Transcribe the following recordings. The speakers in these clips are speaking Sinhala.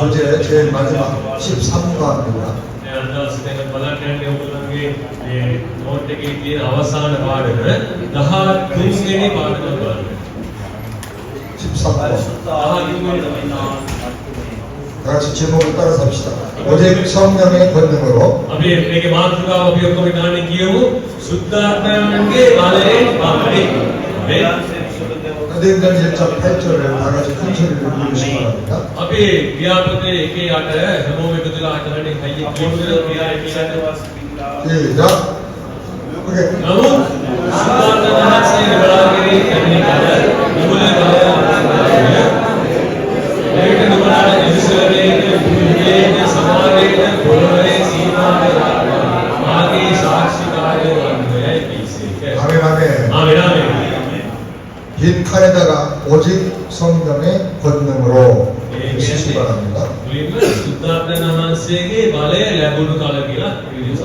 교재의 제일 마지막 13과입니다. අද සිතන බලන්න ඔයගොල්ලන්ගේ මේ නෝට් එකේ තියෙන අවසාන පාඩම 13 වෙනි පාඩම බලන්න. 13과. 13 වෙනි 다 같이 제목을 따라서 합시다. 오직 성령의 권능으로. අපි මේකේ මාතෘකාව අපි ඔක්කොම ගානේ කියමු. සුද්ධාත්මයන්ගේ බලයෙන් පාඩේ. 네. 사도행전 1장 8절을 다 같이 큰 소리로 부르시기 바랍니다. අපි ව්‍යාපෘතේ 1:8 හැමෝම එකතු වෙලා හතරනේ කයියේ කියමුද ක්‍රියාවේ කියන්නේ. 시작. 오케이. නමුත් සුද්ධාත්ම මහත්සේ බලාගෙන කැමිනි කර නුඹලා බලය මේක නුඹලා ඉස්සරහේ බුද්ධයේ සමාජයේ පොළොවේ සීමාවේ මාගේ සාක්ෂිකාරයෝ වන්නේයි කිසි. 아멘 아멘. ආමෙන් ආමෙන්. 긴 칼에다가 오직 성령의 권능으로 쓰시기 바랍니다. සුද්ධාත්ම මහත්සේගේ බලය ලැබුණු කල කියලා විදිහට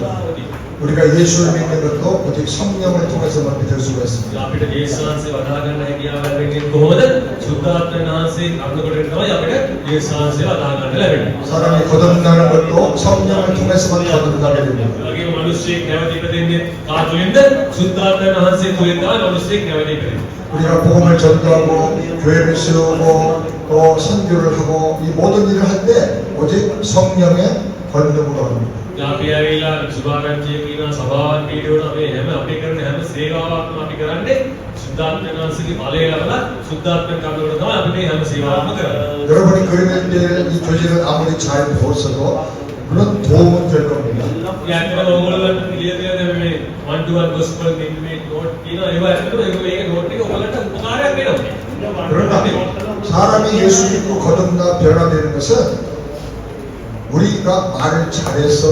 우리가 예수를 믿는 것도 오직 성령을 통해서만 믿을 수가 있습니다. අපිට ජේසුස්වහන්සේ වඩා ගන්න හැකියාව ලැබෙන්නේ කොහොමද? සුද්ධාත්ම මහත්සේ අනුගමනය තමයි අපිට ජේසුස්වහන්සේ වඩා ගන්න ලැබෙන්නේ. 사람이 거듭나는 것도 성령을 통해서만 거듭나게 됩니다. 여기 මිනිස්සෙක් නැවත ඉපදෙන්නේ කා තුලින්ද? සුද්ධාත්ම මහත්සේ තුලින් තමයි මිනිස්සෙක් නැවත ඉපදෙන්නේ. 우리가 복음을 전도하고 교회를 세우고 또 선교를 하고 이 모든 일을 할 때 오직 성령의 권능으로 합니다. අපි ඇවිල්ලා සුභාරංචිය කියන සභාවන් වීඩියෝන අපි හැම අපි කරන හැම සේවාවක්ම අපි කරන්නේ සුද්ධාත්ම මහත්සේගේ බලය ලබලා සුද්ධාත්ම කරුණාව තමයි අපි මේ හැම සේවාවක්ම කරන්නේ. 여러분이 그림을 이 교재를 아무리 잘 보셔도 물론 도움은 될 겁니다. යන්න ඕගොල්ලන්ට පිළියෙල දෙන මේ 1-to-1 gospel මේ නෝට් කියන ඒවා ඇතුළත මේක නෝට් එක ඔයගොල්ලන්ට උපකාරයක් වෙනවා. 그러나 사람이 예수 믿고 거듭나 변화되는 것은 우리가 말을 잘해서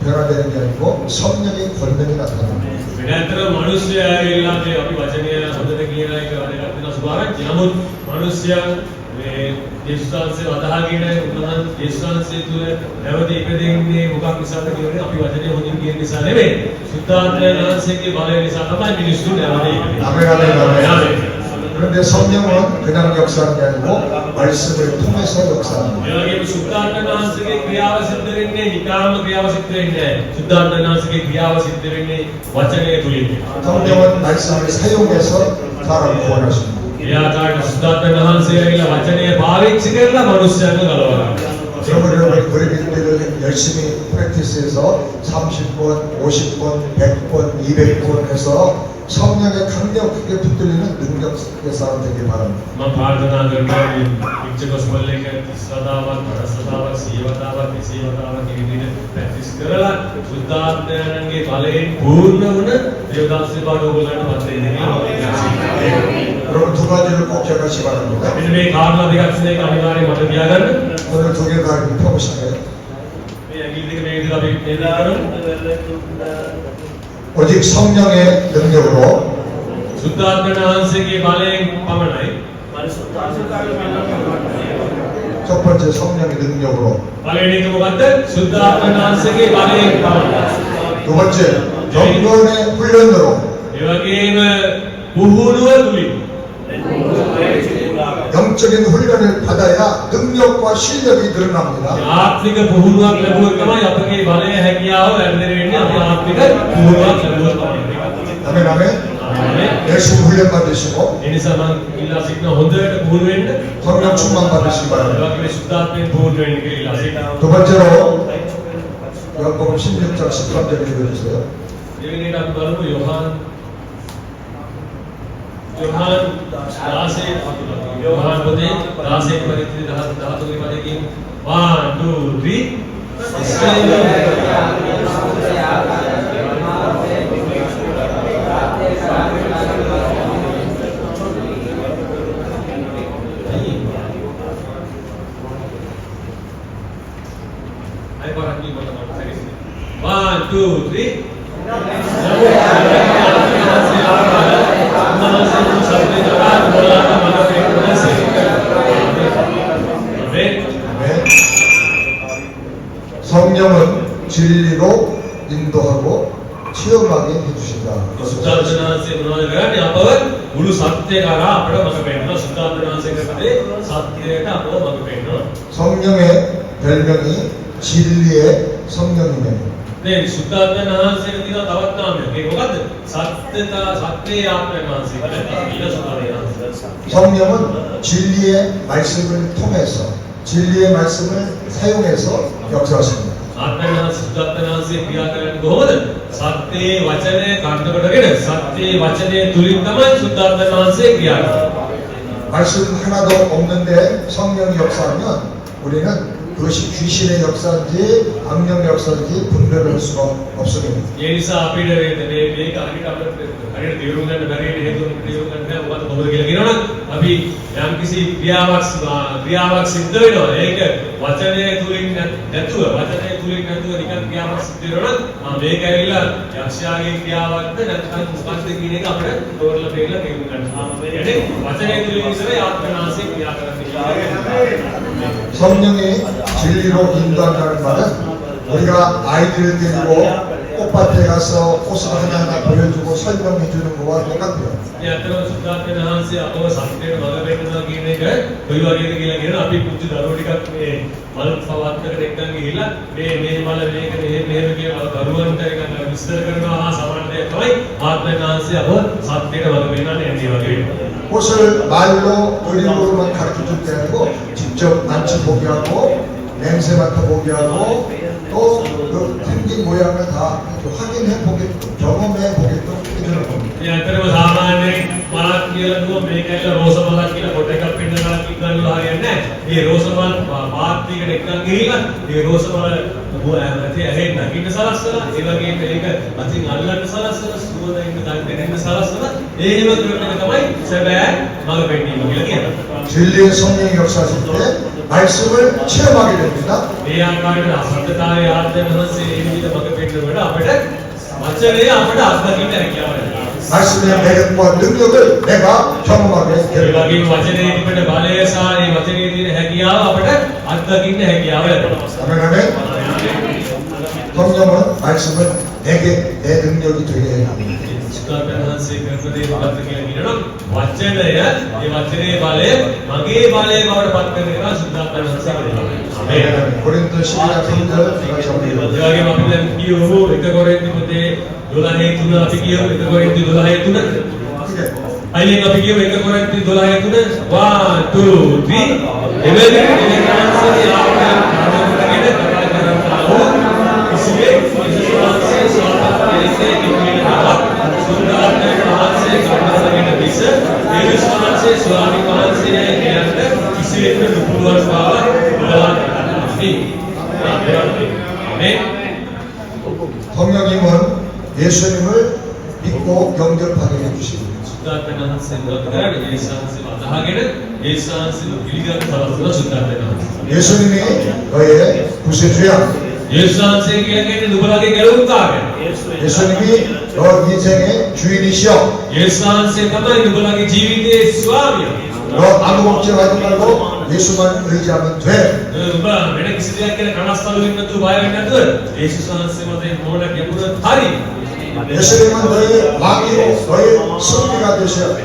변화되는 게 아니고 성령의 권능이 나타납니다. වෙනතර මිනිස්සයා ඇවිල්ලා මේ අපි වචනය හොඳට කියන එක වැඩක් වෙන සුභාරංචි. නමුත් මිනිස්සයා මේ ජේසුස්වහන්සේ වදහාගෙන උන්වහන්සේ ජේසුස්වහන්සේ තුළ නැවත ඉපදෙන්නේ මොකක් නිසාද කියන්නේ අපි වචනේ හොඳින් කියන නිසා නෙවෙයි. සුද්ධාත්ම වහන්සේගේ බලය නිසා තමයි මිනිස්සු නැවත ඉපදෙන්නේ. 아멘 아멘. 그런데 성령은 그냥 역사하는 게 아니고 말씀을 통해서 역사합니다. 여기 සුද්ධාත්ම වහන්සේගේ ක්‍රියාව සිද්ධ වෙන්නේ නිකාම ක්‍රියාව සිද්ධ වෙන්නේ නැහැ. සුද්ධාත්ම වහන්සේගේ ක්‍රියාව සිද්ධ වෙන්නේ වචනය තුලින්. 성령은 말씀을 사용해서 사람을 구원하십니다. එයාට සුද්ධාත්ම වහන්සේගේ වචනය පාවිච්චි කරලා මිනිස්යාව ගලවනවා. 여러분이 그림들을 열심히 프랙티스해서 30번, 50번, 100번, 200번 해서 성령에 강력하게 붙들리는 능력의 사람 되길 바랍니다. මම ප්‍රාර්ථනා කරනවා මේ පිටකොස්වල එක 30 වතාවක් 50 වතාවක් 100 වතාවක් 200 වතාවක් මේ විදිහට ප්‍රැක්ටිස් කරලා සුද්ධාත්මයන්ගේ බලයෙන් පූර්ණ වුණ දේවදාසී බව ඔයගොල්ලන්ට පත් වෙන්නේ. 여러분 두 가지를 꼭 기억하시기 바랍니다. මෙන්න මේ කාරණා දෙකක් ඉන්න එක අනිවාර්යයෙන් මතක තියාගන්න. 오늘 두 개 다 이렇게 펴보시면 මේ ඇඟිලි දෙක මේ විදිහට අපි නේද 오직 성령의 능력으로 සුද්ධාත්ම වහන්සේගේ බලයෙන් පමණයි. 첫 번째 성령의 능력으로 පළවෙනි එක මොකද්ද? සුද්ධාත්ම වහන්සේගේ බලයෙන් පමණයි. 두 번째 경건의 훈련으로 ඒ වගේම පුහුණුව තුලින් 영적인 훈련을 받아야 능력과 실력이 늘어납니다. ආත්මික පුහුණුවක් ලැබුවොත් තමයි අපගේ බලය හැකියාව වැඩි වෙන්නේ. අපි ආත්මික පුහුණුවක් ලැබුවොත් තමයි. 아멘 아멘. 열심히 훈련 받으시고 ඒ නිසා මම ඉල්ලා සිටින හොඳට පුහුණු වෙන්න. 성령 충만 받으시기 ඒ 바랍니다. වගේම සුද්ධාත්මයෙන් පුහුණු වෙන්න කියලා ඉල්ලා සිටිනවා. 두 번째로 요한복음 16장 13절 읽어주세요. දෙවෙනිට අපි බලමු යෝහාන් 16 යෝහාන් පොතේ 16 පරිච්ඡේදය 13 පදයකින් 1 2 3 1 2 3 성령은 진리로 인도하고 체험하게 해주신다. සුද්ධාත්ම වහන්සේ මොනවද කරන්නේ? අපව මුළු සත්‍ය කරා අපිට මඟ පෙන්නන සුද්ධාත්ම වහන්සේ කරපේ සත්‍යයට අපව මඟ පෙන්නනවා. 성령의 별명이 진리의 성령이에요. 네, සුද්ධාත්ම වහන්සේට තියෙන තවත් නාමයක්. ඒක මොකද්ද? සත්‍යයේ ආත්මය වහන්සේ කියලා කියන සුද්ධාත්ම වහන්සේ. 성령은 진리의 말씀을 통해서 진리의 말씀을 사용해서 역사하십니다. ආත්මය වහන්සේ සුද්ධාත්ම වහන්සේ ක්‍රියා කරන්නේ කොහොමද? සත්‍යයේ වචනේ කාණ්ඩ කොටගෙන සත්‍යයේ වචනේ තුලින් තමයි සුද්ධාත්ම වහන්සේ ක්‍රියා කරන්නේ. 말씀 하나도 없는데 성령이 역사하면 우리는 그것이 귀신의 역사인지 악령 역사인지 분별을 할 수가 없습니다. ඒ නිසා අපිට මේක හරියට අපිට තේරුම් ගන්න බැරි හේතුන් තේරුම් ගන්න බෑ. මොකද කොහොමද කියලා කියනවනම් අපි යම්කිසි ක්‍රියාවක් සිද්ධ වෙනවා. ඒක වචනය තුලින් නැතුව නිකන් ක්‍රියාවක් සිද්ධ වෙනවා නම් මේක ඇවිල්ලා යක්ෂයාගේ ක්‍රියාවක්ද නැත්නම් මොකක්ද කියන එක අපිට තෝරලා බේරලා තේරුම් ගන්න. يعني වචනය තුලින් ඉස්සරේ ආත්මනාසය ක්‍රියා කරන්නේ. 성령이 진리로 인도한다는 말은 우리가 아이들을 데리고 꽃밭에 가서 꽃을 하나하나 보여주고 설명해 주는 거와 똑같아요. ඒ අතරම සුද්ධාත්ම වහන්සේ අපව සත්‍යයට මඟ පෙන්නනවා කියන එක කොයි වගේද කියලා කියන අපි පුංචි දරුවෝ ටිකක් මේ මල් පවත්වකට එක්කන් ගිහිල්ලා මේ මල මේක මෙහෙම කියලා දරුවන්ට ඒක විස්තර කරනවා සමාන දෙයක් තමයි ආත්ම වහන්සේ අපව සත්‍යයට මඟ පෙන්නන්නේ ඒ වගේ වෙනවා. 꽃을 말로 그림으로만 가르쳐 줄 때 아니고 직접 만져보게 하고 냄새 맡아보게 하고 또 그 생긴 모양을 다 확인해 보게끔 경험해 보게끔 해주는 겁니다. ඒ අතරම සාමාන්‍යයෙන් මලක් කියලා දුව මේකයි රෝස මලක් කියලා කොට එකක් පෙන්නනවා කිව්වලු හරියන්නේ නැහැ. මේ රෝස මල් පාත්තියකට එක්කන් ගිහිල්ලා මේ රෝස මල ඇති ඇහෙන්න නගින්න සලස්සලා ඒ වගේ මේක අතින් අල්ලන්න සලස්සලා සුවඳ ඉන්න දැනෙන්න සලස්සලා ඒ හිම කරන එක තමයි සැබෑ මඟ පෙන්නීම කියලා කියනවා. 진리의 성령이 역사하실 때 말씀을 체험하게 됩니다. මේ ආකාරයට අසත්‍යතාවයේ ආත්ම වහන්සේ ඒ විදිහට මඟ පෙන්නනකොට අපිට වචනය අපිට අත්දකින්න හැකියාව ලැබෙනවා. 말씀의 매력과 능력을 내가 경험하게 ඒ 됩니다. වගේම වචනේ තිබෙන බලය සහ ඒ වචනේ තියෙන හැකියාව අපිට අත්දකින්න හැකියාව ලැබෙනවා. 아멘 아멘. 성령은 말씀을 내게 내 능력이 되게 해야 합니다. සුද්ධාත්ම වහන්සේ කරපදේ මොකක්ද කියලා කියනනම් වචනය ඒ වචනේ බලය මගේ බලය බවට පත් කරන එක සුද්ධාත්ම වහන්සේ කරනවා. 아멘 아멘. 고린도 12장 3절 같이 ඒ 합니다. වගේම අපි දැන් කියවමු 1 කොරින්ති පොතේ 12:3 අපි කියවමු 1 කොරින්ති 12:3 අයියෙන් අපි කියමු 1 කොරින්ති 12:3 1 2 3 එවැනි දෙවියන්ගේ ආත්මයෙන් කතා කරනවා කිසියෙක් විශ්වාසයේ සාර්ථකයේ ඉක්මනට සුද්ධාත්ම වහන්සේ කර්මසගෙන විස ඒ විශ්වාසයේ ස්වාමී වහන්සේ කියන්න කිසිවෙක් නුපුරවන බව 아멘. 성령님은 예수님을 믿고 영접하게 해주십니다. සුද්ධාත්ම වහන්සේ මොකද කරන්නේ? යේසුස් වහන්සේ වදහාගෙන යේසුස් වහන්සේව පිළිගන්න සලස්වන සුද්ධාත්ම වහන්සේ. 예수님이 너의 구세주야. යේසුස් වහන්සේ කියන්නේ නුඹලගේ ගැලවුම්කාරයා. 예수님이 너 인생의 주인이시여. යේසුස් වහන්සේ තමයි නුඹලගේ ජීවිතයේ ස්වාමියා. 너 아무 걱정하지 말고 예수만 의지하면 돼. නුඹ වෙන කිසි දෙයක් ගැන කනස්සලු වෙන්න නැතුව බය වෙන්න නැතුව යේසුස් වහන්සේ මත මොන ගැඹුරට හරි. 예수님은 너의 왕이고 너의 승리가 되셔야 돼.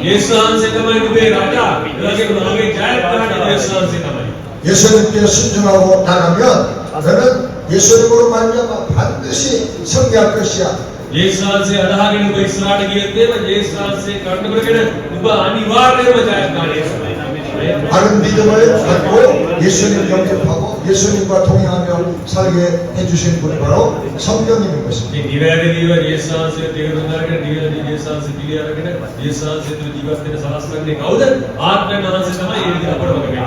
යේසුස් වහන්සේ තමයි නුඹේ රජා. ඒ වගේම නුඹගේ ජයග්‍රහණය යේසුස් වහන්සේ තමයි. 예수님께 순종하고 나가면 너는 예수님으로 말미암아 반드시 승리할 것이야. යේසුස් වහන්සේ අදහගෙන නුඹ ඉස්සරහට ගියොත් එහෙම යේසුස් වහන්සේ කරන කරගෙන නුඹ අනිවාර්යයෙන්ම ජයග්‍රහණය කරනවා. 바른 믿음을 갖고 예수님 영접하고 예수님과 동행하며 살게 해주신 분이 바로 성령님인 것입니다. මේ නිවැරදිව යේසුස් වහන්සේ තේරුම් අරගෙන නිවැරදි යේසුස් වහන්සේ පිළි අරගෙන යේසුස් වහන්සේ තුළ ජීවත් වෙන සලස්වන්නේ කවුද? ආත්ම වහන්සේ තමයි ඒ විදිහට අපට වගේ වෙන්නේ.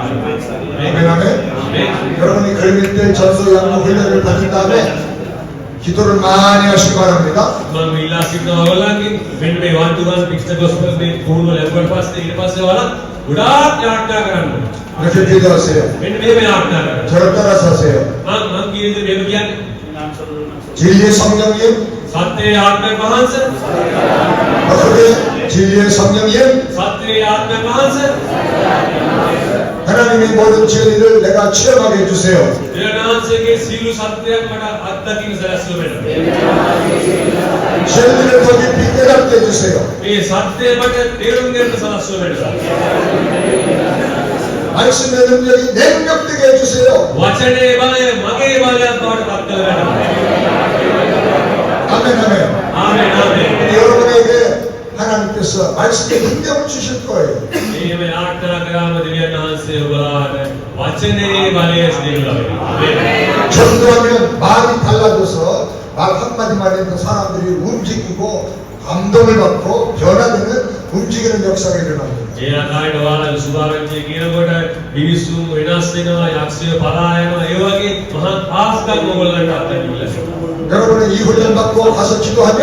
아멘 아멘. 여러분이 그럴 때 전도 양육 훈련을 받은 다음에 기도를 많이 하시기 바랍니다. මම ඉල්ලා සිටිනවා ඔයගොල්ලන්ගෙන් මෙන්න මේ 1 to 1 පික්චර් ගොස්පල් මේ පුහුණුව ලැබුවට පස්සේ ඊට පස්සේ ඔයාලා ගොඩාක් යාඥා කරන්න ඕනේ. 이렇게 기도하세요. මෙන්න මේ යාඥා කරන්න. 저를 따라서 하세요. මම කියන්නේ මේක කියන්නේ 진리의 성령님, සත්‍යයේ ආත්ම වහන්සේ 어떻게 진리의 성령님, සත්‍යයේ ආත්ම වහන්සේ 하나님의 모든 진리를 내가 체험하게 해주세요. දෙවියන් වහන්සේගේ සීල සත්‍යයක් මට අත්දකින්න සැලැස්ව වෙනවා. 진리를 더 깊이 깨닫게 해주세요. මේ සත්‍යය මට තේරුම් ගන්න සලස්ව වෙනවා. 말씀의 능력이 내 능력 되게 해주세요. වචනේ බලය මගේ බලයක් බවට පත් කරගන්න. 아멘 아멘. ආමේන් ආමේන්. 여러분에게 하나님께서 말씀의 능력을 주실 거예요. මේ ආර්ථනා කරාම දෙවියන් වහන්සේ ඔබලාට වචනේ බලය දෙන්න ලබනවා. ආමේන්. 전도하면 말이 달라져서 말 한마디만 해도 사람들이 움직이고 감동을 받고 변화되는 움직이는 역사가 일어납니다. ඒ ආකාරයට ඔයාලා සුභාරංචිය කියනකොට මිනිස්සු වෙනස් වෙනවා, යක්ෂය පලා යනවා, ඒ වගේ මහා ආස්තක් ඔයගොල්ලන්ට අත්දැකීම් ලැබෙනවා. 여러분은 이 훈련 받고 가서 기도하면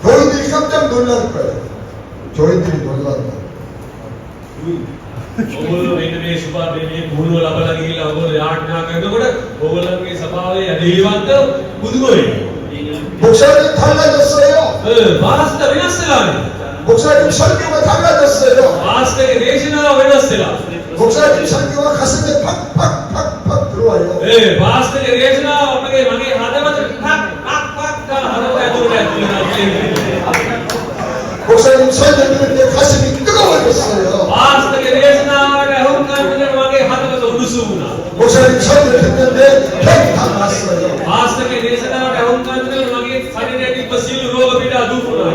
교인들이 깜짝 놀랄 거예요. 교인들이 놀란다. ඔයගොල්ලෝ මෙන්න මේ සුභාරංචියේ පුහුණුව ලබලා ගිහිල්ලා ඔයගොල්ලෝ ආඥා කරනකොට ඔයගොල්ලන්ගේ සභාවේ ඇදහිලිවන්ත බුදුගොයි. 목사님 달라졌어요. පාස්ත වෙනස් වෙලානේ. 목사님 설교가 달라졌어요. පාස්තගේ දේශනාව වෙනස් වෙලා. 목사님 설교가 가슴에 팍팍팍팍 들어와요. පාස්තගේ දේශනාව අපගේ මගේ හදවතට 탁 탁 탁 ගාලා හදවත ඇතුළට ඇතුළට. 목사님 설교 들을 때 가슴이 뜨거워졌어요. පාස්තගේ දේශනාවට අහුම්කම් දෙන්න මගේ හදවත උණුසුම් වුණා. 목사님 설교 듣는데 병이 다 났어요. පාස්තගේ දේශනාවට අහුම්කම් දෙන්න මගේ ශරීරයේ තිබ්බ සියලු රෝග පීඩා දුරු වුණා.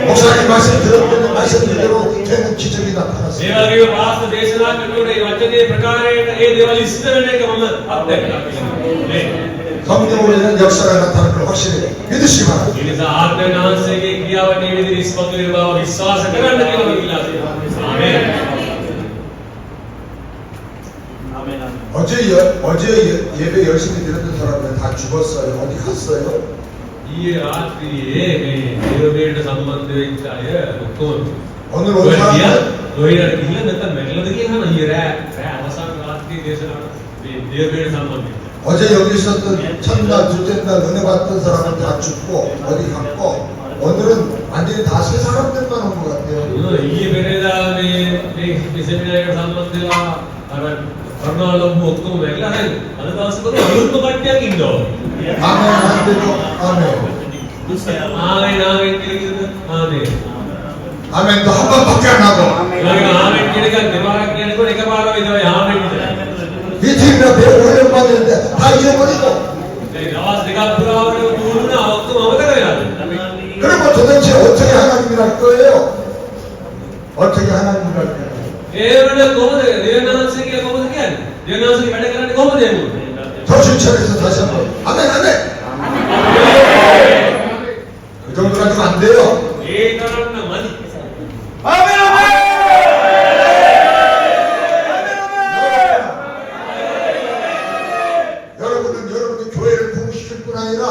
목사님 말씀 들었더니 말씀 그대로 되는 기적이 මේ 나타났어요. වගේ පාස්ත දේශනා කරනකොට මේ වචනේ ප්‍රකාරයට ඒ දේවල් ඉස්තර වෙන එක මම අත්දැකලා තියෙනවා. 성령으로 인한 역사가 나타날 걸 확실히 믿으시기 바랍니다. ඒ නිසා ආත්මයන් වහන්සේගේ ක්‍රියාව මේ විදිහට ඉස්මතු වෙන බව විශ්වාස කරන්න කියලා මම ඉල්ලා තියෙනවා. ආමේන්. 어제 예배 열심히 드렸던 사람들 다 죽었어요. 어디 갔어요? ඊයේ රාත්‍රියේ මේ දේවබේට සම්බන්ධ වෙච්ච අය ඔක්කොම 오늘 온 사람들 ඔයලා ගිහිල්ලා නැත්නම් මැරිලාද කියලා අහන ඊයේ රෑ අවසන් රාත්‍රියේ දේශනාවට මේ දේවබේට සම්බන්ධ. 어제 여기 있었던 첫날, 둘째 날 은혜 받던 사람은 다 죽고 어디 갔고 오늘은 완전히 다 새 사람들만 온 것 같아요. ඊයේ පෙරේදා මේ සෙමිනාරයකට සම්බන්ධ වෙලා අර කරුණාලම්බු ඔක්කොම මැරිලා හරි අද දවසේ පොත අලුත්ම කට්ටියක් ඉන්නවා. 아멘 한대도 아멘. ආමේන් ආමේන් කියනද ආමේන්. 아멘도 한 번밖에 안 하고 ඊළඟ ආමේන් කියන එක දෙපාරක් කියනකොට එකපාරම විතරයි ආමේන් විතරයි. 이 팀이나 배우 훈련 받는데 다 잊어버리고 ඒ දවස් දෙකක් පුරාවට දුරුනා ඔක්කොම අමතක වෙනවා. 그러면 도대체 어떻게 하나님이랄 거예요? 어떻게 하나님이랄 거예요? ඒ වල කොහොමද දේවනාංශය කියලා කොහොමද කියන්නේ? දේවනාංශගේ වැඩ කරන්නේ කොහොමද එන්නේ? 정신차려서 다시 한번 아멘 아멘. 그 정도 가지고 안 돼요. ඒ තරම්ම මදි. 아멘 아멘. 여러분은 여러분의 교회를 부흥시킬 뿐 아니라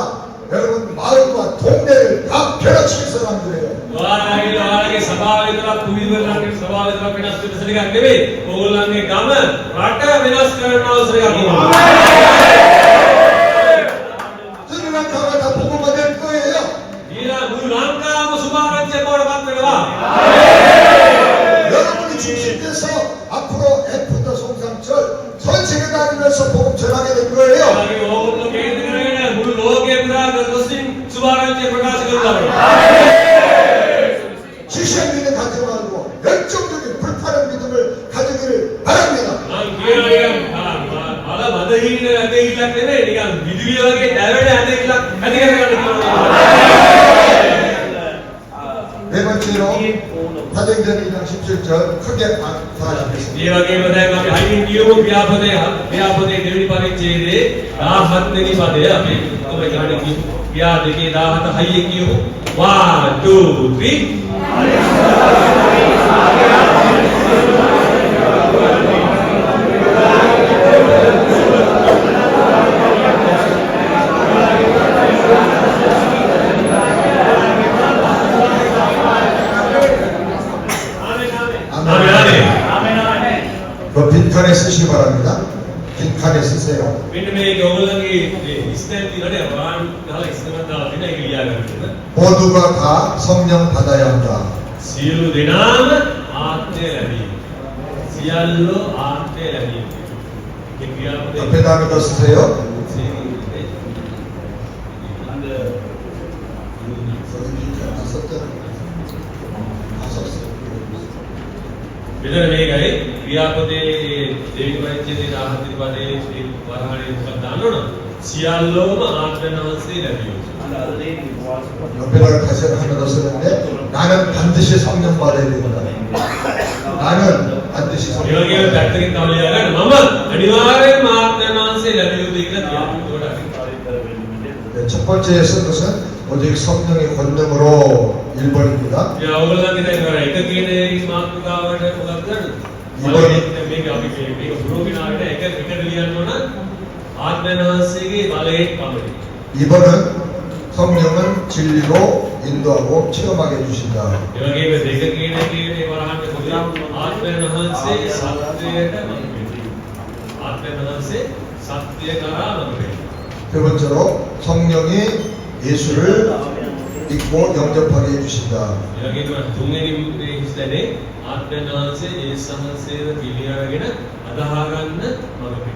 여러분 마을과 동네를 다 변화시킬 사람들이에요. ඔයාලගේ සභාව විතරක් කුමිදුවලගේ සභාව විතරක් වෙනස් වෙන සෙනගක් නෙවෙයි. ඕගොල්ලන්ගේ ගම රට වෙනස් කරන අවසරයක් තියෙනවා. 스리랑카가 다 복음화 될 거예요. ඊළඟ මුළු ලංකාවම සුභාරංචිය බවට පත් වෙනවා. 여러분이 중심돼서 앞으로 애프터 송상철 전 세계 다니면서 복음 전하게 될 거예요. ඔයාලගේ ඕගොල්ලෝ කේන්ද්‍ර කරගෙන මුළු ලෝකෙ පුරා ගොසින් සුභාරංචිය ප්‍රකාශ කරනවා. 지시행민의 가정하고 열정적인 불타는 믿음을 가지기를 바랍니다. මම කියනවා අර මදහින ඇදහිල්ලක් නෙවෙයි නිකන් විදුලිය වගේ දැවෙන ඇදහිල්ලක් ඇති කරගන්න කියනවා. 네 번째로 사도행전 2장 17절 크게 사하시겠습니다. ඒ වගේම දැන් අපි හයියෙන් කියමු ව්‍යාපදයේ දෙවෙනි පරිච්ඡේදයේ 17 වෙනි පදය අපි ඔබ ගන්න කියමු. ව්‍යා දෙකේ 17 හයියෙන් කියමු. 1 2 3 그 빈칸에 쓰시기 바랍니다. 빈칸에 쓰세요. මෙන්න මේක ඔයගොල්ලන්ගේ ඉස්තෙන් දිනනේ වාන් ගහලා ඉස්සරහට දාලා දෙන එක ලියා ගන්න. 모두가 다 성령 받아야 한다. සියලු දෙනාම ආත්මය ලැබීම. සියල්ලෝ ආත්මය ලැබීම. ඒ ක්‍රියාපදේ 앞에 다음에다 쓰세요. මෙතන මේකයි ක්‍රියාපදේ දෙවිනි පරිච්ඡේදයේ 17 පදයේ වරහණේ මොකක්ද දානවනම් සියල්ලෝම ආත්මනවසේ ලැබියෝ. 옆에다가 다시 하나 더 쓰는데 나는 반드시 성령 받아야 된다. 나는 반드시 ඒ 성령 වගේම 받아야 된다. පැත්තකින් තව ලියා ගන්න මම අනිවාර්යෙන්ම ආත්මනවසේ ලැබිය යුතුයි කියලා කියනවා. 네, 첫 번째 쓴 것은 오직 성령의 권능으로 1번입니다. ඒ ඔයගොල්ලන්ගේ දැන් අර එක කියන මාතෘකාවට මොකක්ද 이번 මේක අපි මේක පුරෝගිනාවට එක ලියන්න ඕන ආත්මනවසේගේ බලයෙන් පමණයි. 2번은 성령은 진리로 인도하고 체험하게 해주신다. ඒ වගේම දෙක කියන එකේ වරහන් පොදු ආත්මනවසේ සත්‍යයට මඟ ආත්මනවසේ සත්‍ය කරා මඟ 세 번째로 성령이 예수를 믿고 영접하게 해주신다. ඒ වගේම තුන්වෙනි හිස්තනේ ආත්මනවසේ යේසුස් වහන්සේව පිළිඅරගෙන අදහා ගන්න මඟ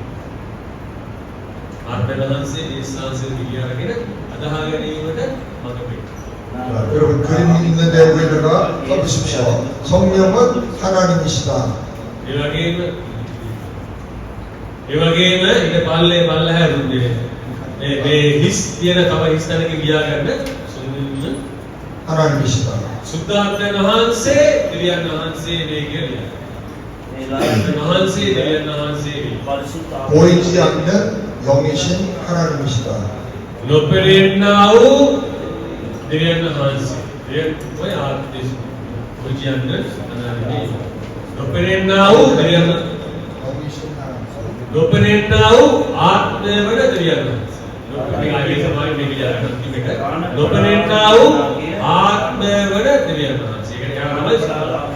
ආත්මනවසේ යේසුස් වහන්සේව පිළිඅරගෙන අදහා ගැනීමට මඟ 자, 여러분 그림 있는데 위에다가 써보십시오. 성령은 하나님이시다. ඒ වගේම ඊට පල්ලේ පල්ලහැ රුන්නේ මේ හිස් තියෙන තව හිස් තැනක ගියා ගන්න 하나님이시다. සුද්ධාත්මයන් වහන්සේ දෙවියන් වහන්සේ නේ කියලා. වහන්සේ දෙවියන් වහන්සේ 보이지 않는 영이신 하나님이시다. නොපෙනෙන්නා වූ දෙවියන් වහන්සේ. ඒ ඔය ආත්මය 보이지 않는 하나님이 නොපෙනෙන්නා වූ දෙවියන් 영이신 하나님. නොපෙනෙන්නා වූ ආත්මය වන දෙවියන් වහන්සේ. මේ ආයේ සමාන මේ විදිහට නොපෙනෙන්නා වූ ආත්මය වන දෙවියන් වහන්සේ. ඒක තමයි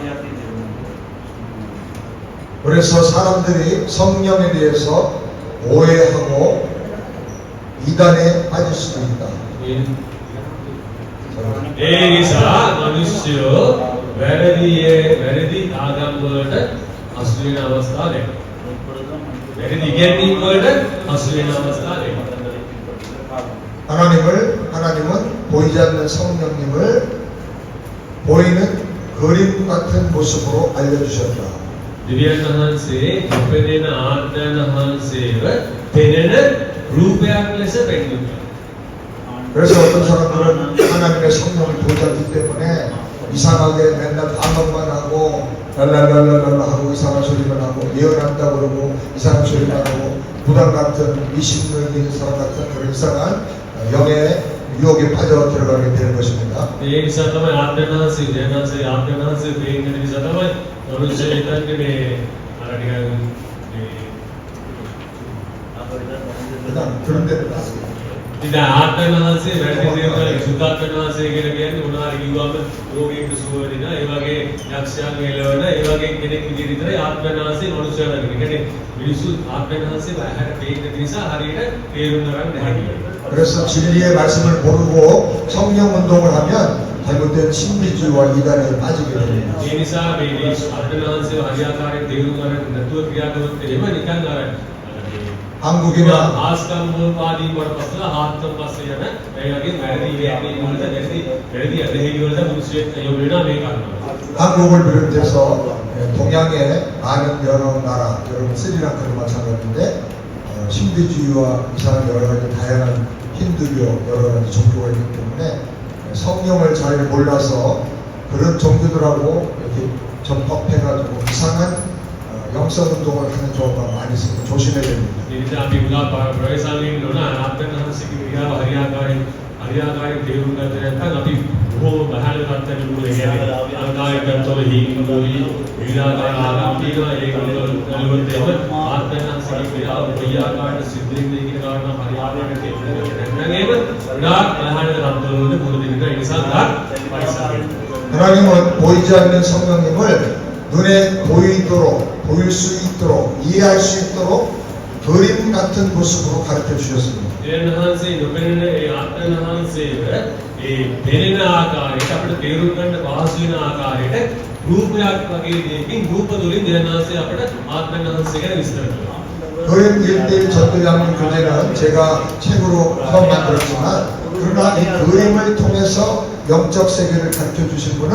그래서 사람들이 성령에 대해서 오해하고 이단에 빠질 수도 있다. ඒ නිසා මිනිස්සු වැරදි ආගම් වලට හසු වෙන අවස්ථා දෙනවා. වැරදි ඉගැන්වීම් වලට හසු වෙන අවස්ථා දෙනවා. 하나님은 보이지 않는 성령님을 보이는 그림 같은 모습으로 알려주셨다. දෙවියන් වහන්සේ නොපෙනෙන ආත්මයන් වහන්සේව පෙනෙන රූපයක් ලෙස පෙන්වනවා. 그래서 어떤 사람들은 하나님의 성령을 보지 않기 때문에 이상하게 맨날 반응만 하고 랄랄랄랄랄라 하고 이상한 소리만 하고 예언한다 그러고 이상한 소리만 하고 부담 같은 미신을 있는 사람 같은 그런 이상한 영의 유혹에 빠져 들어가게 되는 것입니다. ඒ නිසා තමයි ආත්මයන් වහන්සේ දෙවියන් වහන්සේ ආත්මයන් වහන්සේ පෙන්වන නිසා තමයි මිනිස්සු හිතන්නේ මේ අර නිකන් 그냥 그런 데를 갔어요. ඉතින් ආත්මයන් වහන්සේ වැරදි දේවල් සුද්ධාත්මයන් වහන්සේ කියලා කියන්නේ මොනවාරි කිව්වම රෝගීන්ට සුව වෙන ඒ වගේ යක්ෂයන් එළවන ඒ වගේ කෙනෙක් විදිහට විතරයි ආත්මයන් වහන්සේ මනුස්සයන් වගේ. ඒ කියන්නේ මිනිස්සු ආත්මයන් වහන්සේ බයහට පේන නිසා හරියට තේරුම් ගන්න නැහැ කියලා. 그래서 진리의 말씀을 모르고 성령 운동을 하면 잘못된 신비주의와 이단에 빠지게 됩니다. ඒ නිසා මේ ආත්මයන් වහන්සේ හරියාකාරයෙන් තේරුම් ගන්න නැතුව ක්‍රියා කරොත් එහෙම නිකන් අර 한국이나 ආස්කම් වලපාදී වල පස්සලා ආත්ම පස්සේ යන ඒ වගේ වැරදි ඉගැන්වීම් වලට වැරදි අදහිලි වලට මිනිස්සු යොමු වෙනවා මේ කාරණා. 한국을 비롯해서 동양의 많은 여러 나라, 여러분 스리랑카도 마찬가지인데 신비주의와 이상한 여러 가지 다양한 힌두교 여러 가지 종교가 있기 때문에 성령을 잘 몰라서 그런 종교들하고 이렇게 접합해가지고 이상한 영성 운동을 하는 경우가 많이 있으니까 조심해야 됩니다. ඉතින් අපි උදා ප්‍රවේශාලයෙන් නොන ආත්මයන් වහන්සේගේ ක්‍රියාව හරියාකාරයෙන් තේරුම් ගන්න නැත්නම් අපි බොහෝ බහල තත්ත්වයක මුල කියන්නේ අනාගතවල හිඳුයි විලාකාර ආගම් තියෙනවා ඒක වලට ආත්මයන් වහන්සේගේ ක්‍රියාව හරියාකාරයෙන් සිද්ධ වෙන්නේ කියන කාරණා හරියාකාරයෙන් තේරුම් ගන්න නැත්නම් ඒක උදා බහල තත්ත්වවල මුල දෙන්න ඒ නිසා පරිසරය 하나님은 보이지 않는 성령님을 눈에 보이도록 보일 수 있도록 이해할 수 있도록 그림 같은 모습으로 가르쳐 주셨습니다. දෙවියන් වහන්සේ නොපෙනෙන ඒ ආත්මයන් වහන්සේව ඒ පෙනෙන ආකාරයට අපිට තේරුම් ගන්න පහසු වෙන ආකාරයට රූපයක් වගේ දෙයකින් රූප තුලින් දෙවියන් වහන්සේ අපිට ආත්මයන් වහන්සේ ගැන විස්තර කරනවා. 그림 1대1 전도양육 교재는 제가 책으로 처음 만들었지만 그러나 이 그림을 통해서 영적 세계를 가르쳐 주신 분은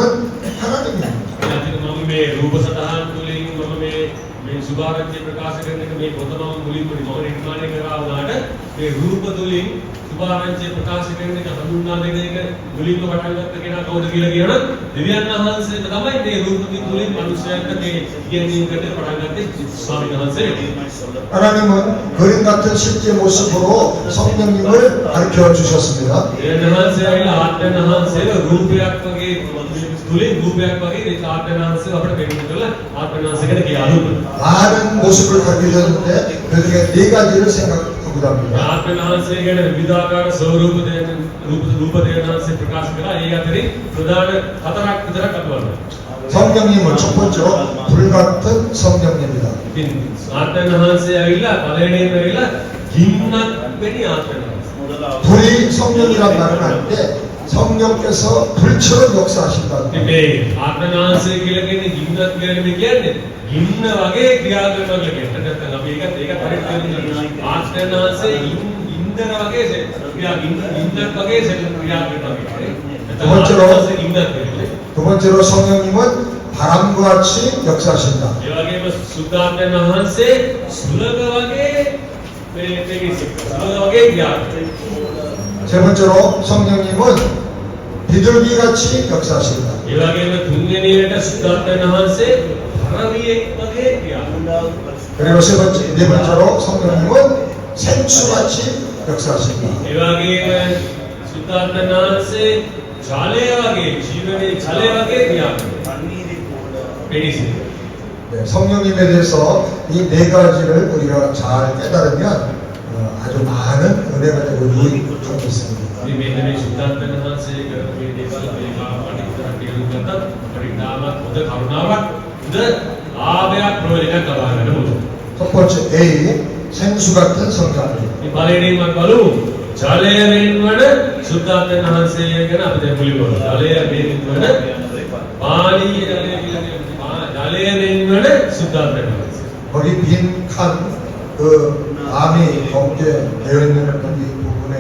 하나님입니다. 지금 මේ රූප සටහන් තුලින් මේ සුභාරංචි ප්‍රකාශ කරන එක මේ පොතම මුලින්ම නිර්මාණය කරා වුණාට මේ රූප තුලින් සුභාරංචි ප්‍රකාශ කරන එක හඳුන්වා දෙන එක මුලින්ම පටන් ගත්ත කෙනා කවුද කියලා කියනොත් දෙවියන් වහන්සේම තමයි මේ රූප තුලින් මිනිස්යාට මේ ඉගෙනීමකට පටන් ගත්තේ ස්වාමීන් වහන්සේ. 하나님은 그림 같은 실제 모습으로 성령님을 가르쳐 주셨습니다. දෙවියන් වහන්සේ ආවිලා ආත්මයන් වහන්සේව රූපයක් වගේ තුලින් රූපයක් වගේ ඒ ආත්මයන් වහන්සේව අපිට පෙන්වන්න කරලා ආත්මයන් වහන්සේකට කියලා දුන්නා. 많은 모습을 가르쳐 줬는데 그중에 네 가지를 생각하고 답니다. ආත්මයන් වහන්සේ ගැන විවිධාකාර ස්වරූප දෙන රූප දෙන වහන්සේ ප්‍රකාශ කළා. ඒ අතරින් ප්‍රධාන හතරක් විතරක් අතුවනවා. 성령님은 첫 번째로 불같은 성령님입니다. ඉතින් ආත්මයන් වහන්සේ ඇවිල්ලා පළවෙනිම ඇවිල්ලා ගින්නක් වෙනි ආත්මයන් වහන්සේ. 불이 성령이란 말은 아닌데 성령께서 불처럼 역사하신다는 ඉතින් 거예요. මේ ආත්මයන් වහන්සේ කියලා කියන්නේ ගින්නක් කියන්නේ ගින්න වගේ ක්‍රියා කරනවා කියලා කියනවා. නැත්නම් අපි ඒකත් හරියට තේරුම් ආත්මයන් වහන්සේ ඉන්දර වගේ ගින්නක් වගේ ක්‍රියා කරනවා කියන්නේ. 번째로- ගින්නක් කියන්නේ. 두 번째로 성령님은 바람과 같이 역사하신다. ඒ වගේම සුද්ධාත්මයන් වහන්සේ සුලක වගේ මේ සුලක වගේ ක්‍රියා කරනවා. 세 번째로 성령님은 비둘기 같이 역사하신다. ඒ වගේම තුන්වෙනියට සුද්ධාත්මයන් වහන්සේ පරවියෙක් වගේ ක්‍රියා කරනවා. 그리고 네 번째로 성령님은 생수같이 역사하신다. ඒ වගේම සුද්ධාත්මයන් වහන්සේ ජලය වගේ ජීවනයේ ජලය වගේ ක්‍රියා කරනවා. 베니스. 네, 성령님에 대해서 이 네 가지를 우리가 잘 깨달으면 아주 많은 은혜가 되고 유익하고 있습니다. මේ මෙන්න මේ සුද්ධාත්මයන් වහන්සේ කරන මේ දේවල් මේවා පරිවිතර තේරුම් ගත්තත් පරිණාමයක් හොඳ කරුණාවක් හොඳ ආභයක් ප්‍රයෝජනයක් ලබා ගන්න පුළුවන්. 첫 번째 A 생수 같은 성령님. මේ පළවෙනිම බලමු ජලය වෙන්වන සුද්ධාත්මයන් වහන්සේ ගැන අපි දැන් මුලින්ම බලමු. ජලය වෙන්වන පානීය ජලය කියලා කියනවා. ජලය වෙන්වන සුද්ධාත්මයන් වහන්සේ. 거기 빈칸그 암이 검게 되어 있는 이 부분에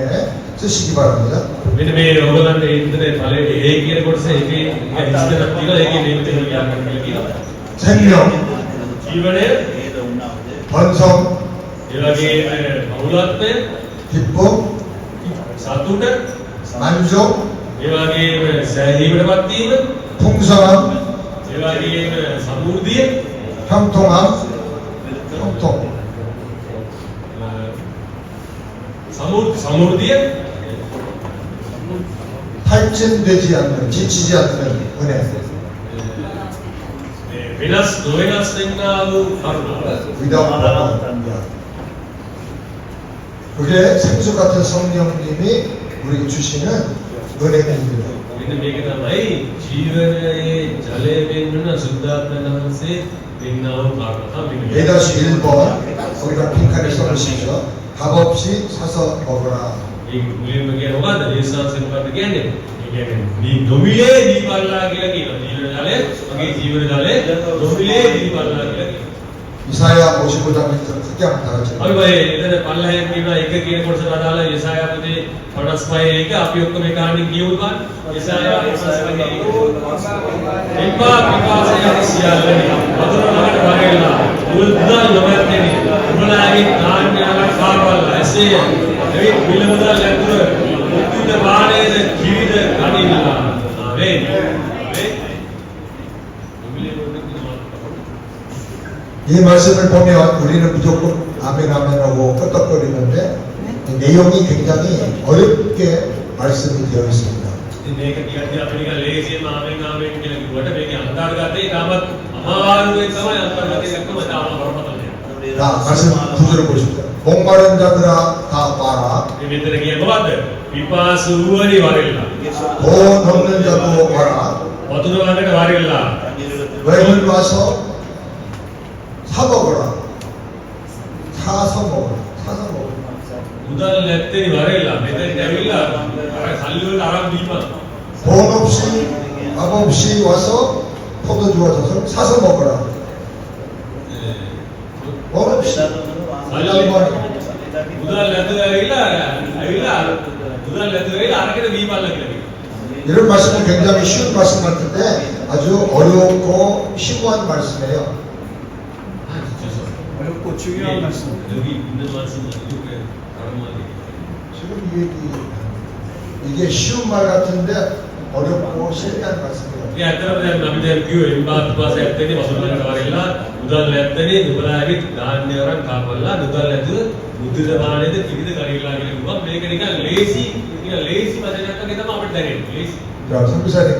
쓰시기 바랍니다. මෙන්න මේ ඔයගොල්ලන්ට ඉන්ටර්නෙට් ඵලයේ A කියන කොටස එකේ ඉස්සරහ තියලා ඒකේ නෙමෙයි කියලා කියනවා. 생명, ජීවනය 번성, ඒ වගේම බහුලත්වය 기쁨, සතුට 만족, ඒ වගේම සෑහීමටපත් වීම 풍성함, ඒ වගේම සමෘද්ධිය 형통함, 형통. සමෘද්ධිය 탈진되지 않는, 지치지 않는 은혜. වෙනස් නොවෙනස් වෙන්නා වූ කරුණ. without problem. 그게 생수 같은 성령님이 우리에게 주시는 은혜입니다. මෙන්න මේක තමයි ජීවනයේ ජලය වෙන්වන සුද්ධාත්මයන් වහන්සේ වෙන්නා වූ කාරණා. A-1번 거기다 빈칸에 써주시죠. 값없이 사서 먹어라. ඒ මුලින්ම කියන මොකද්ද? දේශනාංශ මොකද්ද කියන්නේ? ඒ කියන්නේ මේ නොමිලේ දීපල්ලා කියලා කියනවා. ජීවන ජලය, මගේ ජීවන ජලය නොමිලේ දීපල්ලා කියලා කියනවා. 이사야 55장에서 크게 한번 다 같이 අපි ඔය එතන පල්ලෙහෙන් කියනවා එක කියන කොටසට අදාළ යසායා පුතේ 55 එක අපි ඔක්කොම එකාණින් කියමු බලන්න. යසායා 55 එක. එපා පිපාසය සියල්ලනි. වතුර ළඟට වරෙලා. මුල්දා නොමැත්තේනි. උඹලාගේ නාන්‍යවල කාවල් ඇසේ. එවි විලමුදල් ලැබුණ මුක්තිද බාණේද කිවිද කණිලා. ආමේන්. 이 말씀을 보면 우리는 무조건 아멘 아멘하고 끄떡거리는데 이 내용이 굉장히 어렵게 말씀이 되어 있습니다. ඉතින් මේක ටිකක් අපි නිකන් ලේසියෙන්ම ආමෙන් ආමෙන් කියලා කිව්වට මේකේ අන්තර්ගතේ තාමත් අමාරුවේ තමයි අන්තර්ගතේ එක්කම තාම බරපතල. 자, 말씀 구절을 보십시오. 목마른 자들아 다 와라. මේ මෙතන කියන්නේ මොකද්ද? පිපාසු වූවනි වරෙල්ලා. 돈 없는 자도 와라. වතුර ළඟට වරෙල්ලා. 너희들 와서 사 먹어라. 사서 먹어라. 사서 먹어라. මුදල් නැත්තේ වරෙල්ලා. මෙතෙන් ඇවිල්ලා අර සල්ලි වලට අරන් දීපන්. 돈 없이 값 없이 와서 포도 주어져서 사서 먹어라. 돈 없이 달달머니. මුදල් නැතුව ඇවිල්ලා මුදල් නැතුව ඇවිල්ලා අරගෙන වීපල්ලා කියලා. 이런 말씀은 굉장히 쉬운 말씀 같은데 아주 어렵고 심오한 말씀이에요. 아, 진짜. 어렵고 중요한 말씀. 여기 있는 말씀은 이렇게 다른 말이. 지금 이게 쉬운 말 같은데 어렵고 세밀한 말씀이에요. ඒ ඇත්තටම දැන් අපි දැන් කිව්වේ ඉම්බාත් පාස ඇත්තනේ වසුලන කවරෙල්ලා මුදල් නැත්තනේ දුබලාගේ ධාන්‍ය වරන් කාපල්ලා මුදල් නැතුව බුද්ධ දමානේද කිවිද කරිලා කියලා කිව්වා. මේක නිකන් ලේසි වචනයක් වගේ තමයි අපිට දැනෙන්නේ. ලේසි. 자, 선교사님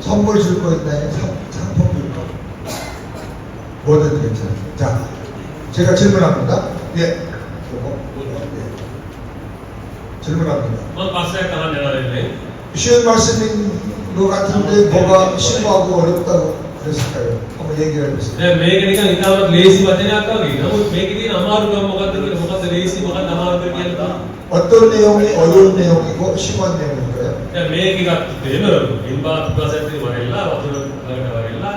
선물 줄 거 있나요? 상품 줄 거. 뭐든 괜찮아요. 자, 제가 질문합니다. 예. 요거. 예. 질문합니다. මම පස්සෙන් අහන්න යනවා දෙන්නේ. 쉬운 말씀인 것 같은데 뭐가 심오하고 어렵다고 그랬을까요? 한번 얘기해 보세요. දැන් මේක නිකන් ඉතාමත් ලේසි වචනයක් වගේ. නමුත් මේකේ තියෙන අමාරුකම මොකද්ද කියලා මොකද්ද ලේසි මොකද්ද අමාරුද කියලා. 어떤 내용이 어려운 내용이고 심오한 내용인가요? දැන් මේක එකක් තේරෙනවා. ඉම්බාත් පාස ඇත්තේ වරෙල්ලා වසුලන කවරෙල්ලා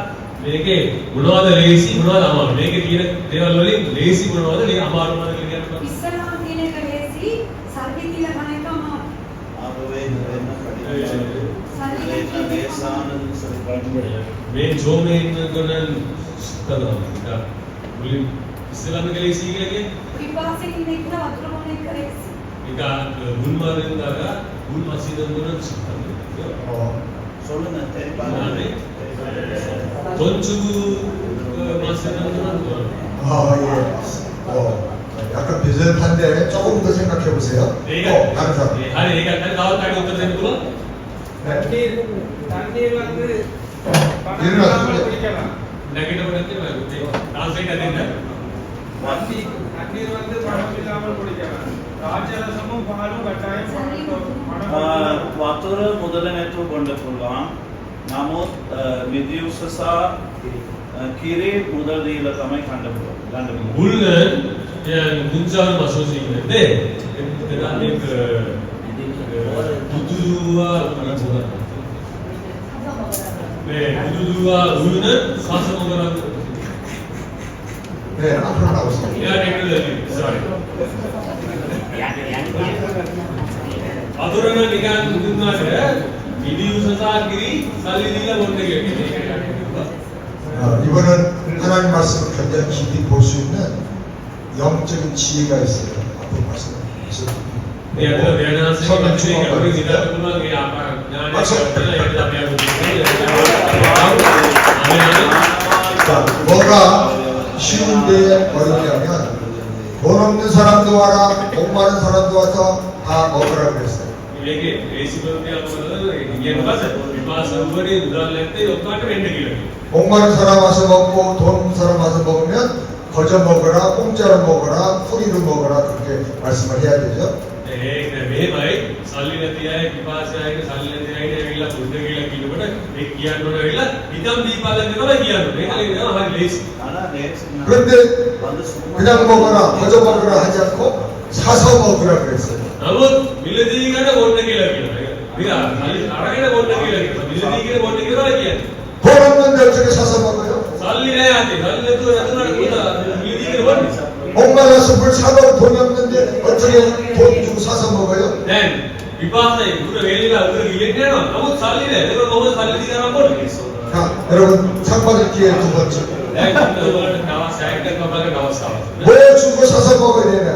මේකේ මොනවද ලේසි මොනවද අමාරු. මේකේ තියෙන දේවල් වලින් ලේසි මොනවද ලේ අමාරු මොනවද කියලා කියන්න. ඉස්සරහා තියෙන එක ලේසි, සල්ලි තියලා කන එක අමාරු. මේ ජෝමේ ඉන්න ගොනන් සුත්තනවා. මුලින් ඉස්සෙල්ලාම ලේසි කියලා කියන්නේ පිපාසයෙන් ඉන්න එක වතුර බොන එක ලේසි. ඒක මුල් මාරෙන්දාga මුල් මසිදන් ගොනන් සුත්තනවා. 건축 말씀은 아, 예. 약간 비슷한데 조금 더 생각해 보세요. 다른 사람. 아니 얘가 나와 가지고 어떤 생각으로? தண்ணீர் வந்து 일어났는데. குடிக்கலாம். 네게티브 வந்து ட்ரான்ஸ்லேட் அದೇனா? தண்ணீர் வந்து பணம் இல்லாமல் குடிக்கலாம். ராஜரசமும் பாலும் கட்டாயம் වතුර මුදල නැතුව බොන්න පුළුවන්. නමුත් විද්‍යුත් සහ කිරි මුදල් දීලා තමයි කන්න පුළුවන්. ගන්න පුළුවන්. 물은 그냥 문자로 마실 수 있는데 그다음에 두두와 네 두두와 우유는 사서 먹으라고. 네, 앞으로 나오세요. 야 댓글 sorry. 아도라는 니간 누나래 비디우서사끼리 살리디가 뭔데 이거는 하나님 말씀을 굉장히 깊이 볼 수 있는 영적인 지혜가 있어요. 앞으로 말씀드리겠습니다. 네, 내가 설명 중에 우리 지금 그만 게 아마 나는 자, 뭐가 쉬운데 어렵냐면 돈 없는 사람도 와라, 돈 많은 사람도 와서 다 먹으라 그랬어요. 이게 레시피를 하면은 이게 뭐가서 비파선물이 우달할 때 어떻게 vendegila. 목 많은 사람 와서 먹고 돈 없는 사람 와서 먹으면 거저 먹어라, 공짜로 먹어라, 풀이로 먹어라 그렇게 말씀을 해야 되죠. 네, මේමයි සල්ලි නැති අය පිපාසයයි සල්ලි නැති අයට ඇවිල්ලා බුද්ධ කියලා කියනකොට ඒ කියන්න ඕන වෙලා නිකම් දීපාලන දෙනවා කියනවා. මේක නෙවෙයි හරි ලේසි. 그런데 그냥 먹어라, 거저 먹어라 하지 않고 사서 먹으라 그랬어요. නමුත් මිලදී ගන්න බොන්න කියලා කියනවා. නිකන් අරගෙන බොන්න කියලා කියනවා. මිලදී කියන බොන්න කියලා කියන්නේ. 돈 없는데 어떻게 사서 먹어요? සල්ලි නෑ අතේ. සල්ලි නැතුව යතුනට මිලදී කියන බොන්නේ. 목 말라서 물 사도 돈이 없는데 어떻게 돈 주고 사서 먹어요? දැන් විපාසයි උඩ වේලිලා උඩ ගියෙන්නේ යනවා. නමුත් සල්ලි නෑ. ඒක කොහොමද සල්ලි දීලා බොන්නේ? 자, 여러분 상 받을 기회 두 번째. දැන් ඔයාලට දවස් 6ක් කරනවා අවස්ථාවක්. 뭘 주고 사서 먹어야 되냐?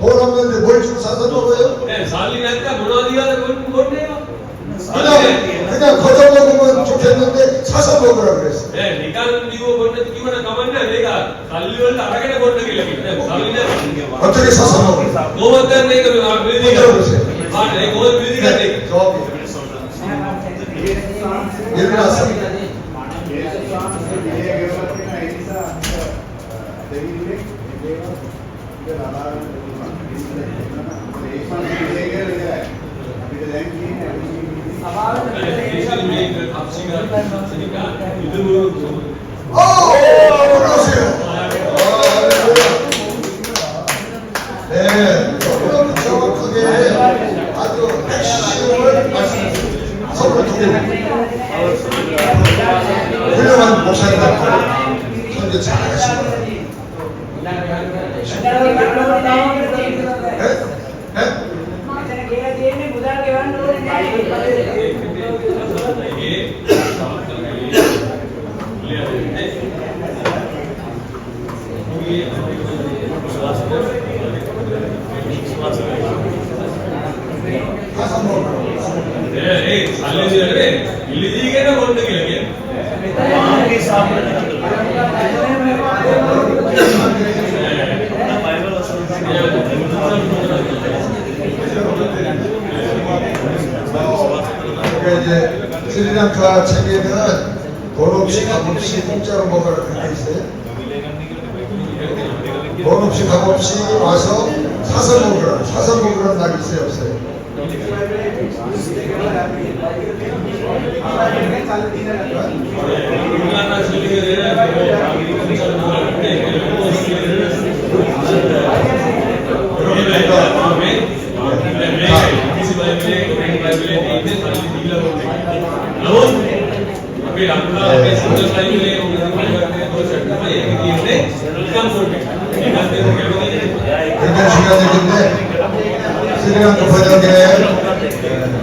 돈 없는데 뭘 주고 사서 먹어요? දැන් සල්ලි නැත්නම් මොනවද දීලාද බොන්නේ? 그냥 거저 먹으면 좋겠는데 사서 먹으라 그랬어. දැන් නිකන් දීව බොන්න කිව්වන කමන්නේ මේක සල්ලි වලට අරගෙන බොන්න කියලා කියනවා. දැන් සල්ලි නැහැ. 어떻게 사서 먹어요? කොහොමද දැන් මේක මිලදී ගන්නේ? ආ නේ කොහොමද මිලදී ගන්නේ? 저기 일어나서 මේක අපසි가 있으니까 믿음으로 들어오세요. 네, 너무 정확하게 아주 핵심을 말씀드립니다. 서로 훌륭한 목사님 같은 선교 잘하십니다. 사서 먹으라. वहाँ के सामने बाइबल असल 그러니까 이제 스리랑카 책에는 돈 없이 값 없이 공짜로 먹으라 그렇게 있어요. 돈 없이 값 없이 와서 사서 먹으라. 사서 먹으라는 말이 있어요, 없어요? 굉장히 중요한 얘기인데 스리랑카 번역에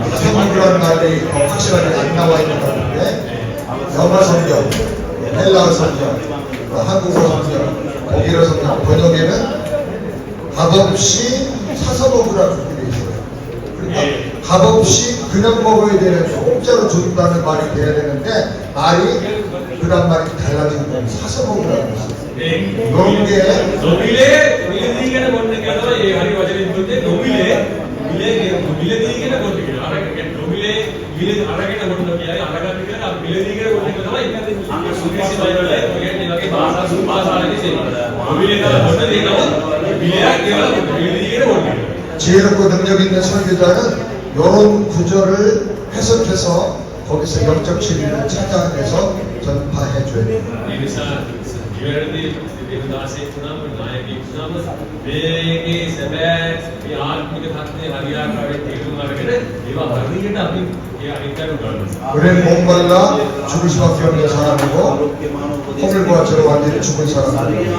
사서 먹으라는 말이 더 확실하게 안 나와 있는 것 같은데 영어 성경, 헬라어 성경, 한국어 성경, 독일어 성경 번역에는 값없이 사서 먹으라 그렇게 돼 있어요. 그러니까 값없이 그냥 먹어야 되는 공짜로 준다는 말이 돼야 되는데 말이 그런 말이 달라진 거예요. 사서 먹으라는 거죠. 그런 게 지혜롭고 능력 있는 설교자는 이런 구절을 해석해서 거기서 영적 진리를 찾아내서 전파해 줘야 돼요. 우리는 목말라 죽을 수밖에 없는 사람이고 호밀과 저로 완전히 죽은 사람이고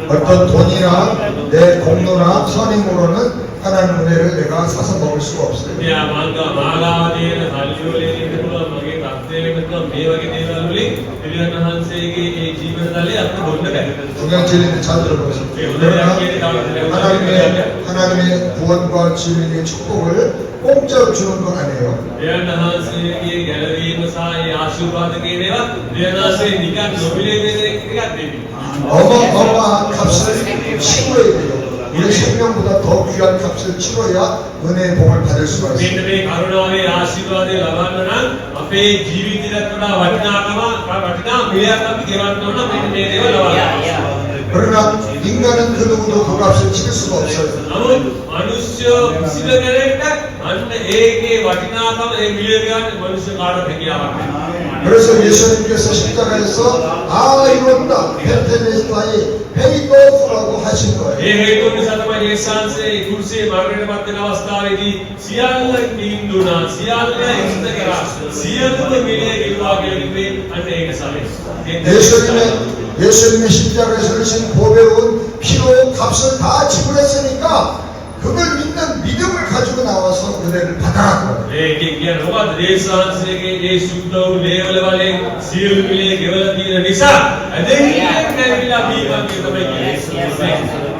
어떤 돈이나 내 공로나 선임으로는 하나님 은혜를 내가 사서 먹을 수가 없어요. 중요한 진리를 잘 들어보세요. 그러나 하나님의 구원과 진리의 축복을 공짜로 주는 건 아니에요. 어마어마한 값을 치러야 돼요. 우리 생명보다 더 귀한 값을 치러야 은혜의 복을 받을 수가 있어요. 그러나 인간은 그 누구도 그 값을 치를 수가 없어요. 그래서 예수님께서 십자가에서 이런다 펜테네스타이 페이도프라고 하신 거예요. 예수님의 십자가에서 흘리신 보배로운 피로 값을 다 지불했으니까 그걸 믿는 믿음을 가지고 나와서 은혜를 받아라.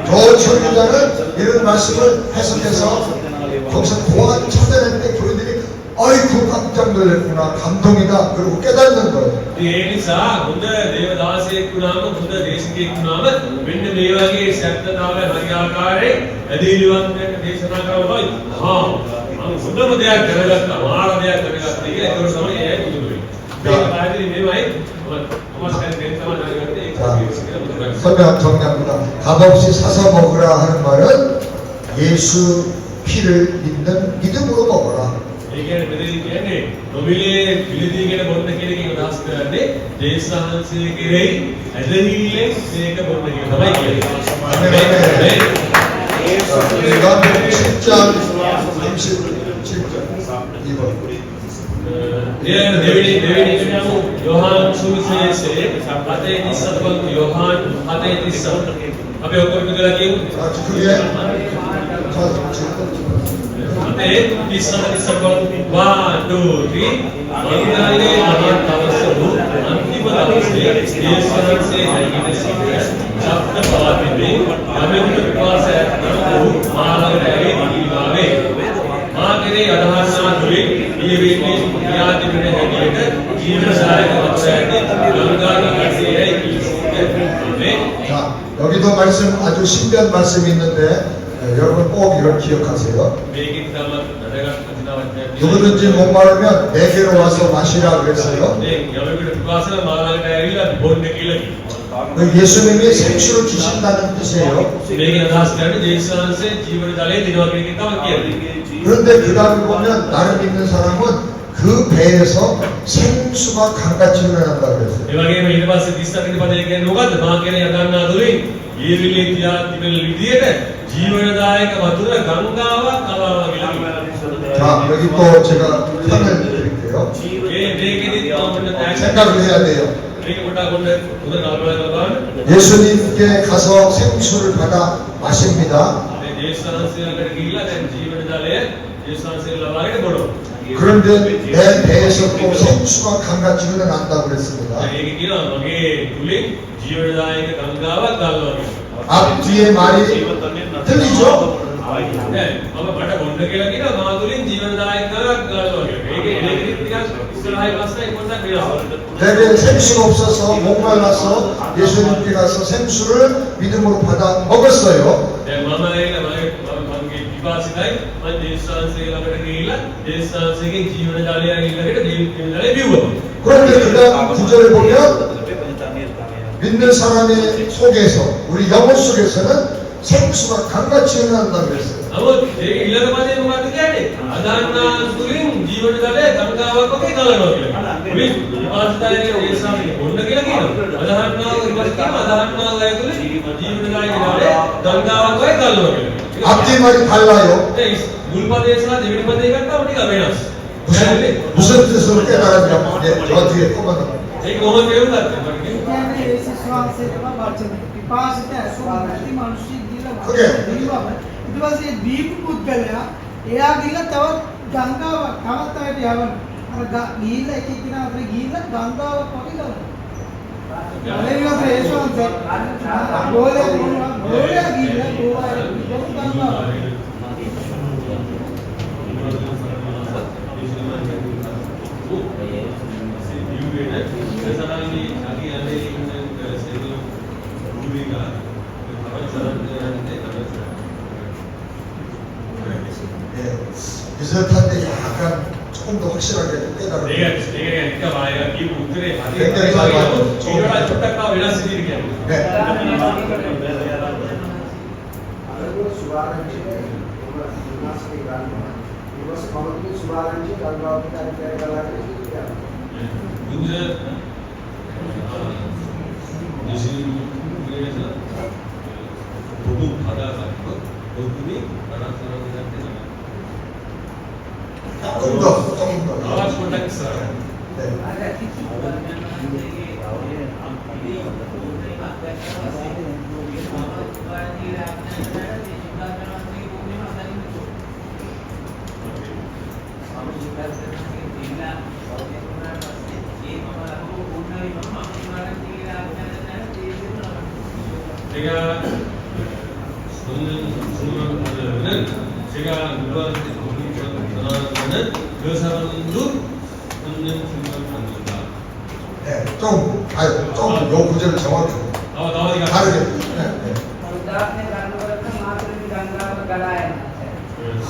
좋은 설교자는 이런 말씀을 해석해서 거기서 보안 찾아낼 때 교인들이 아이고 깜짝 놀랐구나 감동이다 그리고 깨닫는 거예요. 설명 정리합니다. 값없이 사서 먹으라 하는 말은 예수 피를 믿는 믿음으로 먹어라. 요한복음 10장 37절 2번 දෙවෙනි කියමු යෝහාන් සුවිශේෂයේ 7:37 යෝහාන් 7:37 අපි ඔක්කොම කියලා කියමු. 자, 그게 자, අපේ 37 1 2 3 වන්දනාවේ මහා තවසරු අන්තිම දවසේ දේශනාංශයේ නැගිට සිටින ශබ්ද පවතින්නේ යමෙකුට විශ්වාසයක් නැතුව මාළකට ඇවි වීවාවේ මා කෙරේ අදහස්නා දුරින් ඊවෙන්නේ ක්‍රියාතිබෙන හැටියට ජීවන සායක වචනයන්දී ගංගාන කටේයි කිසිදේ 자, 여기도 말씀 아주 신비한 말씀이 있는데 여러분 꼭 이걸 기억하세요. මේකෙන් තමයි වැඩගත් වචනයක් 누구든지 목마르면 내게로 와서 마시라 그랬어요. මේ යමෙකුට විශ්වාසන මාළකට ඇවිල්ලා බොන්න කියලා කිව්වා. 그 예수님이 생수를 주신다는 뜻이에요. මේක අදහස් කරන්නේ ජේසුස්වහන්සේ ජීවන ජලය දිනවා කියන එක තමයි කියන්නේ. 그런데 그 다음에 보면 나를 믿는 사람은 그 배에서 생수가 강같이 흘러난다 그랬어요. ඒ වගේම ඊට පස්සේ 38 වෙනි පදයේ කියන්නේ මොකද්ද? මා කියන යදන්නා දුරින් ඊවිලි තියා තිබෙන විදියට ජීවනදායක වතුර ගංගාවක් කලාවා කියලා කිව්වා. 자, 여기 또 제가 편을 드릴게요. මේකෙදි තමයි 생각을 해야 돼요. මේක පොඩ්ඩක් හොඳ කල්පනා කරලා බලන්න. 예수님께 가서 생수를 받아 마십니다. මේ ජේසුස්වහන්සේලකට ගිහිල්ලා දැන් ජීවන ජලය ජේසුස්වහන්සේ ලබාගෙන බොනවා. 그런데 내 배에서 또 생수가 강같이 흘러난다고 그랬습니다. ඒක කියනවා මගේ තුලින් ජීවනදායක ගංගාවක් ගන්නවා කියලා. 앞뒤의 말이 틀리죠? 네, මම බඩ බොන්න කියලා කියනවා මා තුලින් ජීවනදායක ගංගාවක් ගන්නවා කියලා. ඒකේ එලෙකින් ටිකක් ඉස්සරහයි පස්සයි පොඩ්ඩක් වෙනස්. 내게 생수가 없어서 목말라서 예수님께 가서 생수를 믿음으로 받아 먹었어요. දැන් මම ඇවිල්ලා මගේ විපාසිතයි මම ජේසුස්වහන්සේ ළඟට ගිහිල්ලා ජේසුස්වහන්සේගේ ජීවන ජලය අරගෙන ජීවන ජලය බිව්වා. 그런데 그 다음 구절에 보면 믿는 사람의 속에서 우리 영혼 속에서는 생수가 강같이 흘러난다 그랬어요. නමුත් ඒක ඊළඟ පදේ මොකක්ද කියන්නේ? අදන්නා තුලින් ජීවන ජලය ගංගාවක් වගේ ගලනවා කියලා. මේ විපාසිතයි ජේසුස්වහන්සේ බොන්න කියලා කියනවා. අදහන්නා විපාසිත කියනවා අදහන්නා අය තුලින් ජීවන ජලය ගංගාවක් වගේ ගලනවා කියලා. 앞뒤 말이 달라요. මුල් පදේ සහ දෙවෙනි පදේ ගත්තාම ටික වෙනස්. 무슨 뜻으로 깨달았냐? 저 뒤에 꼽아놓은 ඒක කොහොමද තේරුම් ගත්තේ? කියන්නේ යේසුස් වහන්සේටම වචන පිපාසිත ඇසුරු නැති මිනිස්සු ගිහලා Okay. දීවම ඊට පස්සේ දීපු පුද්ගලයා එයා ගිහලා තවත් ගංගාවක් තවත් අයට යවන අර ගිහිල්ලා එක එක්කිනා අතර ගිහිල්ලා ගංගාවක් වගේ කරනවා. අලෙවිලා යේසුස් වහන්සේ ගෝලයා ගිහිල්ලා ගෝවා ගංගාවක් 비슷한데 약간 조금 더 확실하게 깨달은 내가 그러니까 말이야 이 분들의 굉장히 잘 맞죠. 이거랑 쫓다가 වෙනස් ඉදිරියට යනවා. 네. 문제 예수님께서 복음 받아가지고 복음이 다른 사람들한테 조금 더. 나와 쫓다가 있어요. 네. 제가 전하는 제가 누구한테 돈을 전하는 그 사람도 얻는 생각을 받는다. 네. 좀 요 구절을 정확히 나와디가 다르게. 네. උදාහරණයක් ගන්නකොට මාතෘ ගංගාව ගලා යනවා.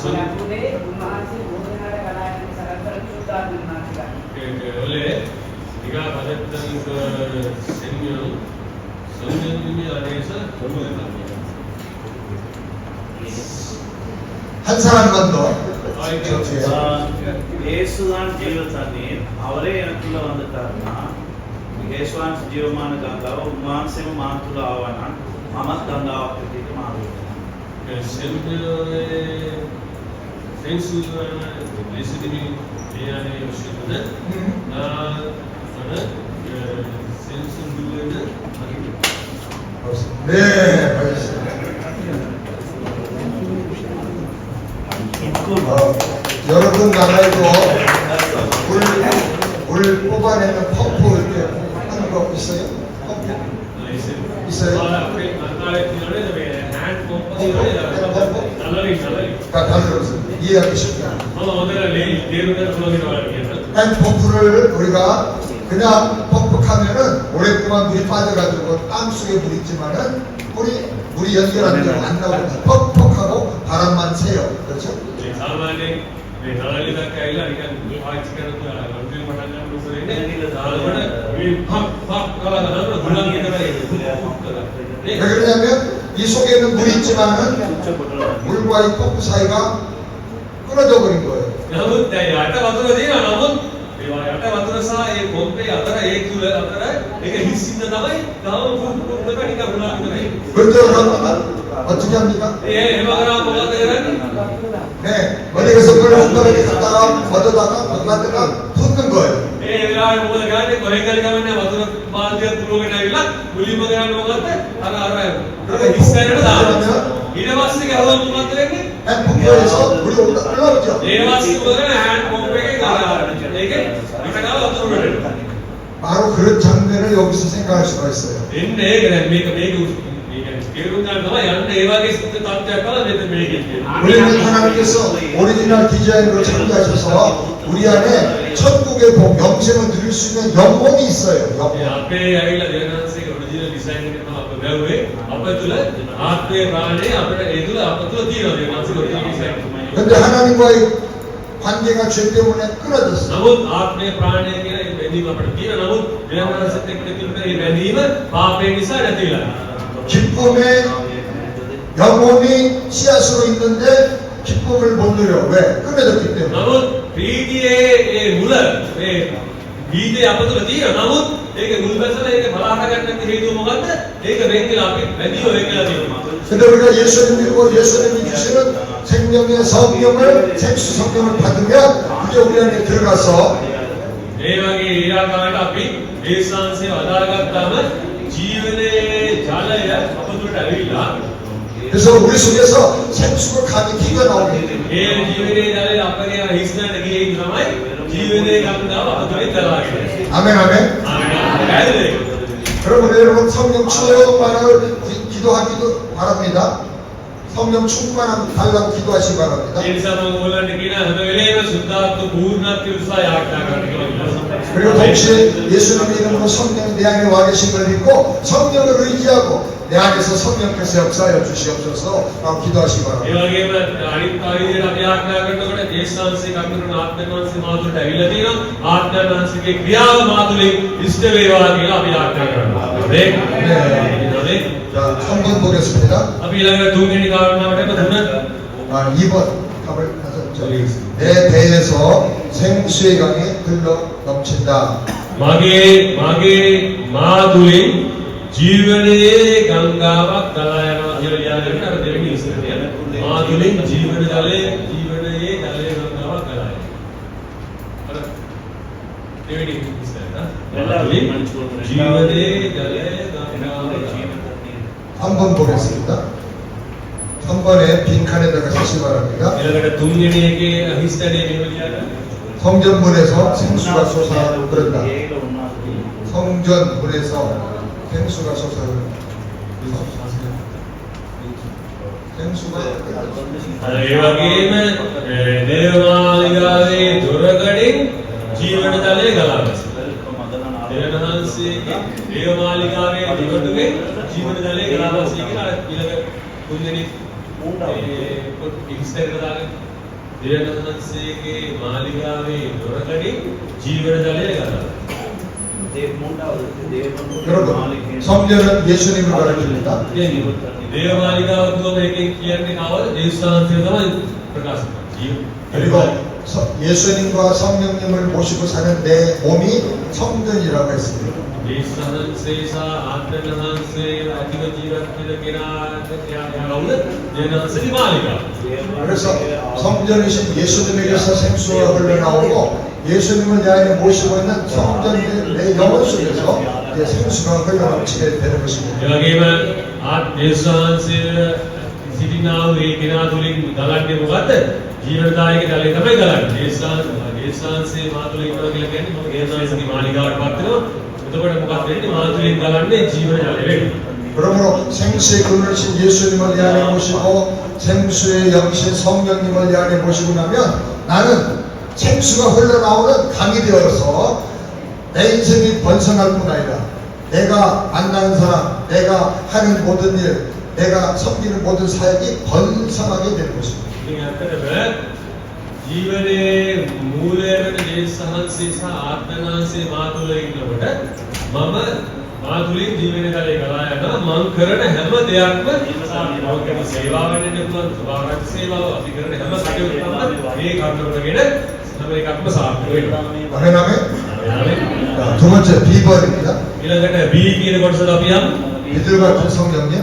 සම්පූර්ණේ උන්වහන්සේ බෝධනාර ගලා යන සරතර සුද්ධාත්ම මාතෘකා. 원래 네가 받았던 그 성령님이 안에서 결국에 갑니다. 한 사람만 더. இயேசுதான் ஜீவ தண்ணீர் அவரே எனக்குள்ள வந்துட்டாருன்னா இயேசுவான் ஜீவமான கங்காව උන්වහන්සේම මා තුළ ආවනම් මමත් ගංගාවක් විදිහට මාරුවෙනවා. 생수는 예수님이 제 안에 오시는 저는 센스부에는 네, 알겠습니다. 여러분 나라에도 물 뽑아내는 펌프 이렇게 하는 거 있어요? 펌프? 있어요? 다 다르죠. 이해하기 쉽게. 펌프를 우리가 그냥 펌프하면은 오랫동안 물이 빠져가지고 땅 속에 물 있지만은 물이 연결한 데로 안 나오고 퍽퍽하고 바람만 새요. 그렇죠? 왜 그러냐면 이 속에 있는 물이 있지만은 물과 이 펌프 사이가 끊어져 버린 거예요. namun යට වතුර තියෙනවා නමුත් ඒවා යට වතුර සහ ඒ පොම්පේ අතර ඒ තුල අතර ඒක හිස්සින්ද තමයි තාම කුඩක නිකන් උනා විතරයි. 그런데 어떻게 합니까? එහෙම කරාම මොකද කරන්නේ? 네, 어디 가서 물을 한 바가지 갖다가 걷어다가 붓는 거예요. ඒ වෙලාවේ මොකද කරන්නේ? කොහෙන් හරි ගමන්නේ වතුර බාල්දියක් පුරවගෙන ඇවිල්ලා මුලින්ම කරන්නේ මොකද්ද? අර හිස්සරට දානවා. ඊට පස්සේ ගහුවම මොකද වෙන්නේ? 펌프에서 물이 올라오죠. ඒ පස්සේ මොකද හෑන්ඩ් පොම්ප් එකේ ගහනවා. ඒකේ ඊටකව වතුර වෙනවා. 바로 그런 장면을 여기서 생각할 수가 있어요. එන්නේ ඒක දැන් මේක තේරුම් ගන්න තමයි යන්න ඒ වගේ සිද්ධ තත්ත්වයක් තමයි මෙතන මේකේ තියෙන්නේ. 우리는 하나님께서 오리지널 디자인으로 창조하셔서 우리 안에 천국의 복, 영생을 누릴 수 있는 영혼이 있어요. 영혼. අපේ ඇවිල්ලා දෙවියන්සේගේ ඔරිජිනල් ඩිසයින් එක තමයි අප බැලුවේ. අප තුල ආත්මේ ප්‍රාණය අපිට ඒ තුල අප තුල තියෙනවා දෙවියන්සේගේ ඔරිජිනල් ඩිසයින්. 근데 하나님과의 관계가 죄 때문에 끊어졌어요. නමුත් ආත්මේ ප්‍රාණය කියන ඒ බැඳීම අපිට තියෙනවා. නමුත් දෙවියන්සේත් එක්ක තිබුණ ඒ බැඳීම පාපේ නිසා නැති වෙලා. 기쁨의 영혼이 씨앗으로 있는데 기쁨을 못 누려. 왜? 끊어졌기 때문에. නමුත් ප්‍රීතියේ ඒ මුල මේ බීජය අප තුල තියෙනවා. නමුත් ඒක මුල් බැසලා ඒක බලාහා ගන්නත් හේතුව මොකද්ද? ඒක වෙන් වෙලා අපි බැඳීම වෙන් වෙලා තියෙනවා. 근데 우리가 예수님 믿고 예수님이 주시는 생명의 성령을 생수 성령을 받으면 이제 우리 안에 들어가서 ඒ වගේ ඒ ආකාරයට අපි දේශාංශය වදාගත්තාම ජීවනයේ ජලය අප තුළට ඇවිල්ලා 그래서 우리 속에서 생수가 강이 기가 나옵니다. ඒ ජීවනයේ ජලය අපගේ හිස්නට ගියේ තමයි ජීවනයේ ගංගාව අප තුළින් ගලාගෙන. 아멘 아멘. ආමේන්. 여러분 여러분 성령 충만을 기도하기도 바랍니다. 성령 충만함 달라고 기도하시기 바랍니다. ඒ නිසා මම ඔයගොල්ලන්ට කියන හැම වෙලේම සුද්ධාත්ම පූර්ණත්වය උදෙසා යාඥා කරන්න කියලා. 그리고 동시에 예수님 이름으로 성령이 내 안에 와 계신 걸 믿고 성령을 의지하고 내 안에서 성령께서 역사하여 주시옵소서 라고 기도하시기 ඒ 바랍니다. වගේම අනිත් ආයතන අපි යාඥා කරනකොට දේශාංශේ කම්පිරුණ ආත්මවංශේ මාතුලට ඇවිල්ලා තියෙනවා. ආත්මවංශිකේ ක්‍රියාව මාතුලින් ඉෂ්ට වේවා කියලා අපි යාඥා කරනවා. 네. 자, 3번 보겠습니다. අපි ඊළඟ තුන්වෙනි කාරණාවට තුන 2번 답을 내 배에서 생수의 강이 흘러 넘친다. මගේ මාතුලින් ජීවනයේ ගංගාවක් ගලා යනවා කියලා ලියාගෙන අර දෙවෙනි ඉස්සරහට මාතුලින් ජීවනයේ ජලය ගංගාවක් ගලා යනවා. අර දෙවෙනි ඉස්සරහට මාතුලින් ජීවනයේ ජලය ගංගාවක්. 3번 보겠습니다. 3번에 빈칸에다가 쓰시기 바랍니다. ඊළඟට තුන්වෙනි එකේ හිස්තැනේ මෙහෙම ලියන්න. 성전문에서 생수가 솟아오른다. 성전문에서 생수가 솟아오른다. 생수가 ඒ වගේම දේවාලිගාවේ දොරකඩින් ජීවන ජලය ගලා ගස්සා. දෙවනහන්සේගේ දේවාලිගාවේ දොරටුවෙන් ජීවන ජලය ගලා ගස්සා කියලා ඊළඟ තුන්වෙනි ඉස්තරට දාගෙන දෙවනහන්සේගේ මාලිගාවේ දොරකඩින් ජීවන ජලය ගලා. 여러분 성전은 예수님을 가르칩니다. දේවාලිගාව තුම එකෙන් කියන්නේ කවද? දේශාන්තය තමයි ප්‍රකාශ කරන්නේ. 그리고 예수님과 성령님을 모시고 사는 내 몸이 성전이라고 했습니다. දේශාන්තේසා ආත්මනහන්සේ අතිව ජීවත් වෙන කෙනාට යනවද? දේශාන්තේ මාලිගාව. 그래서 성전이신 예수님에게서 생수가 흘러나오고 예수님을 내 안에 모시고 있는 성전이 내 영혼 속에서 이제 생수가 흘러넘치게 되는 것입니다. ඒ වගේම යේසුස් වහන්සේ සිටිනා වූ ඒ කෙනා තුළින් ගලන්නේ මොකද්ද? ජීවනදායක ජලය තමයි ගලන්නේ. යේසුස් වහන්සේ මා තුළ ඉන්නවා කියලා කියන්නේ මම යේසුස්ගේ මාලිගාවටපත් වෙනවා. එතකොට මොකක්ද වෙන්නේ? මා තුළින් ගලන්නේ ජීවන ජලය වෙන්නේ. 그러므로 생수의 근원이신 예수님을 내 안에 모시고 생수의 영신 성령님을 내 안에 모시고 나면 나는 생수가 흘러나오는 강이 되어서 내 인생이 번성할 뿐 아니라 내가 만나는 사람, 내가 하는 모든 일, 내가 섬기는 모든 사역이 번성하게 되는 것입니다. ඉතින් ඇත්තටම ජීවනයේ මූලය වෙන යේසුස් වහන්සේ සහ ආත්ම වහන්සේ මා තුළ ඉන්නකොට මම මා තුළින් ජීවන කාලේ ගලා යනවා. මම කරන හැම දෙයක්ම මම කරන සේවාව වෙන්න පුළුවන්, ස්වභාවික සේවාව අපි කරන හැම කටයුත්තක්ම මේ කර්තව්‍යගෙන හැම එකක්ම සාර්ථක වෙනවා. 아멘 아멘. ඊළඟට 자, 두 번째 B번입니다. B කියන කොටසට අපි යමු. 비둘 같은 성령님.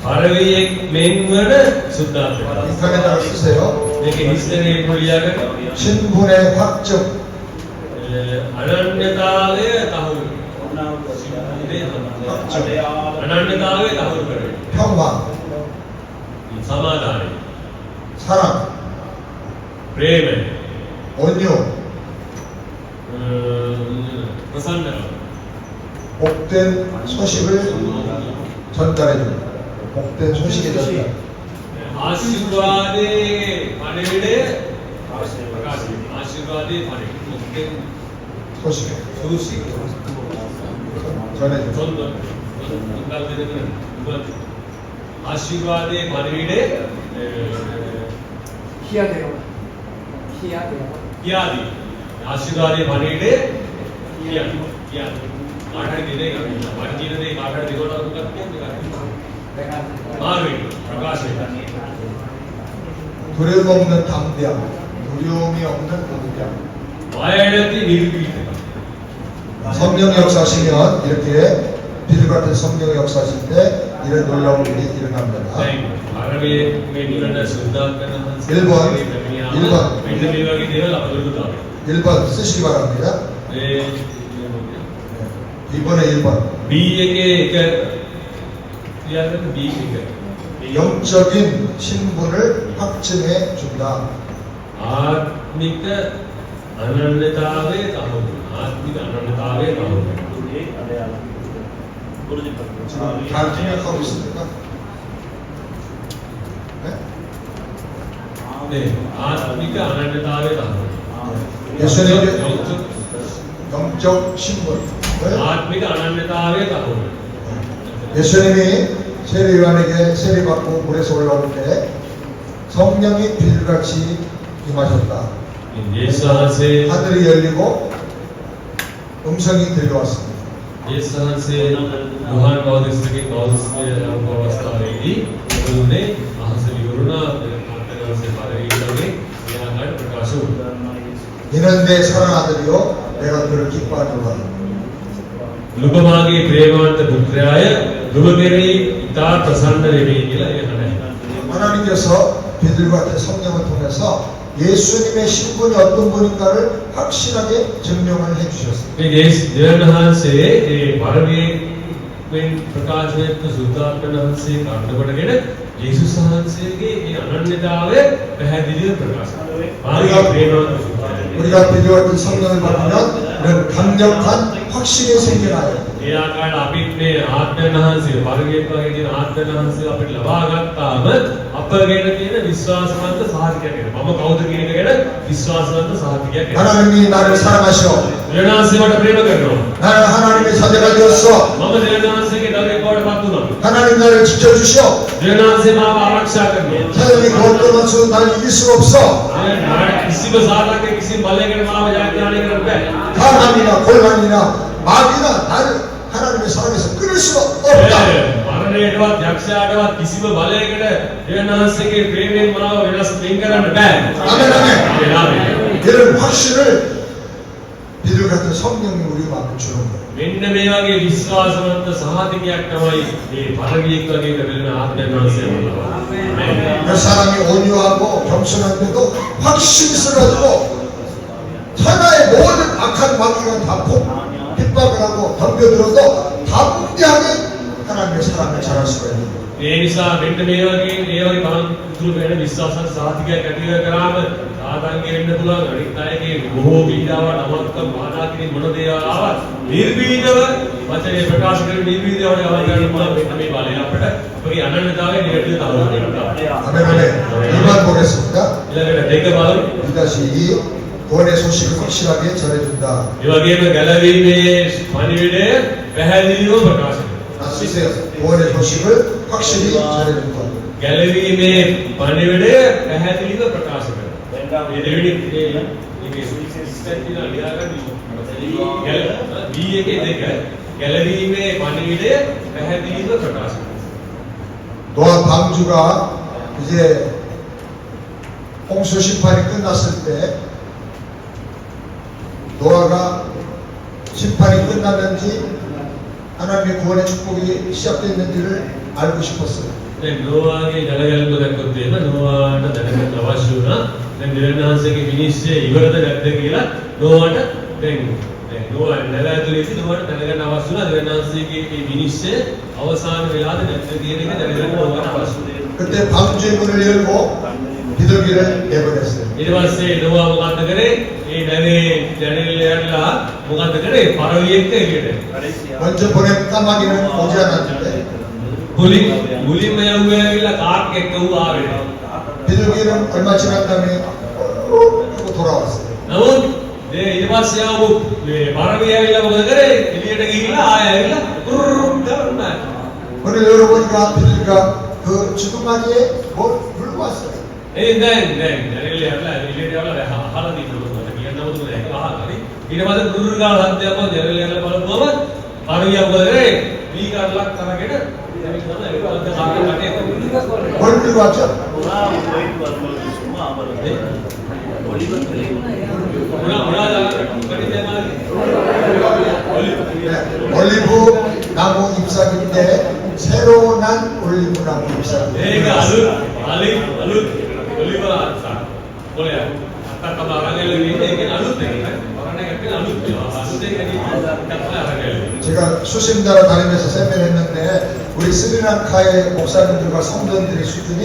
පරවියෙක් මෙන්වන සුද්ධාත්මය. 이 칸에다가 쓰세요. මේකේ හිස්තනේ කුලියාගෙන 신분의 확증. අනන්‍යතාවය තහවුරු. අනන්‍යතාවය තහවුරු කරගන්න. 평화, සමාදානය, 사랑, ප්‍රේමය, 온유, ප්‍රසන්නතාව. 복된 소식을 전달해줍니다. 복된 소식의 전달. ආශිර්වාදයේ පණිවිඩය ප්‍රකාශ කිරීම. ආශිර්වාදයේ පණිවිඩය. මොකද 소식 සූසි 전해줍니다. 전달 දෙන්න ආශිර්වාදයේ පණිවිඩය කියා දෙනවා. කියා දෙනවා. කියාදී. ආශිර්වාදයේ පණිවිඩය කියාදී. කාටද දෙන්නේ? මට කියන දේ කාටද දෙකොට මොකක්ද කියන්නේ? මාර්ගය ප්‍රකාශය. 두려움 없는 담대함, 두려움이 없는 담대함. 와야지 निर्भीकता. 성령 역사하시면 이렇게 비둘 같은 성령 역사하실 때 이런 놀라운 일이 일어납니다. 아랍의 메뉴는 순다는 한 1번. 메뉴 비하게 되면 앞으로도 1번 쓰시기 바랍니다. 네. 2번에 1번. B에게 그 이야기는 B니까 영적인 신분을 확증해 준다. ආත්මික අනන්‍යතාවයේ තහවුරු. ආත්මික අනන්‍යතාවයේ තහවුරු. 잘 생각하고 있습니까? 네? 네. ආත්මික අනන්‍යතාවයේ තහවුරු. 예수님의 영적 신분. 네? ආත්මික අනන්‍යතාවයේ තහවුරු. 예수님이 세례요한에게 세례받고 물에서 올라올 때 성령이 비둘같이 임하셨다. 예수 වහන්සේ 하늘이 열리고 음성이 들려왔습니다. 예수 වහන්සේ 요한 바우디스ගේ අවස්ථාවේදී උනේ අහස විවරුණා ආත්මවහන්සේ පරිවිතරේ යාගාට ප්‍රකාශ වුණා. 이는 내 사랑하는 아들이요 내가 그를 기뻐하노라. නුඹ මාගේ ප්‍රේමවන්ත පුත්‍රයාය නුඹ කෙරෙහි ඉතා ප්‍රසන්න වෙමි කියලා එහනයි. 하나님께서 비둘 같은 성령을 통해서 예수님의 신분이 어떤 분인가를 확실하게 증명을 해주셨습니다. මේ දෙවියන් වහන්සේ ඒ පරිවියෙන් ප්‍රකාශ වෙච්ච සුද්ධාත්මන වහන්සේ කාරණා කොටගෙන යේසුස් වහන්සේගේ මේ අනන්‍යතාවය පැහැදිලිව ප්‍රකාශ කරනවා. මාගේ ප්‍රේමවන්ත පුත්‍රයාය. 우리가 비둘 같은 성령을 받으면 이런 강력한 확신이 생겨나요. ඒ ආකාරයට අපිත් මේ ආත්මයන් වහන්සේ පරිවියෙන් වගේ තියෙන ආත්මයන් වහන්සේ අපිට ලබා ගත්තාම අපගෙන තියෙන විශ්වාසවන්ත සාහිතියක් වෙනවා. මම කවුද කියන එක ගැන විශ්වාසවන්ත සාහිතියක් වෙනවා. 하나님이 나를 사랑하셔. දෙවියන්වහන්සේ මට ප්‍රේම කරනවා. 나는 하나님의 자녀가 되었어. මම දෙවියන්වහන්සේගේ දරුවෙක් බවට පත් වුණා. 하나님 나를 지켜주셔. දෙවියන්වහන්සේ මාව ආරක්ෂා කරනවා. 사람이 그 어떤 원수 나를 이길 수가 없어. කිසිම සාධකයක කිසිම බලයකට මාව ජයග්‍රහණය කරන්න බෑ. 가난이나 곤란이나 마귀나 나를 하나님의 사랑에서 끊을 수가 없다. මරණයටවත් යක්ෂයාටවත් කිසිම බලයකට දෙවියන්වහන්සේගේ ප්‍රේමයෙන් මාව වෙනස් වෙන් කරන්න බෑ. 아멘 아멘. ආමේන්. 이런 확신을 비둘 같은 성령이 우리 마음에 주는 거예요. මෙන්න මේ වගේ විශ්වාසවන්ත සහතිකයක් තමයි මේ පරිවියෙක් වගේ කරන ආත්මයන් වහන්සේ වුණා. 그 사람이 온유하고 겸손한데도 확신이 있어가지고 악한 마귀가 다 핍박을 하고 덤벼들어도 다 무대하게 하나님의 사랑을 잘할 수가 있는 거예요. ඒ නිසා මෙන්න මේ වගේ බලන් උතුරු වෙන විශ්වාසත් සාධිකයක් ඇති කරාම සාධාරණයෙන් වෙන්න පුළුවන් අනිත් අයගේ බොහෝ පීඩාව නමත්කම් මානා කිරීම මොන දේවල් ආවත් නිර්භීතව වචනේ ප්‍රකාශ කරන නිර්භීතව ගමන් කරන්න පුළුවන් මෙන්න මේ බලය අපිට අපගේ අනන්‍යතාවයේ නිරතුරු තවරක් වෙනවා. 아멘. 2번 보겠습니다. ඊළඟට දෙක බලමු. 다시 이 구원의 소식을 확실하게 전해준다. ඒ වගේම ගැලවීමේ පණිවිඩය පැහැදිලිව ප්‍රකාශ කරනවා. 쓰세요. 구원의 소식을 확실히 전해준다. ගැලවීමේ පණිවිඩය පැහැදිලිව ප්‍රකාශ කරනවා. මේ දෙවෙනි මේකේ සිස්ටම් එක ලියාගන්න B එකේ දෙක ගැලවීමේ පණිවිඩය පැහැදිලිව ප්‍රකාශ කරනවා. 노아 방주가 이제 홍수 심판이 끝났을 때 노아가 심판이 끝났는지 하나님의 구원의 축복이 시작됐는지를 알고 싶었어요. දැන් නෝවාගේ ජලගැලුම දැක්කොත් එහෙම නෝවාට දැනගන්න අවශ්‍ය වුණා. දැන් දෙවියන්වහන්සේගේ විනිශ්චය ඉවරද නැද්ද කියලා නෝවාට දැන් නෝවා නැවැතුලේදී නෝවාට දැනගන්න අවශ්‍ය වුණා. දෙවියන්වහන්සේගේ මේ විනිශ්චය අවසාන වෙලාවද නැද්ද කියන එක දැනගන්න නෝවාට අවශ්‍ය වුණා. 그때 방주의 문을 열고 비둘기를 내보냈어요. ඊට පස්සේ නෝවා මොකද්ද කරේ? මේ නැවේ දැනෙල්ලලා මොකද්ද කරේ? පරවියෙක්ට එළියට. 먼저 보낸 까마귀는 오지 않았는데 මුලින්ම යවුවා කාක් එක්ක ඌ ආවේ. 비둘기는 얼마 지난 다음에 하고 돌아왔어요. නමුත් මේ ඊට පස්සේ ආව මේ පරවිය ඇවිල්ලා මොකද කරේ? එළියට ගිහිල්ලා ආය ඇවිල්ලා කුරුරුම් කරනවා. 오늘 열어보니까 비둘기가 그 주둥아리에 뭘 물고 왔어요. දැන් දැනෙල්ලලා එළියට යවලා අහලා තියෙනවා. කියන්නවද ඒක අහලා. ඊට පස්සේ කුරුරු ගාලා හද්දයක් වගේ දැනෙල්ලලා බලපුවම පරවිය මොකද කරේ? වී කරලක් කරගෙන 뭘 들고 왔죠? 올리브 나무 잎사귀인데 새로 난 올리브 나무 잎사귀. ඒක අලුත් ඔලිව කොලයක් අත්තක බාරගෙන ඉන්නේ ඒක අලුත් එකක්. බාරණ එකක් අලුත් ඒවා. අලුත් එකක් 제가 수십 나라 다니면서 세미나를 했는데 우리 스리랑카의 목사님들과 성도들의 수준이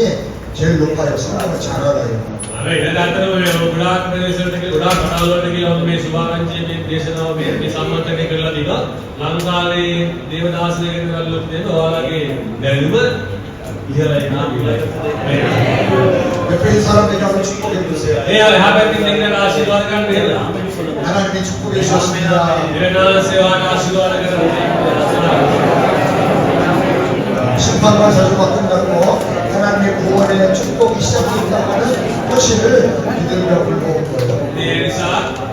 제일 높아요. 성경을 잘 알아요. අර ඉතින් අතන ඔය ගොඩාක් ප්‍රදේශවලට ගිහලා ගොඩාක් කතාවලට ගිහලා මේ සුභාරංචියේ මේ දේශනාව මේ සම්මතනය කරලා දිනවා. ලංකාවේ දේවදාසයගෙන වලුත් දෙන ඔයාලගේ දැනුම ඉහළයි නාමයි. 옆에 있는 사람들이 한번 축복해 주세요. ඒ හැබැයි ඉන්න ආශිර්වාද ගන්න වෙනවා. 하나님이 축복해 주셨습니다. 이러나 세와가 아시도하라 심판과 저주가 끝났고 하나님의 구원의 축복이 시작됐다는 표시를 비둘기가 불고 온 거예요. ඒ නිසා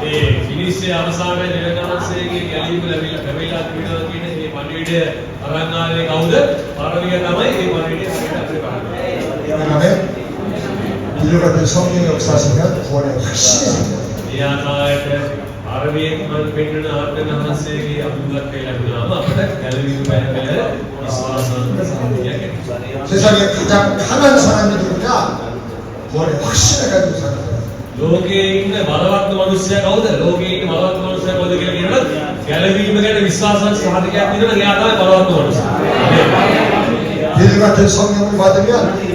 ඒ විනිශ්චය අවසානයේ දෙවියන්වහන්සේගේ ගැලීම ලැබිලා තිබෙනවා කියන මේ පණිවිඩය අරන් ආවේ කවුද? පරවිය තමයි මේ පණිවිඩය අපිට කරන්නේ. 그다음에 비둘기 같은 성령의 역사시면 구원에 확실히 생겨요. ඒ ආකාරයට අරවියෙන් මම පෙන්වන ආත්මවහන්සේගේ අභිමුඛත්වය ලැබුණාම අපිට ගැලවීම බැහැ විශ්වාසවන්ත සම්පූර්ණයක් ඇති. 세상에 가장 강한 사람이 누구냐? 구원에 확신을 가지고 사는 사람. ලෝකයේ ඉන්න බලවත් මිනිස්සයා කවුද? ලෝකයේ ඉන්න බලවත් මිනිස්සයා කවුද කියලා කියනොත් ගැලවීම ගැන විශ්වාසවන්ත සාධකයක් තියෙනවා. එයා තමයි බලවත් මිනිස්සයා. 비둘기 같은 성령을 받으면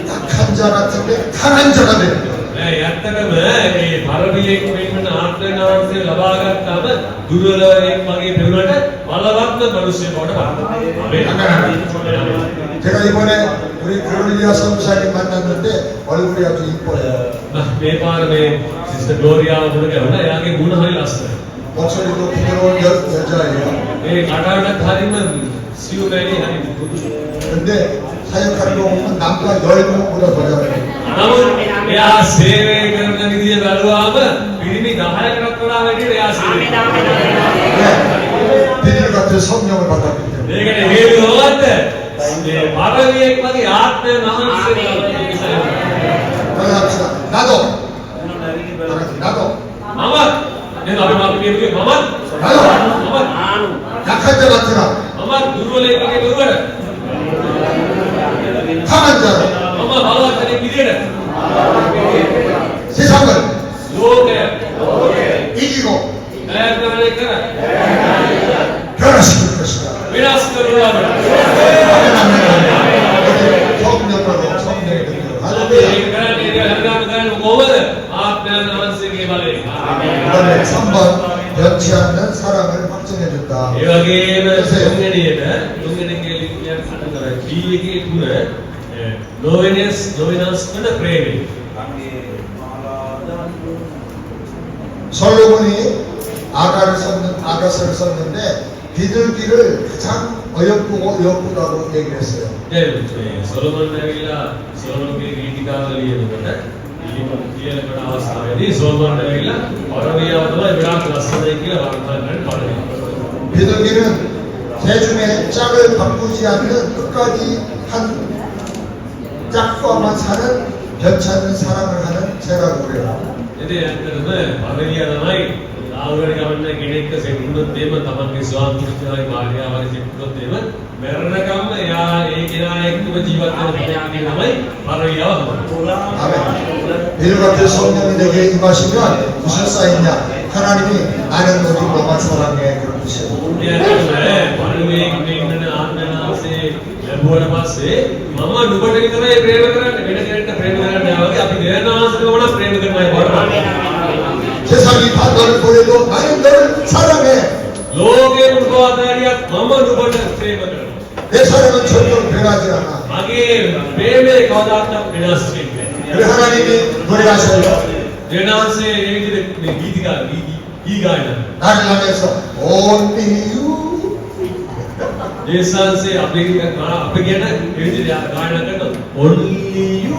약한 자 같은데 강한 자가 되는 거예요. ඇත්තටම මේ පරවියෙන් වෙන්න ආත්මනාංශය ලබා ගත්තාම දුර්වලයෙන් වගේ පෙරුණට බලවත් මිනිස්සු බවට පත් 제가 이번에 우리 글로리아 선사님 만났는데 얼굴이 아주 이뻐요. මේ පාර මේ සිස්ටර් ග්ලෝරියාව මුණ ගැහුණා. එයාගේ මුණ හරි ලස්සනයි. 목소리도 부드러운 여자예요. මේ කටහඬත් හරිම සියුම්යි හරි පුදුම. 근데 사역하는 거 보면 남과 10명보다 더 잘해요. නමුත් එයා සේවය කරන විදිය බලුවාම පිරිමි 10කටත් වඩා වැඩි එයා සේවය කරනවා. 네, 비둘기 같은 성령을 받았기 때문에. ඒකට හේතුව මොකද්ද? මේ පරවියෙක් වගේ ආත්මය මහන්සිය 합시다. 나도 මම දැන් අපි මාත් කියුවේ මම 약한 자 같으나 මම දුර්වලයෙක් වගේ දුර්වල 강한 자로 මම බලවත් කෙනෙක් විදියට 세상을 ලෝකය 이기고 ඈතන 변화시킬 것이다. विनाश करूंगा मैं 성령으로 성령의 능력. आप 할렐루야. एक करण एक हरकत करण कोमल आप मेरा नाम से के वाले 그다음에 3번 변치 않는 사랑을 확증해 준다. ये वगैरह में संगनी है संगनी के लिए क्या करना है जीव के गुण नोवेनस मतलब प्रेम 솔로몬이 아가서를 썼는데 비둘기를 가장 어여쁘다고 얘기를 했어요. सोलोमन ने बोला सोलोमन के गीत का लिए बोला ये बड़ा अवस्था है दी सोलोमन ने बोला और ये मतलब विराट रास्ता है कि वर्तमान पढ़ 비둘기는 대중의 짝을 바꾸지 않는 끝까지 한 짝과만 사는 변치 않는 사랑을 하는 새라고 그래요. यदि अंतर में पागलिया नहीं आवर का बनने गिने के से उन्नत देव तमन के स्वाम कृष्ण की मारिया वाले से उन्नत देव मेरे काम या एक ना एक तो जीवन में बना के नहीं पागलिया 아멘. 이를 같은 성령이 내게 임하시면 무슨 쌓이냐? 하나님이 나는 오직 너만 사랑해 그런 뜻이에요. ये है पागलिया एक ने आत्मा से बोला पास से मम्मा नुबटे की तरह प्रेम करना मेरे के प्रेम करना है अभी देर ना से बड़ा प्रेम करना है बहुत 세상이 다 너를 보내도 나는 너를 사랑해. लोग ये उनको आता है या मम्मा नुबटे प्रेम करना 내 사랑은 절대로 변하지 않아. आगे प्रेम में कौदाता विनाश है 그래 하나님이 노래하셔요. विनाश से एक गीत का ई गाना 나를 향해서 only you. ये साल से अपने क्या ना ये गाना करना only you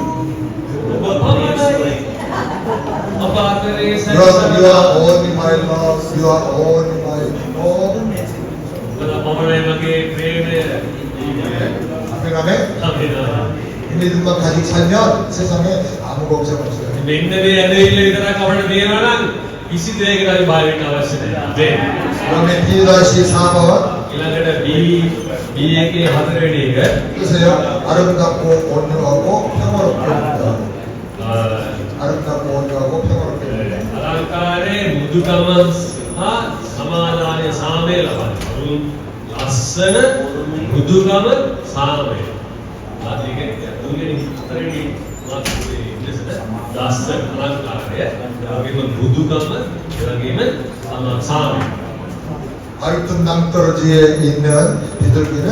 अब बात करें You are only my love. You are only my love. मतलब हमारे मगे प्रेम है 아멘. हमें 이 믿음만 가지고 살면 세상에 아무 걱정 없어요. निन्ने अनेक इधर कपड़े दिए ना इसी तरह के राज भाई का आवश्यक है दे 그다음에 B-4번 इलाके बीए के हाथ रेडी है 쓰세요. 아름답고 온유하고 평화롭게 합니다. 아름답고 온유하고 평화롭게 합니다. अलंकारे मुदुकम समाधान सामे लवन लसन मुदुकम सामे आदिके दूसरे तरह लसन अलंकार है आगे में मुदुकम आगे में सामे 아이튼 낭떠러지에 있는 비둘기는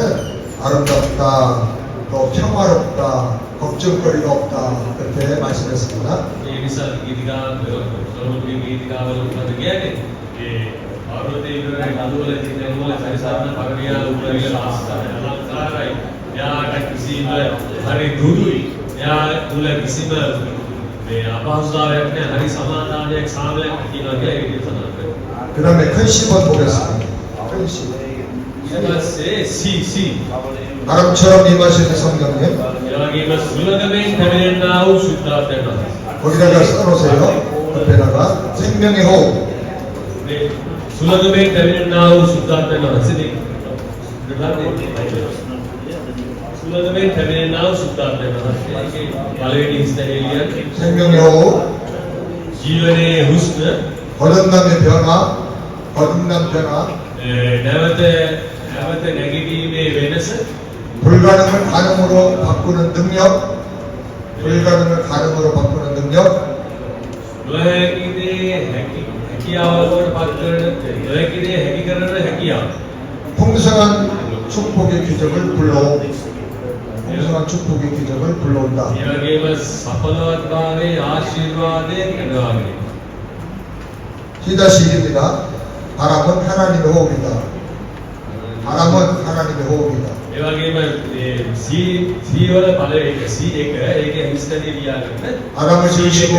아름답다, 또 평화롭다, 걱정거리가 없다 그렇게 말씀했습니다. ये विशाल गीत का सोलोमन के गीत का अवलोकन किया है कि पार्वती इधर वाले जितने वाले सारे साधना पकड़िया ऊपर ये रास्ता है अलंकार है या किसी में हरी दूरी या दूल्हा किसी में आपासदार है अपने हरी समाधान एक सामने की ना क्या ये समाधान 그 다음에 큰 10번 보겠습니다. 큰 10번. बस सी 바람처럼 임하시는 성령님 여기 뭐 수련의 태면나우 수다때나 거기다가 써놓으세요. 옆에다가 생명의 호흡. 네 수련의 태면나우 수다때나 쓰니 수련의 태면나우 수다때나 이게 발레리 스타일이야 생명의 호흡. जीवने हुस्न 거듭남의 변화. 거듭남 변화. නැවත නැගීමේ වෙනස 불가능을 가능으로 바꾸는 능력. 불가능을 가능으로 바꾸는 능력. නොහැකිනේ හැකියාවට පත් කරන නොහැකිනේ හැකි කරන හැකියාව 풍성한 축복의 기적을 불러오. 풍성한 축복의 기적을 불러온다. ඒ වගේම සඵලවත්භාවයේ ආශිර්වාදයේ කරනවා 시다시입니다. 바람은 하나님의 호흡이다. 바람은 하나님의 호흡이다. ඒ වගේම C වල පළවෙනි C1 ඒකේ හිස්ටඩි ලියාගන්න 바람을 주시고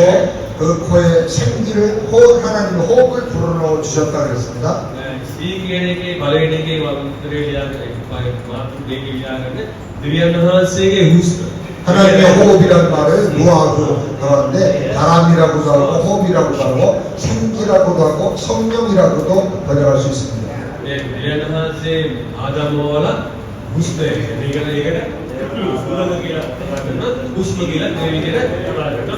그 코에 생기를 하나님의 호흡을 불어넣어 주셨다 그랬습니다. C කියන එකේ පළවෙනි එකේ වන්තරේ ලියාගන්න මාතෘ දෙකේ ලියාගන්න දෙවියන් වහන්සේගේ හුස්ම 하나님의 호흡이라는 말을 무하고 하는데 바람이라고도 하고 호흡이라고도 하고 생기라고도 하고 성령이라고도 번역할 수 있습니다. 네, දෙවියන් වහන්සේ ආදම වල හුස්ම ඒකට සුලම කියලා කරන හුස්ම කියලා මේ විදිහට කරනවා.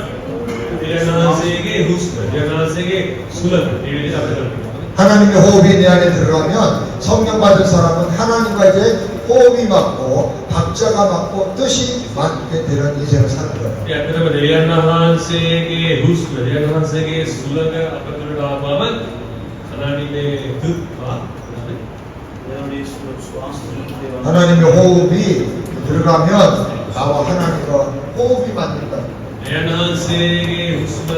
දෙවියන් වහන්සේගේ හුස්ම දෙවියන් වහන්සේගේ සුලම මේ විදිහට අපිට 하나님의 호흡이 내 안에 들어가면 성령 받은 사람은 하나님과 이제 호흡이 맞고 박자가 맞고 뜻이 맞게 되는 인생을 사는 거예요. ඇත්තටම දෙවියන් වහන්සේගේ හුස්ම දෙවියන් වහන්සේගේ සුළඟ අපතුලට ආවම 하나님의 뜻과 దేవుడి శ్వాస 하나님의 호흡이 들어가면 나와 하나님과 호흡이 맞는다. දෙවියන් වහන්සේගේ හුස්ම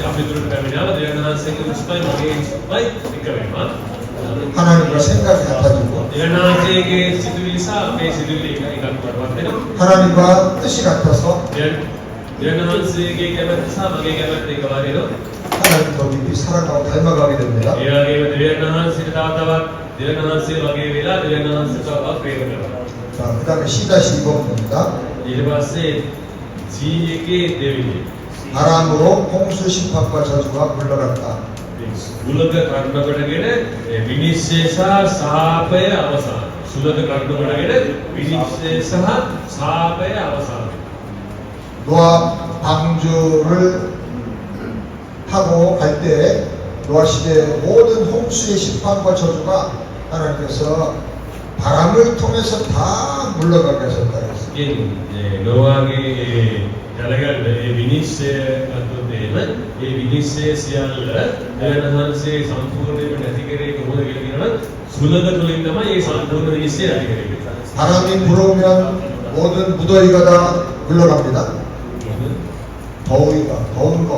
අපතුලට පැමිණාම දෙවියන් වහන්සේගේ හුස්මයි මගේ හුස්මයි එක වෙනවා. 하나님과 생각이 같아지고 දෙවියන් වහන්සේගේ සිතුවිලි සහ අපේ සිතුවිලි එකක් වඩවත් වෙනවා. 하나님과 뜻이 같아서 දෙවියන් වහන්සේගේ කැමැත්ත සහ මගේ කැමැත්ත එක වගේ වෙනවා. 하나님과 깊이 살아가고 닮아가게 됩니다. ඒ වගේම දෙවියන් වහන්සේට තවත් දෙවියන් වහන්සේ වගේ වෙලා දෙවියන් වහන්සේට තවත් ප්‍රේම කරනවා. 자, 그 다음에 C-2번입니다. ඊට පස්සේ G1ගේ දෙවිලි 바람으로 홍수 심판과 저주가 물러갔다. සුලක කර්ම කොටගෙන විනිශ්චය සහ සාපය අවසන්. සුලක කර්ම කොටගෙන විනිශ්චය සහ සාපය අවසන්. 노아 방주를 타고 갈 때 노아 시대의 모든 홍수의 심판과 저주가 하나님께서 바람을 통해서 다 물러가게 하셨다 했어요. ඉතින් 노아ගේ ජලගල් විනිශ්චය අතුදේම ඒ විනිශ්චය සියල්ල දෙවියන් වහන්සේ සම්පූර්ණයෙන්ම නැති කරේ කොහොමද කියලා කියනනම් සුලක තුලින් තමයි මේ සම්පූර්ණ විනිශ්චය නැති කරේ. 바람이 불어오면 모든 무더위가 다 물러갑니다. 더운 거.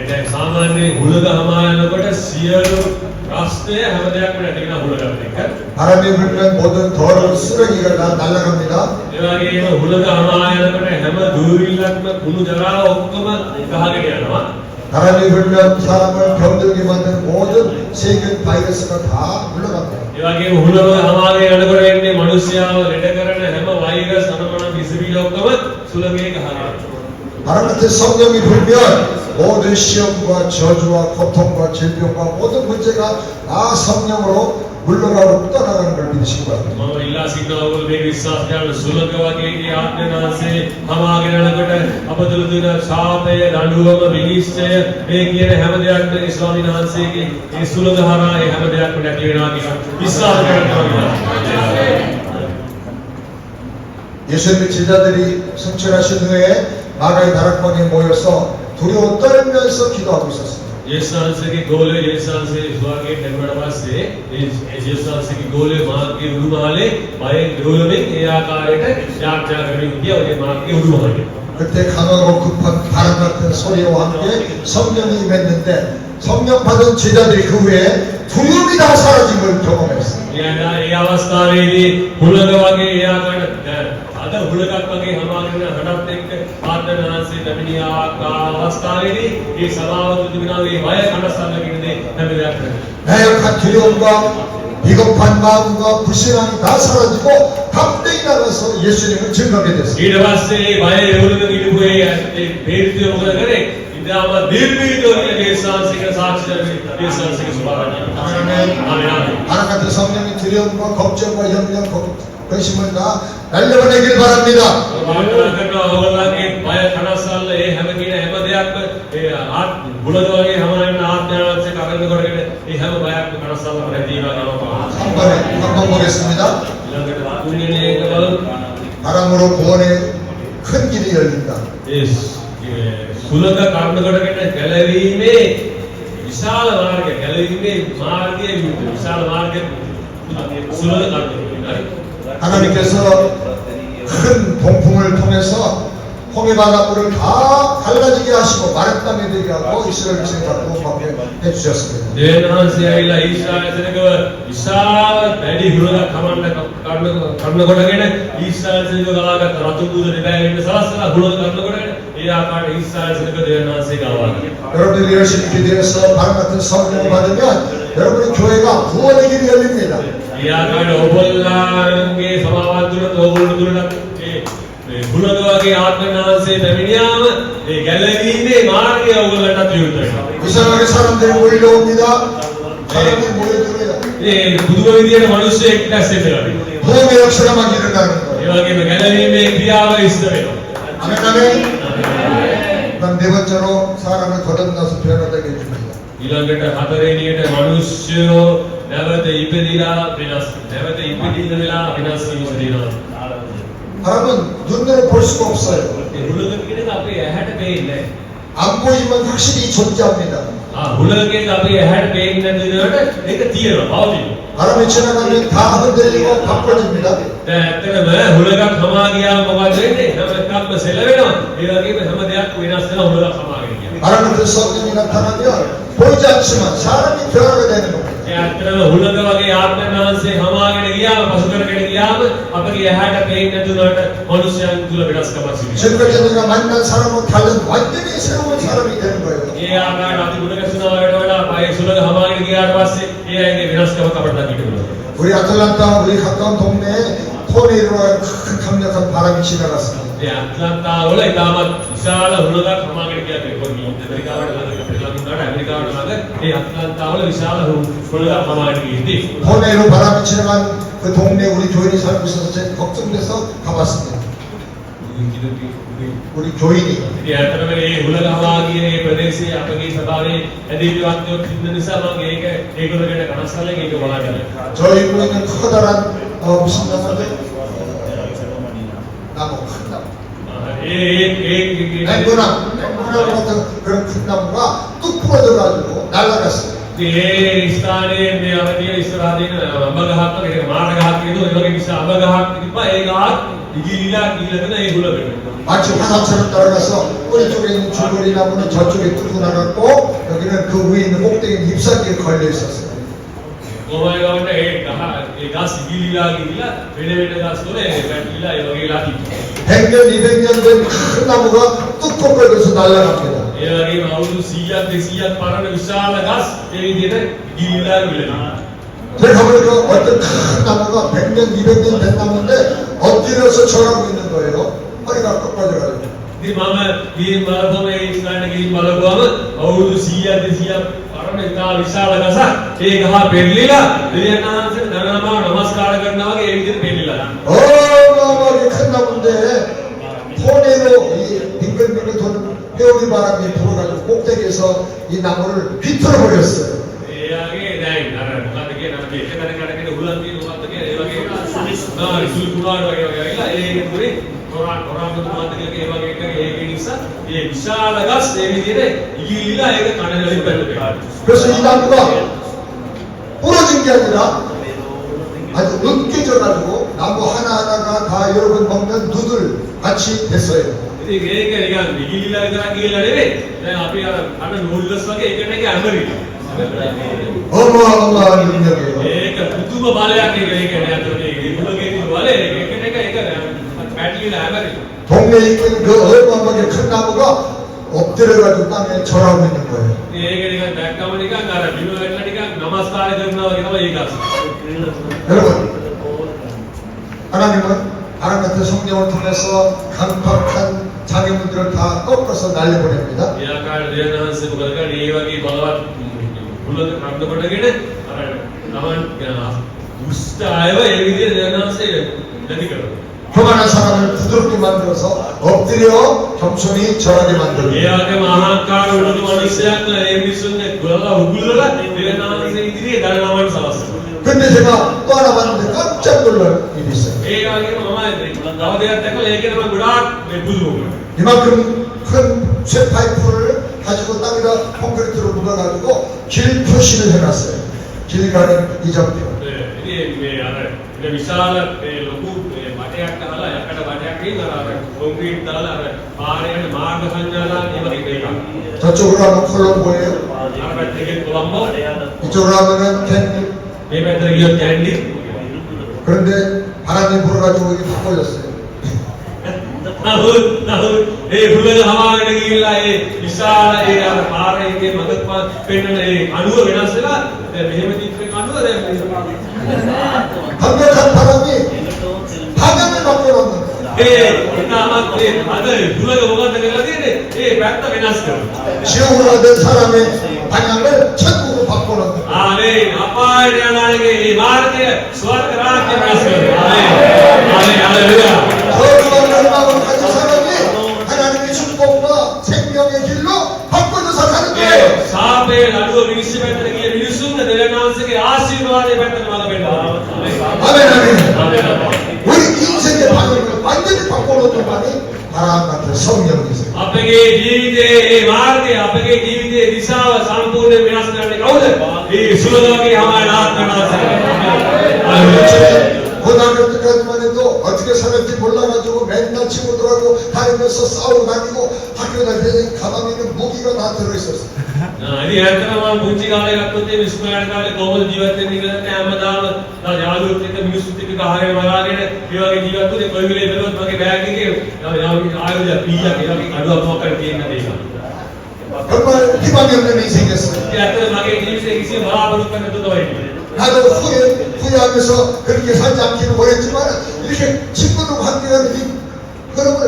දැන් සාමාන්‍යයෙන් හුලක හමානකොට සියලු ප්‍රශ්නය හැම දෙයක්ම නැති වෙන හුලකට එක. 바람이 불면 모든 더러운 쓰레기가 다 날아갑니다. ඒ වගේම හුලක හමානකොට හැම දූවිල්ලක්ම කුණු ජරා ඔක්කොම ගහගෙන යනවා. 바람이 불면 사람을 병들게 만든 모든 세균 바이러스가 다 물러갑니다. ඒ වගේම හුලක හමාගෙන යනකොට එන්නේ මිනිස්යාව ලෙඩ කරන හැම වෛරස් අනමන විසබිලි ඔක්කොම සුලකේ ගහනවා. 바람 같은 성령이 불면 모든 시험과 저주와 고통과 질병과 모든 문제가 다 성령으로 물러가고 떠나가는 걸 믿으시기 바랍니다. මම ඉල්ලා සිටිනවා ඔබ මේ විශ්වාස කරන සුලක වගේ ඒ ආත්මනාසේ හමාගෙන යනකොට අපතුල තියෙන ශාපය, දඬුවම, විනිශ්චය මේ කියන හැම දෙයක්ම ඒ ස්වාමීන් වහන්සේගේ ඒ සුලක හරහා ඒ හැම දෙයක්ම නැති වෙනවා කියලා විශ්වාස කරනවා. 예수님의 제자들이 성천하신 후에 마가의 다락방에 모여서 두려워 떨면서 기도하고 있었습니다. යේසුස් වහන්සේගේ ගෝලය යේසුස් වහන්සේ ස්වර්ගයෙන් නැගුණාට පස්සේ ඒ යේසුස් වහන්සේගේ ගෝලය මාර්ගයේ උඩුමහලේ බයෙන් දෝලමින් ඒ ආකාරයට යාත්‍රා කරමින් ගියා ඒ මාර්ගයේ උඩුමහලේ. 그때 강하고 급한 바람 같은 소리와 함께 성령이 임했는데 성령 받은 제자들이 그 후에 두려움이 다 사라진 걸 경험했어요. ඒ අවස්ථාවේදී හුලක වගේ ඒ ආකාරයට අද හුලකක් වගේ හමාගෙන හඩත් එක්ක ආත්මනාසේ පැමිණියා අවස්ථාවේදී ඒ සභාව තුළ තිබෙනා මේ වය කනස්සල්ල කියන දේ හැම දෙයක්ම 나약한 두려움과 비겁한 마음과 불신앙이 다 사라지고 담대히 나가서 예수님을 증거하게 됐습니다. ඊට පස්සේ ඒ වය එවලුන ඉදුවේ ඒ බේරිතය මොකද කරේ? ඉතාම නිර්භීතව දේශාංශික සාක්ෂි දේශාංශික ස්වභාවය. 하나님 같은 성령의 두려움과 걱정과 염려, 근심을 다 날려보내길 바랍니다. ප්‍රාර්ථනා කරනවා ඔයගොල්ලන්ගේ බය කනස්සල්ල ඒ හැම කියන හැම දෙයක්ම ඒ බුලද වගේ හැමෝම ආත්මයන්සේ කරගෙන කරගෙන ඒ හැම බයක්ම කනස්සල්ල නැති වෙනවා. 3번 보겠습니다. ඊළඟට තුන්වෙනි එක බලමු. 바람으로 구원의 큰 길이 열린다. ඒ සුලක කර්ම කොටගෙන ගැලවීමේ විශාල මාර්ගය ගැලවීමේ මාර්ගයේ විශාල මාර්ගය සුලක කර්ම. 하나님께서 큰 동풍을 통해서 홍해 바닷물을 다 갈라지게 하시고 마른 땅에 되게 하고 이스라엘 백성이 다 구원받게 해주셨습니다. දෙවියන් වහන්සේ ඇවිල්ලා ඊශ්‍රායලයකව විශාල වැඩි හුලක් කර්ම කොටගෙන ඊශ්‍රායලයක ගලාගත් රතු දුර දෙබැවින් සලස්සලා හුලක කර්ම කොටගෙන ඒ ආකාරයට ඊශ්‍රායලයක දෙවියන් වහන්සේ ගාවා. 여러분들이 열심히 기도해서 바람 같은 성령을 받으면 여러분의 교회가 구원의 길이 열립니다. ඒ ආකාරයට ඔයගොල්ලන්ගේ සමාවත් දුරට ඕගොල්ලෝ දුරට මේ හුලක වගේ ආත්මනාංශයේ පැමිණියාම ඒ ගැලවීමේ මාර්ගය ඔයගොල්ලන්ට විවෘත වෙනවා. 이상하게 사람들이 몰려옵니다. 사람들이 모여들어요. ඒ පුදුම විදියට මිනිස්සු එක්රැස් වෙනවා. 구원의 역사가 막 일어나는 ඒ 거예요. වගේම ගැලවීමේ ක්‍රියාව ඉස්ත වෙනවා. 아멘 아멘. 그다음 네 번째로 사람을 거듭나서 변화되게 해줍니다. ඊළඟට හතරවෙනියට මිනිස්සු නැවත ඉපදිලා වෙනස් නැවත ඉපදින්න වෙලා වෙනස් වීම සිදුවෙනවා. 바람은 눈으로 볼 수가 없어요. ඒ හුලඟ කියන එක අපේ ඇහැට පේන්නේ නැහැ. 안 보이면 확실히 존재합니다. හුලඟෙන් අපේ ඇහැට පේන්නේ නැති වෙනකොට ඒක තියෙනවා පවතිනවා. 바람이 지나가면 다 흔들리고 바꿔집니다. දැන් ඇත්තටම හුලඟක් හමා ගියාම මොකද වෙන්නේ? හැම එකක්ම සෙලවෙනවා. ඒ වගේම හැම දෙයක් වෙනස් වෙනවා හුලඟක් හමාගෙන ගියාම. 바람 같은 성령이 나타나면 보이지 않지만 사람이 변하게 되는 겁니다. ඒ ඇත්තටම හුලඟ වගේ ආත්මයන් වහන්සේ හමාගෙන ගියාම පසු කරගෙන ගියාම අපගේ ඇහැට පේන්නේ නැතුනට මිනිස්යන් තුල වෙනස්කමක් සිදු වෙනවා. 지금까지 내가 만난 사람은 다른 완전히 새로운 사람이 되는 거예요. ඒ ආකාරයට අපි ගුණ ගැසුනාට වඩා පය සුලඟ හමාගෙන ගියාට පස්සේ ඒ අයගේ වෙනස්කමක් අපට දකින්න පුළුවන්. 우리 아틀란타 우리 가까운 동네에 토네이로와 큰 강력한 바람이 지나갔습니다. ඒ ඇට්ලන්තාවල ඉතාමත් විශාල හුලඟක් හමාගෙන ගියා පොඩි ඇමරිකාවට ළඟ ඇමරිකාවට ළඟ ඒ ඇට්ලන්තාවල විශාල හුලඟක් හමාගෙන ගිහින් 토네이로 바람이 지나간 그 동네 우리 교인이 살고 있어서 제가 걱정돼서 가봤습니다. 우리 교인이 ඉතින් ඇත්තටම මේ හුලඟ හමාගිය මේ ප්‍රදේශයේ අපගේ සභාවේ ඇදහිලිවත්වෝ ඉන්න නිසා මම ඒගොල්ලෝ ගැන කනස්සල්ලෙන් ඒක බලන්න. 저희 교회는 커다란 무슨 나무죠? 나무 큰 나무. 앵무나무 같은 그런 큰 나무가 뚝 부러져가지고 날아갔어요. ඒ ස්ථානයේ මේ අවධිය ඉස්සරහා තියෙන අඹ ගහක් වගේ මාර ගහක් කියනවා ඒ වගේ විශාල අඹ ගහක් තිබ්බා ඒ ගහක් ඉගිලිලා ගිහිල්ලා 이 හුලඟට. 마치 화산처럼 따라가서 우리 쪽에 있는 줄거리 나무는 저쪽에 뚫고 나갔고 여기는 그 위에 있는 꼭대기 잎사귀에 걸려 있었어요. කොහොමද ගවන්න ඒ ගස් ඉගිලිලා ගිහිල්ලා වෙන වෙන ගස් වල වැටිලා ඒ වගේ ලා තිබ්බා. 100년, 200년 된 큰 나무가 뚝뚝 걸려서 날아갑니다. ඒ වගේම අවුරුදු 100ක් 200ක් පරණ විශාල ගස් ඒ විදිහට ගිහිල්ලා ගිහිල්ලා. 제가 보니까 어떤 큰 나무가 100년, 200년 된 나무인데 엎드려서 절하고 있는 거예요. 허리가 꺾어져가지고. ඉතින් මම ගිහින් බලපුවම ඒ ස්ථානෙ ගිහින් බලපුවම අවුරුදු 100ක් 200ක් පරණ ඉතා විශාල ගසක් ඒ ගහ පෙරලිලා දෙවියන් වහන්සේට දරනමා නමස්කාර කරනවා වගේ ඒ විදිහට පෙරලිලා. 어마어마하게 큰 나무인데 토네로 이 빙글빙글 도는 회오리 바람이 불어가지고 꼭대기에서 이 나무를 비틀어 버렸어요. එයාගේ දැන් අර මොකක්ද කියන අර මේක කරගෙන උලන් තියෙන මොකක්ද කියන ඒ වගේ සුළු කුණාඩු වගේ ඇවිල්ලා ඒකේ තුනේ තොරාම මොකක්ද කියන ඒ වගේ එකක ඒකේ නිසා මේ විශාල ගස් ඒ විදිහට ඉගිලිලා ඒක කඩන වලින් පැටලෙනවා. 그래서 이 나무가 부러진 게 아니라 아주 으깨져가지고 나무 하나하나가 다 여러분 먹는 누들 같이 됐어요. ඉතින් ඒක නිකන් ඉගිලිලා විතරක් ගිහිල්ලා නෙවෙයි. දැන් අපි අර කන නූල්ලස් වගේ එකට එක ඇමරිලා. 어마어마한 능력이에요. ඒක පුදුම බලයක් ඒක කියන්නේ අතට මේ ඉමුලගේ තියෙන බලය එකට එක පැටලිලා ඇමරිලා. 동네에 있는 그 어마어마하게 큰 나무가 엎드려가지고 땅에 절하고 있는 거예요. ඒක නිකන් දැක්කම නිකන් අර බිම වැටලා නිකන් නමස්කාර කරනවා වගේ තමයි ඒක අස්ස. 여러분, 하나님은 바람 같은 성령을 통해서 강팍한 장애물들을 다 꺾어서 날려보냅니다. ඒ ආකාරයට දෙවියන් වහන්සේ මොකද කරන්නේ? මේ වගේ බලවත් හුලඟ කන්න කොටගෙන අර තමන් දුෂ්ට අයව ඒ විදිහට දෙවියන් වහන්සේ නැති කරනවා. 교만한 사람을 부드럽게 만들어서 엎드려 겸손히 절하게 만들어요. ඒ වගේම අහංකාර වුණු මිනිසයන් ඒ මිනිසුන්ගේ ගොල්ලා උගුල්වලා දෙවියන් වහන්සේ ඉදිරියේ දරනවට සලස්වනවා. 근데 제가 또 하나 봤는데 깜짝 놀랄 일이 있어요. ඒ වගේම මම තව දෙයක් දැකලා ඒකේ තමයි ගොඩාක් මේ බුදු වුණා. 이만큼 큰 쇠파이프를 가지고 땅에다 콘크리트로 묻어가지고 길 표시를 해놨어요. 길 가는 이정표. ඉතින් මේ අර මේ විශාල මේ ලොකු මේ වටයක් ගහලා යකට වටයක් ගිහින් අර කොන්ක්‍රීට් දාලා අර පාරේ යන මාර්ග සංඥාලා ඒ වගේ එකක්. 저쪽으로 하면 콜롬보예요. අර පැත්තේ කොළඹ 이쪽으로 하면은 캔디. මේ පැත්තට ගියොත් කැන්ඩි. 그런데 바람이 불어가지고 이게 다 걸렸어요. නමුත් ඒ හුලඟ හමාගෙන ගිහිල්ලා ඒ විශාල ඒ අර පාරේ එකේ මගපත් පෙන්නන ඒ අණුව වෙනස් වෙලා දැන් මෙහෙම තිබ්බ අණුව දැන් 강력한 바람이 파견을 바꿔놓는 거예요. ඒ ඉතාමත් ඒ අද හුලඟ මොකද්ද කියලා තියෙන්නේ ඒ පැත්ත වෙනස් කරනවා. 지옥으로 된 사람의 방향을 천국으로 바꿔놓는 거예요. ආනේ අපායට යනාගේ මේ මාර්ගය ස්වර්ග රාජ්‍ය වෙනස් කරනවා. ආනේ 할렐루야. 거룩한 마음을 가진 사람이 하나님의 축복과 생명의 길로 바꿔줘서 가는 거예요. ේ සාපේ නඩුව මිනිස්සු පැත්තට ගිය මිනිස්සුන්ට දෙවියන් වහන්සේගේ ආශිර්වාදය පැත්තට මඟ පෙන්නනවා. 아멘, 아멘. 우리 인생의 방향을 완전히 바꿔놓는 하나님 같은 성령이세요. අපගේ ජීවිතයේ මේ මාර්ගය අපගේ ජීවිතයේ දිශාව සම්පූර්ණයෙන් වෙනස් කරන්නේ කවුද? මේ සුලදවගේ හමාන ආත්මනාථ. 고등학교 때까지만 해도 어떻게 살았지 몰라가지고 맨날 친구들하고 다니면서 싸우고 다니고 학교 다닐 때 가방에 있는 무기가 다 들어있었어. ඉතින් ඇත්තටම මම පුංචි කාලේ ගත්තොත් මේ ඉස්කෝලේ කාලේ කොහොමද ජීවත් වෙන්නේ කියලා හැමදාම යාළුවොත් එක්ක මිනිස්සුත් එක්ක ගහගෙන මරාගෙන ඒ වගේ ජීවත් වුණේ කොයි වෙලේ බැලුවත් මගේ බෑග් එකේ ආයුධ පීයක් ඒ වගේ අඩුවක් මොකක්ද තියෙන දේක. 정말 희망이 없는 인생이었어요. ඉතින් ඇත්තට මගේ ජීවිතේ කිසිම බලාපොරොත්තු නැතුව තමයි හිටියේ. 나도 후회하면서 그렇게 살지 않기를 원했지만 이렇게 친구들 관계하는 이 흐름을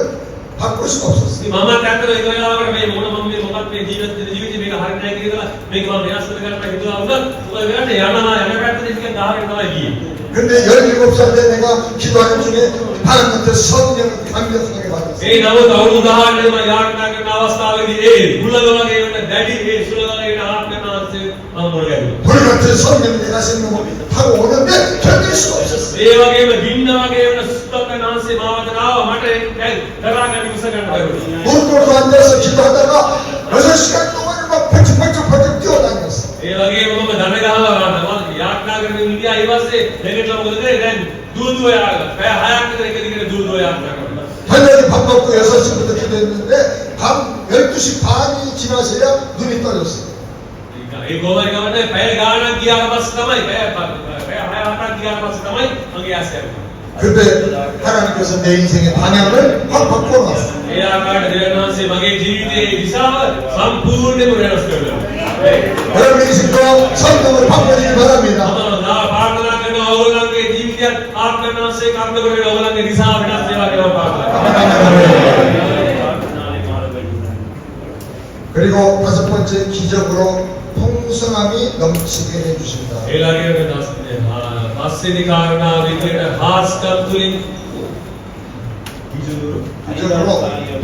바꿀 수가 없었어요. ඉතින් මමත් ඇත්තට ඒ වෙලාවකට මේ මොකක්ද මේ ජීවිතේ මේක හරියට නැහැ කියලා මේක මම වෙනස් කරගන්න හිතුවා වුණත් මොකද වෙන්නේ යනවා යන පැත්තට ටිකක් ගහගෙන තමයි ගියේ. 근데 17살 때 내가 기도하는 중에 하나님한테 성령을 강력하게 받았어요. ඒ නමුත් අවුරුදු 18 මම යාඥා කරන අවස්ථාවේදී ඒ කුලගමගේ වෙන දැඩි ඒ සුලගමගේ වෙන ආත්මනාංශය මම මුල ගැහුවා. 불같은 성령이 내가 생명을 타고 오는데 견딜 수가 없었어요. ඒ වගේම ගින්න වගේ වෙන සුලගමනාංශය මාවත ආව මට දැන් දරාගන්න ඉවස ගන්න බැහැ. 무릎 앉아서 기도하다가 6시간 동안 막 펄쩍펄쩍 뛰어다녔어. ඒ වගේම මම දන ගහලා මම යාඥා කරන ඉන්දියා ඊවස්සේ දෙකට මොකද කරේ දැන් දුවදුව යාගා පැය 6ක් විතර එක දිගට දුවදුව යාඥා කරනවා. 저녁에 밥 먹고 6시부터 기도했는데 밤 12시 반이 지나서야 눈이 떠졌어요. ඒ ගෝවරි ගමනේ පැය ගාණක් ගියාට පස්සේ තමයි පැය 6ක් ගියාට පස්සේ තමයි මගේ ඇස් ඇරුණේ. 근데 하나님께서 내 인생의 방향을 확 바꿔놨어요. ඒ ආකාරයට දෙවියන් වහන්සේ මගේ ජීවිතයේ දිශාව සම්පූර්ණයෙන්ම වෙනස් කරනවා. 여러분 인생도 성령을 바꿔주기 바랍니다. නා ප්‍රාර්ථනා කරනවා ඔයගොල්ලන්ගේ ජීවිතයත් ආත්මයන් වහන්සේ කර්ම කරගෙන ඔයගොල්ලන්ගේ දිශාව වෙනස් වෙනවා කියලා ප්‍රාර්ථනා 그리고 5번째 기적으로 풍성함이 넘치게 해주십니다. ඒලාගේ වෙනස්නේ පස්වෙනි කාරණාව විදිහට හාස්කම් තුලින් 기적으로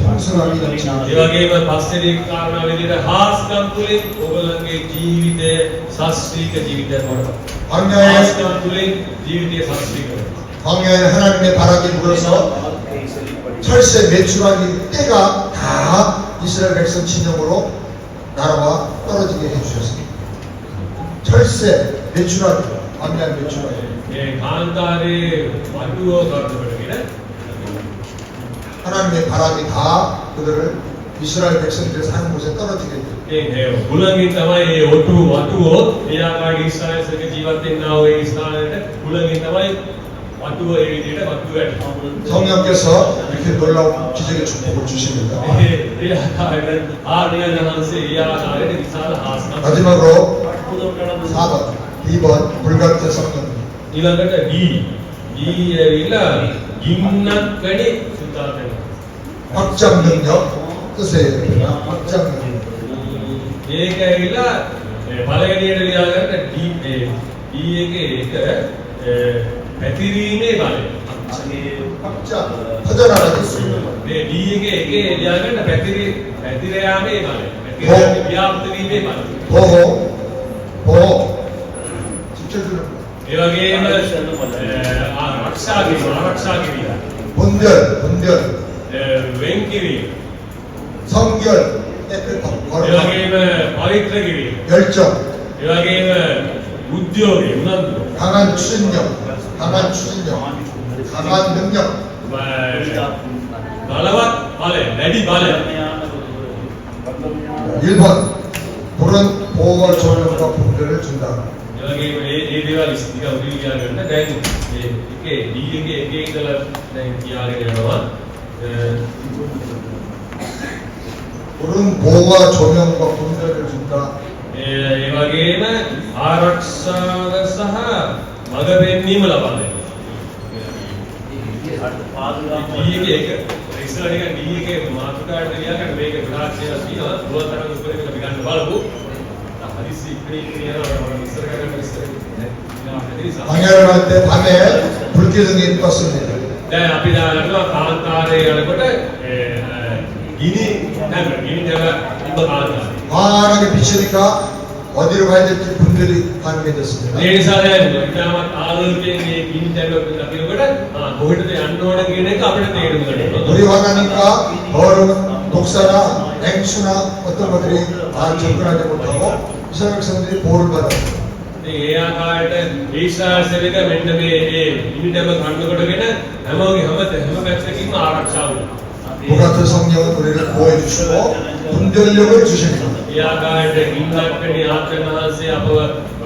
풍성함이 넘치게 ඒ වගේම පස්වෙනි කාරණාව විදිහට හාස්කම් තුලින් ඔයගොල්ලන්ගේ ජීවිතය ශාස්ත්‍රීය ජීවිතයක් වඩපත්. 광야에 හාස්කම් තුලින් ජීවිතය ශාස්ත්‍රීය කරනවා. 광야에 하나님의 바람이 불어서 철새 매출하기 때가 다 이스라엘 백성 진영으로 나라와 떨어지게 해주셨습니다. 철새 매출하기 광야 매출하기 ඒ කාන්තාරේ වඩුව කරනකොටගෙන 하나님의 바람이 다 그들을 이스라엘 백성들이 사는 곳에 떨어지게 해요. ඒ හුලඟින් තමයි ඒ ඔට්ටු වටුව ඒ ආකාරයේ ඉස්රායල්සක ජීවත් වෙනා වූ ඒ ස්ථානයේ හුලඟින් තමයි වටුව ඒ විදිහට වටුව වැටෙනවා. 성령께서 이렇게 놀라운 기적의 축복을 주십니다. ඒ ආකාරයට ආර්යයන් වහන්සේ ඒ ආකාරයට විශාල ආස්නා 마지막으로 4번, 2번 불같은 성령. ඊළඟට D ඇවිල්ලා ගින්නක් වැඩි සුද්ධාත වෙනවා. 확장 능력 뜻이에요. 확장 능력. ඒක ඇවිල්ලා පළවෙනියට ලියාගන්න D එකේ එක පැතිරීමේ බලය. 확장 퍼져나가는 뜻이에요. මේ D එකේ ලියාගන්න පැතිර යාමේ බලය. පැතිර ව්‍යාප්ත වීමේ බලය. 보호 지켜주는 거. ඒ වගේම ආරක්ෂා කිරීම 분별 වෙන් කිරීම 성결 깨끗함 ඒ 거룩함 වගේම පවිත්‍ර කිරීම 열정 ඒ වගේම උද්‍යෝගය උනන්දු 강한 추진력 강한 능력 බලවත් බලය වැඩි බලය 1번 불은 보호와 조명과 분별을 준다. ඒ වගේම මේ දේවල් ඉස්තික උදේ කියන්න දැන් මේ එකේ D එකේ ඉඳලා දැන් කියාගෙන යනවා 불은 보호와 조명과 분별을 준다. ඒ වගේම ආරක්ෂාව සහ මඟ පෙන්වීම ලබා දෙනවා. D එක ඉස්සරහ නිකන් D එකේ මාතෘකාවට ලියාගන්න මේක ගොඩාක් දේවල් තියෙනවා. පුරතරම් උඩරින් අපි ගන්න බලමු. හදිස්සි ඉස්සරහ 방해를 할 때 밤에 불기둥이 떴습니다. දැන් අපි දානවා කාන්තාරේ යනකොට ගිනි නැව ඉබ්බ කාන්තාරේ. 환하게 비치니까 와 어디로 가야 될지 분별이 가능해졌습니다. ඒ නිසා දැන් ඉතාමත් ආලෝකයෙන් මේ ගිනි දැල්වක දකිනකොට කොහෙටද යන්න ඕන කියන එක අපිට තේරුම් ගන්න 물이 화나니까 더러운 독사나 냉수나 어떤 것들이 다 접근하지 못하고 이스라엘 백성들이 보호를 받았습니다. ඒ ආකාරයට ඊශ්‍රායලයක මෙන්න මේ ගිනි දැල්ව ගන්නකොටගෙන හැම පැත්තකින්ම ආරක්ෂා වුණා. 그 같은 성령은 우리를 보호해 주시고 분별력을 주십니다. ඒ ආකාරයට ගින්නක්කණි ආත්මයන් වහන්සේ අපව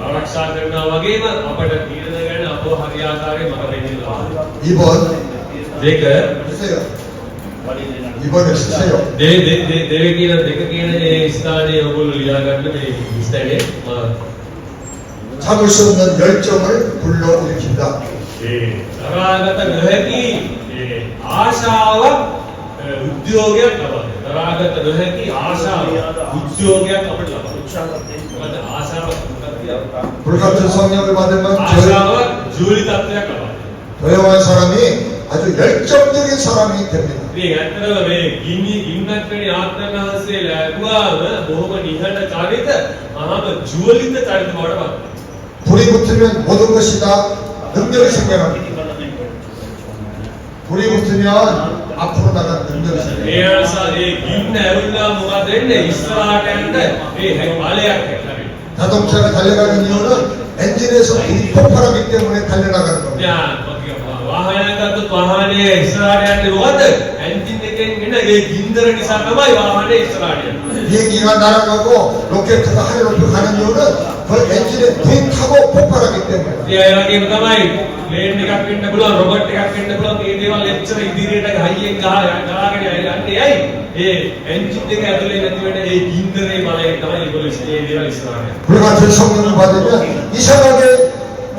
ආරක්ෂා කරනවා වගේම අපට තීරණ ගන්න අපව හරි ආකාරයෙන් මඟ පෙන්නනවා. 2번 දෙක 쓰세요. 2번을 쓰세요. දෙක කියන ඒ ස්ථානයේ ඔයගොල්ලෝ ලියා ගන්න මේ ස්ථානයේ 참을 수 없는 열정을 불러일으킨다. දරාගත නොහැකි ආශාවක් උද්‍යෝගයක් ලබා දෙනවා. දරාගත නොහැකි ආශාව උද්‍යෝගයක් අපිට ලබා දෙනවා. මොකද ආශාවක් මොකක්ද? 불같은 성령을 받으면 ආශාවක් ජීවිත තත්ත්වයක් ලබා දෙනවා. 조용한 사람이 아주 열정적인 사람이 됩니다. ඉතින් ඇත්තටම මේ ගින්නක් වෙන ආත්මයන් වහන්සේ ලැබුවාම බොහොම නිහඬ චරිත මහාම ජීවිත චරිත බවට පත් වෙනවා. 불이 붙으면 모든 것이 다 능력이 생겨납니다. 불이 붙으면 앞으로 나가는 능력이 생겨납니다. ඒ නිසා ඒ ගින්න ඇවිල්ලා මොකද වෙන්නේ? ඉස්සරහට යන්න ඒ බලයක් ලැබෙනවා. 자동차가 달려가는 이유는 엔진에서 불이 폭발하기 때문에 달려나가는 겁니다. වාහනයක් ගත්තොත් වාහනේ ඉස්සරහට යන්නේ මොකද? එන්ජින් එකෙන් එන ඒ ගින්දර නිසා තමයි වාහනේ ඉස්සරහට යන්නේ. 비행기가 날아가고 로켓트가 하늘 높이 가는 이유는 그 엔진에 불이 타고 폭발하기 때문에. ඒ වගේම තමයි ප්ලේන් එකක් වෙන්න පුළුවන්, රොබට් එකක් වෙන්න පුළුවන්. මේ දේවල් එච්චර ඉදිරියට හයියෙන් ගහගෙන යන්නේ ඇයි? ඒ එන්ජින් එක ඇතුලේ නැති වෙන ඒ ගින්දරේ බලයෙන් තමයි ඒගොල්ලෝ ඒ දේවල් ඉස්සරහට යන්නේ. 불 같은 성령을 받으면 이상하게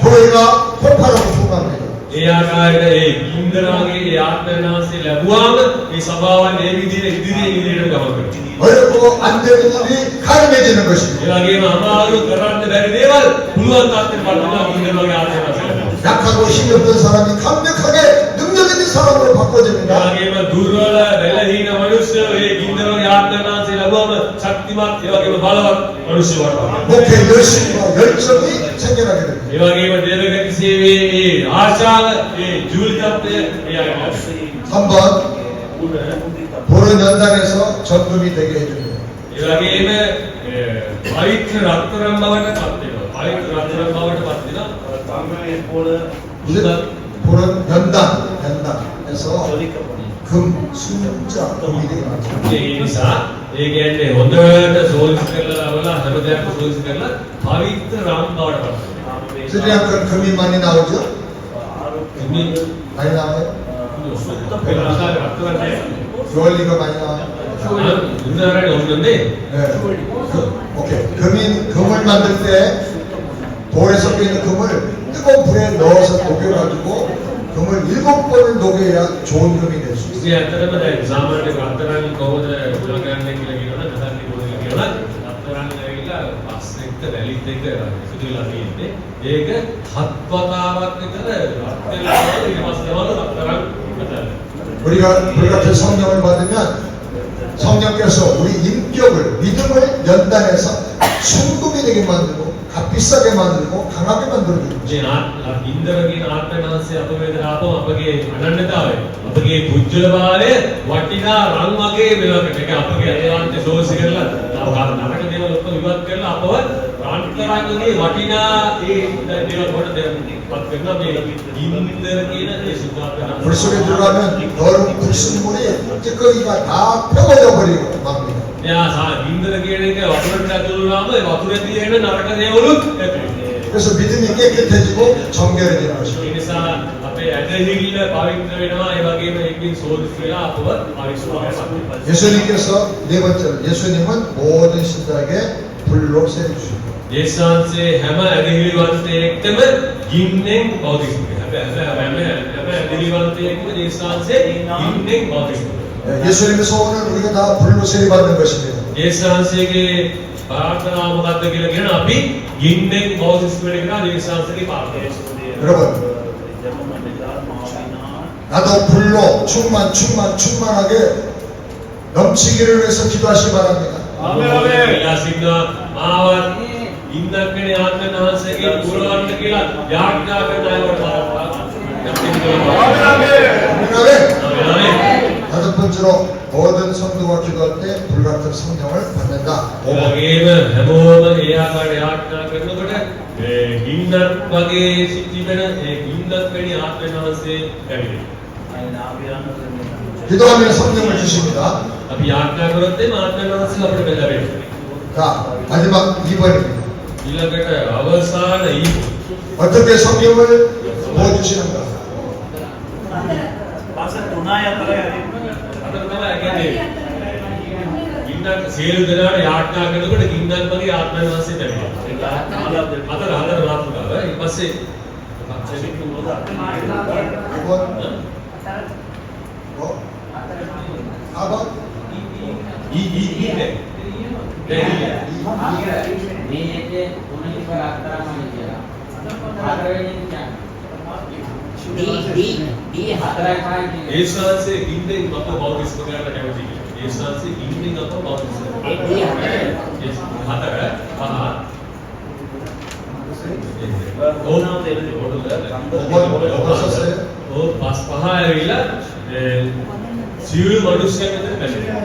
교회가 폭발하고 죽어갑니다. ඒ ආකාරයට ඒ ගින්දරාගේ ඒ ආත්මයන් වහන්සේ ලැබුවාම මේ සභාවන් ඒ විදිහට ඉදිරියට ගමන් කරනවා. 어렵고 안 되는 일이 가능해지는 것입니다. ඒ වගේම අමාරු කරන්න බැරි දේවල් පුළුවන් තාත්තේ බලනවා ගින්දරාගේ ආත්මයන් වහන්සේ. 약하고 힘이 없는 사람이 강력하게 능력 있는 사람으로 ඒ 바꿔집니다. වගේම දුර්වල බැලහීන මිනිස්සු ඒ ගින්දරාගේ ආත්මයන් වහන්සේ ලැබුවම ශක්තිමත් ඒ වගේම බලවත් මිනිස්සු වඩනවා. 목회 열심과 열정이 생겨나게 됩니다. ඒ වගේම දේවගති සේවයේ ඒ ආශාව ඒ ජීවිතත්වය ඒ ආකාරයි. 3번 보른 연단에서 전금이 되게 해줍니다. ඒ වගේම පවිත්‍ර රත්තරන් බවට පත් වෙනවා. පවිත්‍ර රත්තරන් බවට පත් වෙනවා. 보른 연단에서 금, 숫자, 금이 되게 많습니다. ඒ නිසා ඒ කියන්නේ හොඳට සෝල්ස් කරලා ලබලා හැම දෙයක්ම සෝල්ස් කරලා පවිත්‍ර රම් බවට පත් වෙනවා. 스리랑카 금이 많이 나오죠? ඉන්නේ 많이 나와요? ඒ ආකාරයට රත්තරන් නැහැ. 주얼리가 많이 나와요? 우리나라에 없는데 네. 오케이. 금을 만들 때 돌에 섞여 있는 금을 뜨거운 불에 넣어서 녹여가지고 금을 7번을 녹여야 좋은 금이 될 수 있어요. ඉතින් ඇත්තටම දැන් සාමාන්‍ය රත්තරන් කොහොමද උලගන්නේ කියලා කියනවා නැත්නම් කොහොමද කියලා රත්තරන් ඇවිල්ලා පස් එක්ක වැලිත් එක්ක සුදුලා තියෙන්නේ. ඒක 7 වතාවක් විතර රත් වෙලා ඊට පස්සේ තමයි රත්තරන් හදන්නේ. 우리가 불 같은 성령을 받으면 성령께서 우리 인격을 믿음을 연단해서 순금이 되게 만들고 값비싸게 만들고 강하게 만들어줍니다. මේ ඉන්දර කියන ආත්මයන් වහන්සේ අප වෙත ආපම අපගේ අනන්‍යතාවය අපගේ පුජ්‍යලභාවය වටිනා රන් වගේ වෙනකට ඒක අපගේ අධ්‍යාත්මික සෝසි කරලා නරක දේවල් ඔක්කොම ඉවත් කරලා අපව රාන්තරන්ගේ වටිනා ඒ දේවල් කොට දෙන්නපත් කරනවා මේ ඉන්දර කියන ඒ සුද්ධාත්මයන් 불 속에 들어가면 더러운 불순물이 찌꺼기가 다 펴버려 버리고 맙니다. යා ඉන්දර කියන එක වතුරට ඇතුළු වුණාම ඒ වතුරේ තියෙන නරක දේවලුත් ඇතුළේ. 그래서 믿음이 깨끗해지고 정결해지는 ඒ 것입니다. නිසා අපේ ඇදහිල්ල පවිත්‍ර වෙනවා ඒ වගේම ඒකින් සෝදිස් වෙලා අපව පරිසුද්ධ 예수님께서 네 번째로 예수님은 모든 신자에게 불로 세워주십니다. 예수한테 හැම ඇදහිලිවන්තයෙක්ටම ගින්නෙන් බෞද්ධිස්ම හැම ඇදහිලිවන්තයෙක්ම 예수한테 ගින්නෙන් බෞද්ධිස්ම 예수님의 소원은 우리가 다 불로 세례받는 것입니다. 예수한테ගේ ප්‍රාර්ථනාව මොකක්ද කියලා කියන අපි ගින්නෙන් බෞද්ධිස්ම වෙන එක 예수한테ගේ ප්‍රාර්ථනාව. 여러분 나도 불로 충만하게 넘치기를 위해서 기도하시기 바랍니다. ආමේන්. යාසිනා මාවත් ඉන්නක්කනේ ආත්මන වහන්සේගේ පුරවන්න කියලා යාඥා කරන අයවට 다섯 번째로 모든 성도가 기도할 때 불같은 성령을 받는다. ඔබගේම හැමෝම ඒ ආකාරයට යාඥා කරනකොට ඉන්නක් වගේ සිටින ඒ ඉන්නක් වැනි ආත්මන වහන්සේ ලැබෙනවා. 기도하면 성령을 주십니다. අපි යාඥා කරොත් එම ආත්මන වහන්සේ අපිට ලැබෙනවා. 자, 마지막 2번입니다. ඊළඟට අවසාන ඊ 어떻게 성령을 부어주시는가? පාසල් 3-4 අතන තමයි කියන්නේ ඉන්නක් සියලු දෙනාට යාඥා කරනකොට ඉන්නක් වගේ ආත්මන වහන්සේ ලැබෙනවා. අතන මාතෘකාව. ඊට පස්සේ 2번, 뭐? 4번, ඊ 네. 네. මේ එකේ තුනක අතරමයි කියලා. හතරවෙනි කියන්නේ. දී හතරයි කියන්නේ. 예수 වහන්සේ ඉන්නෙන් අප බෞද්ධිස්ම කරන්න කැමති කියලා. 예수 වහන්සේ ඉන්නෙන් අප බෞද්ධිස්ම කරන්න. ඒ දී හතර. හතර පහ. ඕනම දෙයක් 뭐 썼어요? පස් පහ ඇවිල්ලා සියලු මිනිස්සුන් මෙතන බැලුවා.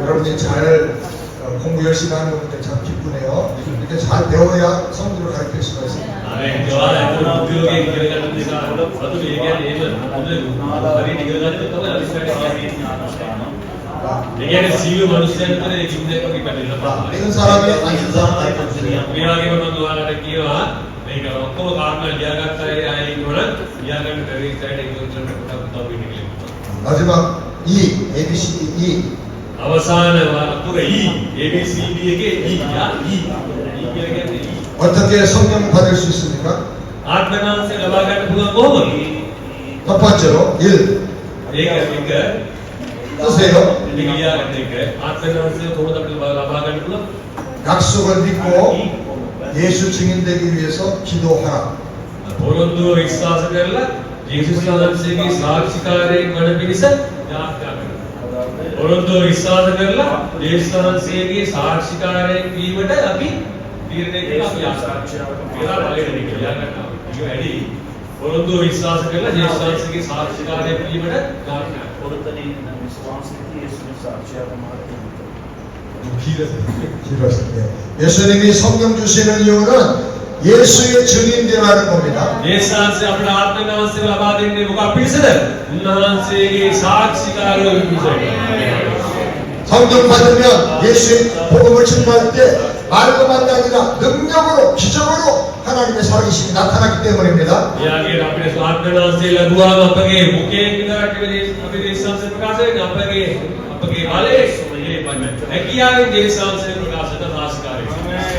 여러분이 잘 공부 열심히 하는 거 보니까 참 기쁘네요. 이렇게 잘 배워야 성도를 가르칠 수가 있습니다. අනේ ඒවා අතන උද්‍යෝගයේ ඉගෙන ගන්න නිසා අතුරු ඒ කියන්නේ එහෙම හොඳ හරියට ඉගෙන ගන්නත් තමයි අනිස්සාරේ කියන්නේ. ඒ කියන්නේ සියලු මිනිස්සුන් මෙතන ඒ කිව්දේ වගේ බැලුවා. 믿는 사람이 아닌 사람이 මේ වගේම මම ඔයාලට කියනවා මේක ඔක්කොම කාරණා ලියාගත්ත අය ඉන්නවනම් ලියාගන්න බැරි ඉස්සරහට ඒක උත්තරට පුතා වෙන්නේ කියලා. 마지막 E, ABCD E. අවසාන අකුර E ABCD එකේ E යා E කියන්නේ E. 어떻게 성령 받을 수 있습니까? ආත්මනාංශය ලබා ගන්න පුළුවන් කොහොමද? 첫 번째로 1. ඒක එක 쓰세요. ලියාගන්න එක ආත්මනාංශය කොහොමද අපිට ලබා ගන්න පුළුවන්? 약속을 믿고 예수 증인 되기 위해서 기도하라. පොරොන්දුව විශ්වාස කරලා යේසුස් වහන්සේගේ සාක්ෂිකාරයෙක් වන පිණිස යාඥා කරනවා. පොරොන්දුව විශ්වාස කරලා යේසුස් වහන්සේගේ සාක්ෂිකාරයෙක් වීමට අපි තීරණය කරලා අපි යාඥා කරනවා. ඒක වැඩි. පොරොන්දුව විශ්වාස කරලා යේසුස් වහන්සේගේ සාක්ෂිකාරයෙක් වීමට යාඥා කරනවා. පොරොන්දුනේ විශ්වාසිතී 예수님 사ක්ෂියක් මාර්ගය. 길었습니다. 예수님이 성령 주시는 이유는 예수의 증인 되라는 겁니다. යේසුස් වහන්සේ අපට ආත්මනාංශය ලබා දෙන්නේ මොකක් පිණිසද? උන්වහන්සේගේ සාක්ෂිකාරයෝ විදිහට. 성령 받으면 예수의 복음을 증거할 때 말로만 아니라 능력으로 기적으로 하나님의 살아계심이 나타나기 때문입니다. එයාගේ අපේ ආත්මනාංශය ලැබුවාම අපගේ මුඛයෙන් විතරක් නෙවෙයි අපේ දේශාංශ ප්‍රකාශ වෙන්නේ අපගේ බලයේ හැකියාවෙන් දේශාංශය ප්‍රකාශයට සාක්ෂිකාරයි.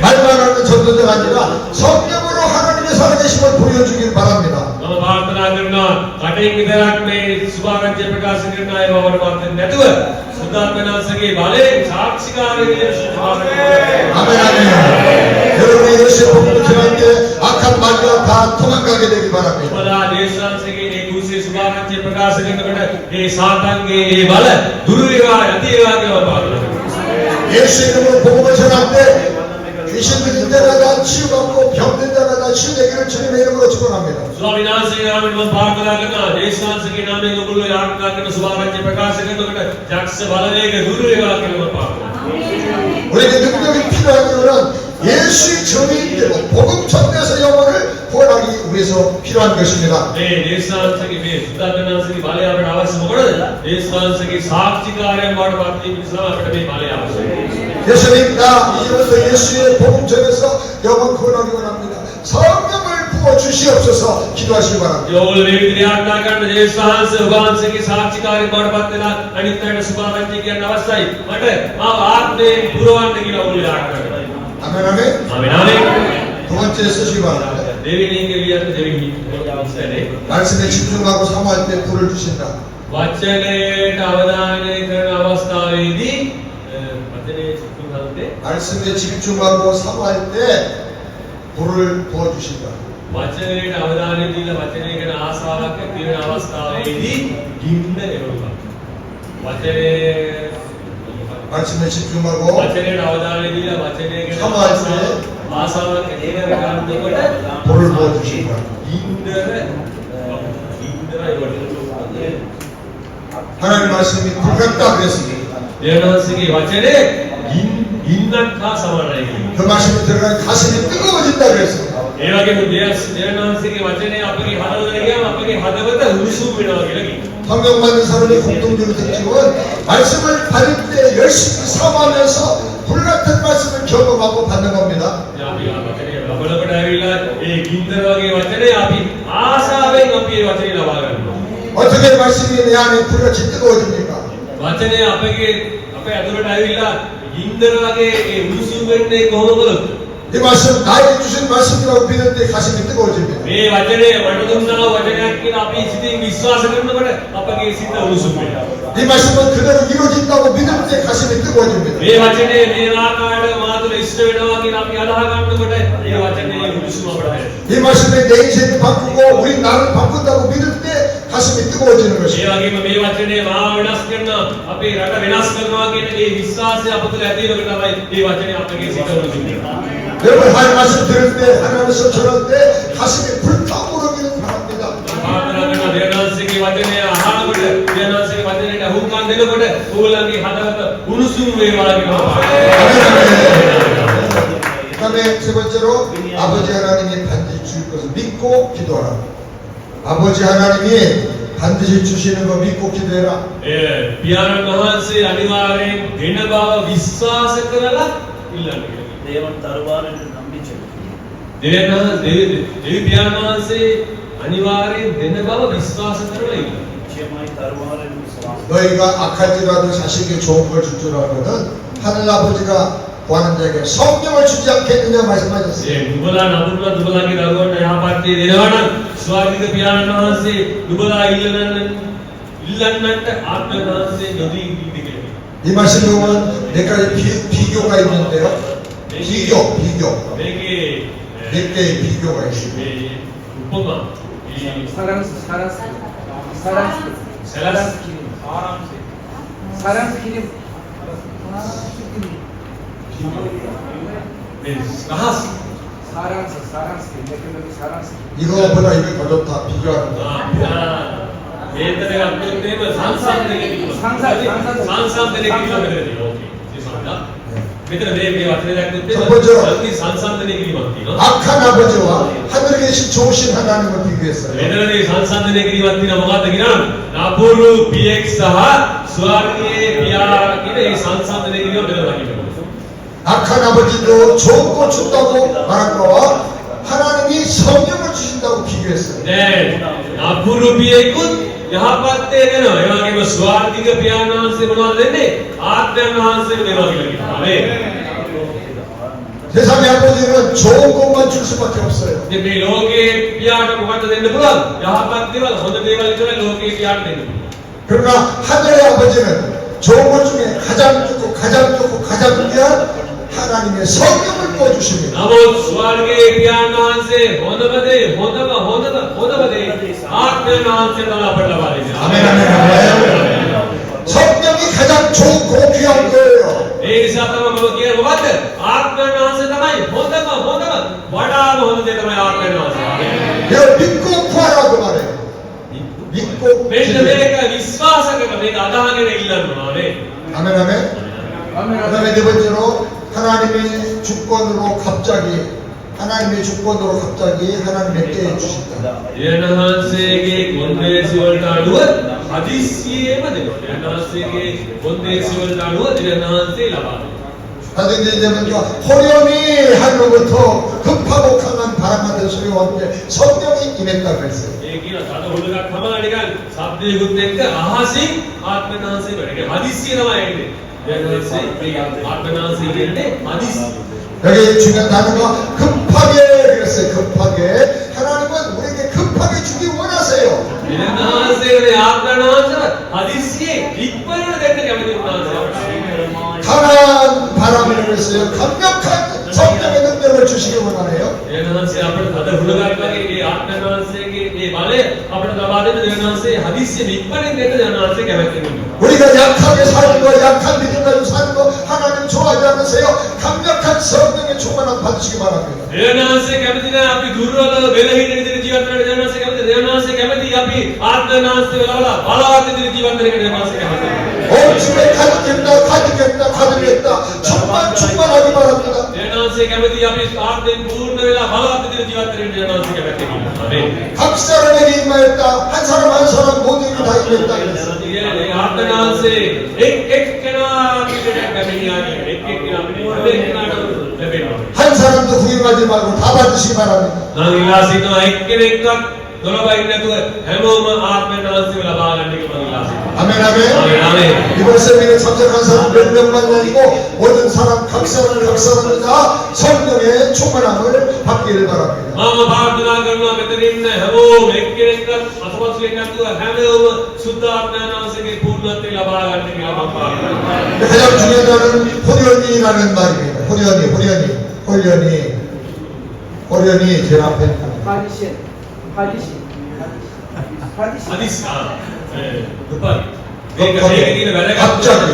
말만 하는 전도자가 아니라 성령으로 하나님의 살아계심을 보여주길 바랍니다. මම ප්‍රාර්ථනා කරනවා කටින් විතරක් මේ සුභාරංචය ප්‍රකාශ කරන අය බවට පත් වෙන්නේ නැතුව සුද්ධාත්මනාංශගේ බලයෙන් සාක්ෂිකාරයෙක් විදිහට 아멘 아멘. 여러분이 예수의 복음을 전할 때 악한 마귀가 다 도망가게 되길 바랍니다. ඔබලා දේශාංශගේ මේ කුසේ සුභාරංචය ප්‍රකාශ කරනකොට මේ සාතන්ගේ මේ බල දුරු වේවා යති වේවා කියලා ප්‍රාර්ථනා කරනවා. 예수 이름으로 복음을 전할 때 귀신 들린 자가 다 치유받고 병든 자가 다 치유되기를 주님의 이름으로 축원합니다. ස්වාමීන් වහන්සේගේ නාමයෙන් මම ප්‍රාර්ථනා කරනවා දේශාංශගේ නාමයෙන් ඔයගොල්ලෝ යාඥා කරන සුභාරංචය ප්‍රකාශ කරනකොට යක්ෂ බලවේග දුරු වේවා කියලා මම ප්‍රාර්ථනා කරනවා. 우리에게 능력이 필요한 이유는 예수의 정의인 되고 복음 전에서 영혼을 구원하기 위해서 필요한 것입니다. මේ දේශාංශගේ මේ සුද්ධාත්මනාංශගේ බලය අපට අවශ්‍ය මොකටද? දේශාංශගේ සාක්ෂිකාරයන් බවට පත් වීම නිසා අපිට මේ බලය අවශ්‍යයි. 예수님 나 이름으로 예수의 복음 전에서 영혼 구원하기 원합니다. 성령을 부어 주시옵소서 기도하시기 바랍니다. යෝගල මේ විදිහට යාඥා කරන දේශාංශ උගාංශගේ සාක්ෂිකාරයන් බවට පත් වෙලා අනිත් අයට සුභාරංචය කියන්න අවශ්‍යයි. මට මාව ආත්මයෙන් පුරවන්න කියලා ඔයගොල්ලෝ යාඥා කරනවා. 아멘 아멘. ආමෙන් ආමෙන්. 두 번째 쓰시기 바랍니다. දෙවෙනි ඉංග්‍රීසියෙන් දෙවෙනි අවස්ථාවේ 말씀에 집중하고 사모할 때 불을 주신다. වචනයට අවධානය කරන අවස්ථාවේදී වචනේ සිතුම් හදන්නේ 말씀에 집중하고 사모할 때 불을 부어 주신다. වචනයට අවධානය දීලා වචනය ගැන ආසාවක් ඇති වෙන අවස්ථාවේදී ගින්න එනවා. වචනේ 말씀에 집중하고 වචනයට අවධානය දීලා වචනය ගැන 사모할 때 ආසාවක් ඇති කරගන්නකොට 돌을 부어주신 거야. ඉන්දරයි 하나님 말씀이 불같다 그랬습니다. 대한민국의 වචනේ ඉන්නත් හා සමානයි. 그 말씀이 들어가면 가슴이 뜨거워진다 그랬습니다. ඒ වගේම 대한민국의 වචනේ අපගේ හදවතට ගියාම අපගේ හදවත උණුසුම් වෙනවා කියලා කියනවා. 성경 받는 사람의 공통적인 특징은 말씀을 받을 때 열심히 사모하면서 불같은 말씀을 경험하고 받는 겁니다. අපි වචනේ ලබනකොට ඇවිල්ලා ඒ ගින්දර වගේ වචනේ අපි ආසාවෙන් අපි ඒ වචනේ ලබා ගන්නවා. 어떻게 말씀이 내 안에 불같이 뜨거워집니까? වචනේ අපේ ඇතුළට ඇවිල්ලා ගින්දර වගේ ඒ උණුසුම් වෙන්නේ කොහොමද? 이 말씀 나에게 주신 말씀이라고 믿을 때 가슴이 뜨거워집니다. මේ වචනේ මට දුන්නා වචනයක් කියලා අපි සිතින් විශ්වාස කරනකොට අපගේ සිත උණුසුම් වෙනවා. 이 말씀은 그대로 이루어진다고 믿을 때 가슴이 뜨거워집니다. මේ වචනේ මේ ආකාරයට මාතුල ඉෂ්ට වෙනවා කියලා අපි අදහ ගන්නකොට මේ වචනේ උණුසුම අපට දැනෙනවා. 이 말씀에 내 인생을 바꾸고 우리 나를 바꾼다고 믿을 때 가슴이 뜨거워지는 ඒ 것입니다. වගේම මේ වචනේ මාව වෙනස් කරනවා අපේ රට වෙනස් කරනවා කියන ඒ විශ්වාසය අප තුළ ඇති වෙනකොට තමයි මේ වචනේ අපගේ සිත උණුසුම් වෙනවා. 여러분 하나님 말씀 들을 때 하나님께서 전할 때 가슴이 불타오르기를 바랍니다. ප්‍රාර්ථනා කරන දේවනාංශයේ වචනය අහනකොට දේවනාංශයේ වචනයට අහුම්කම් දෙනකොට ඕගොල්ලන්ගේ හදවත උණුසුම් වේවා කියලා. 그다음에 세 번째로 아버지 하나님이 반드시 주실 것을 믿고 기도하라. 아버지 하나님이 반드시 주시는 거 믿고 기도해라. ඒ පියාණන් වහන්සේ අනිවාර්යෙන් දෙන බව විශ්වාස කරලා ඉල්ලන්න කියලා. தேவன் தருவார் என்று நம்பி செல்லுங்கள். දෙවි පියාණන් වහන්සේ අනිවාර්යෙන් දෙන බව විශ්වාස කරලා ඉල්ලන්න. நிச்சயமாய் தருவார் என்று விசுவாசம். 너희가 악할지라도 자식에게 좋은 걸 줄 줄 알거든 하늘 아버지가 구하는 자에게 성령을 주지 않겠느냐 말씀하셨어요. ඒ නුඹලා නඹුරුලා නුඹලාගේ දරුවන්ට යහපත් දේ දෙනවා නම් ස්වර්ගික පියාණන් වහන්සේ නුඹලා ඉල්ලන්නන්ට ආත්ම වහන්සේ නොදී ඉන්නේ කියලා. 이 말씀에 보면 몇 가지 비교가 있는데요. 비교. මේකේ 몇 개의 비교가 있습니다. මේ උපමා 이 사랑스 සැලස් 사랑스 기름 මේ රහස් 사랑스 기름 사랑스 이거보다 이게 더 좋다 비교하는 거. ඒතරේ අත්දැකීම සංසන්දනය කිරීම. සංසන්දනය කිරීම මෙතනදී. ඕකේ. 죄송합니다. මෙතන මේ වචනේ දැක්කොත් සංකී සංසන්දනය කිරීමක් තියෙනවා. 악한 아버지와 하늘에 계신 좋으신 하나님을 비교했어요. මෙතනදී සංසන්දනය කිරීමක් තියෙනවා මොකක්ද කියනවා? නපුරු පියෙක් සහ ස්වර්ගයේ පියා කියන ඒ සංසන්දනය කිරීම මෙතන දකින්න. 악한 아버지도 좋은 거 준다고 말한 거와 하나님이 성령을 주신다고 비교했어요. 네. නපුරු පියෙකුත් යහපත් දේ දෙනවා. ඒ වගේම ස්වර්ගික පියාණන් වහන්සේ මොනවද දෙන්නේ? ආත්මයන් වහන්සේ දෙනවා කියලා කියනවා. නේ. 세상의 아버지는 좋은 것만 줄 수밖에 없어요. ඉතින් මේ ලෝකේ පියාට මොකද්ද දෙන්න පුළුවන්? යහපත් දේවල්, හොඳ දේවල් විතරයි ලෝකේ පියාට දෙන්න පුළුවන්. 그러나 하늘의 아버지는 좋은 것 중에 가장 좋고 가장 귀한 하나님의 성령을 부어주십니다. නමුත් ස්වර්ගයේ පියාණන් වහන්සේ හොඳම දේ, හොඳම දේ ආත්මයන් වහන්සේ තමයි අපට ලබා දෙන්නේ. 아멘. 성령이 가장 좋고 귀한 거예요. ඒ නිසා තමයි මම කියන්නේ මොකද්ද? ආත්මයන් වහන්සේ තමයි හොඳම වඩාම හොඳ දේ තමයි ආත්මයන් වහන්සේ. 내가 믿고 구하라고 말해요. 믿고 මෙන්න 기도해요. මේක විශ්වාස කරන මේක අදහගෙන ඉල්ලනවා නේ. 아멘. 그다음에 네 번째로 하나님의 주권으로 갑자기 하나님께 주신다. දෙවියන්වහන්සේගේ කොන්දේසි වලට අනුව හදිස්සියෙම දෙනවා. දෙවියන්වහන්සේගේ කොන්දේසි වලට අනුව දෙවියන්වහන්සේ ලබා දෙනවා. 나중에 되면 호련히 하늘로부터 급하고 강한 바람 같은 소리가 왔는데 성령이 임했다고 했어요. ඒ කියන තද හොලකට තමයි නිකන් ශබ්දයකුත් එක්ක අහසින් ආත්මනාංශය වැඩේ. හදිස්සිය තමයි එන්නේ. දෙවියන්වහන්සේ මේ ආත්මනාංශය කියන්නේ හදිස්සිය. 여기 중요한 단어가 급하게 그랬어요. 급하게 하나님은 우리에게 급하게 주기 원하세요. දෙවියන්වහන්සේගේ ආත්මනාංශය හදිස්සියේ ඉක්මනට දෙන්න කැමති උන්වහන්සේ. 강한 바람을 일으켰어요. 강력한 성령의 능력을 주시기 원하네요. දෙවියන්වහන්සේ අපට තද හුලකට වගේ මේ ආත්මනාංශයේ මේ බලය අපට ලබා දෙන්න දෙවියන්වහන්සේ හදිස්සියේ ඉක්මනින් දෙන්න දෙවියන්වහන්සේ කැමති වෙනවා. 우리가 약하게 사는 거, 약한 믿음 가지고 사는 거 하나님 좋아하지 않으세요? 강력한 성령 성령의 충만함 받으시기 바랍니다. देवनांसे कमिटी ने आपकी दूरवल वेलहीन इधर जीवन में देवनांसे कमिटी आपकी आत्मनांसे वाला बालावात इधर जीवन में देवनांसे कमिटी 온 집에 가득했다 충만하기 바랍니다. देवनांसे कमिटी आपकी आत्म पूर्ण वाला बालावात इधर जीवन में देवनांसे कमिटी आमीन 각 사람에게 임하였다. 한 사람 모두에게 다 임했다. ये आत्मनांसे एक के नाम की कमिटी आ गई एक के नाम एक के नाम लेबेना 한 사람도 구입하지 말고 다 받으시기 바랍니다. ನಾನು ಇಲಾಸಿನ ಎಕ್ಕೆನೆಕ್ಕ 돌아봐있네 또 해모ම ආත්මනාන්සේ ලබා ගන්න එක මම ඉලාසින 아멘. 아멘. 이번 세미나에 참석한 사람 몇 명만 아니고 모든 사람 각 사람이 다 성령의 충만함을 받기를 바랍니다. මම ප්‍රාර්ථනා කරනවා මෙතන ඉන්න හැමෝම එක්කෙනෙක්වත් අතපසු එකතු හැමෝම සුද්ධ ආත්මනාන්සේගේ පූර්ණත්වය ලබා ගන්න කියලා මම ප්‍රාර්ථනා කරනවා. 가장 중요한 단어는 호련이라는 말입니다. 호련이 제일 앞에 있다. Hadisi. හදිස් 예 දුපයි මේක තියෙන 갑자기.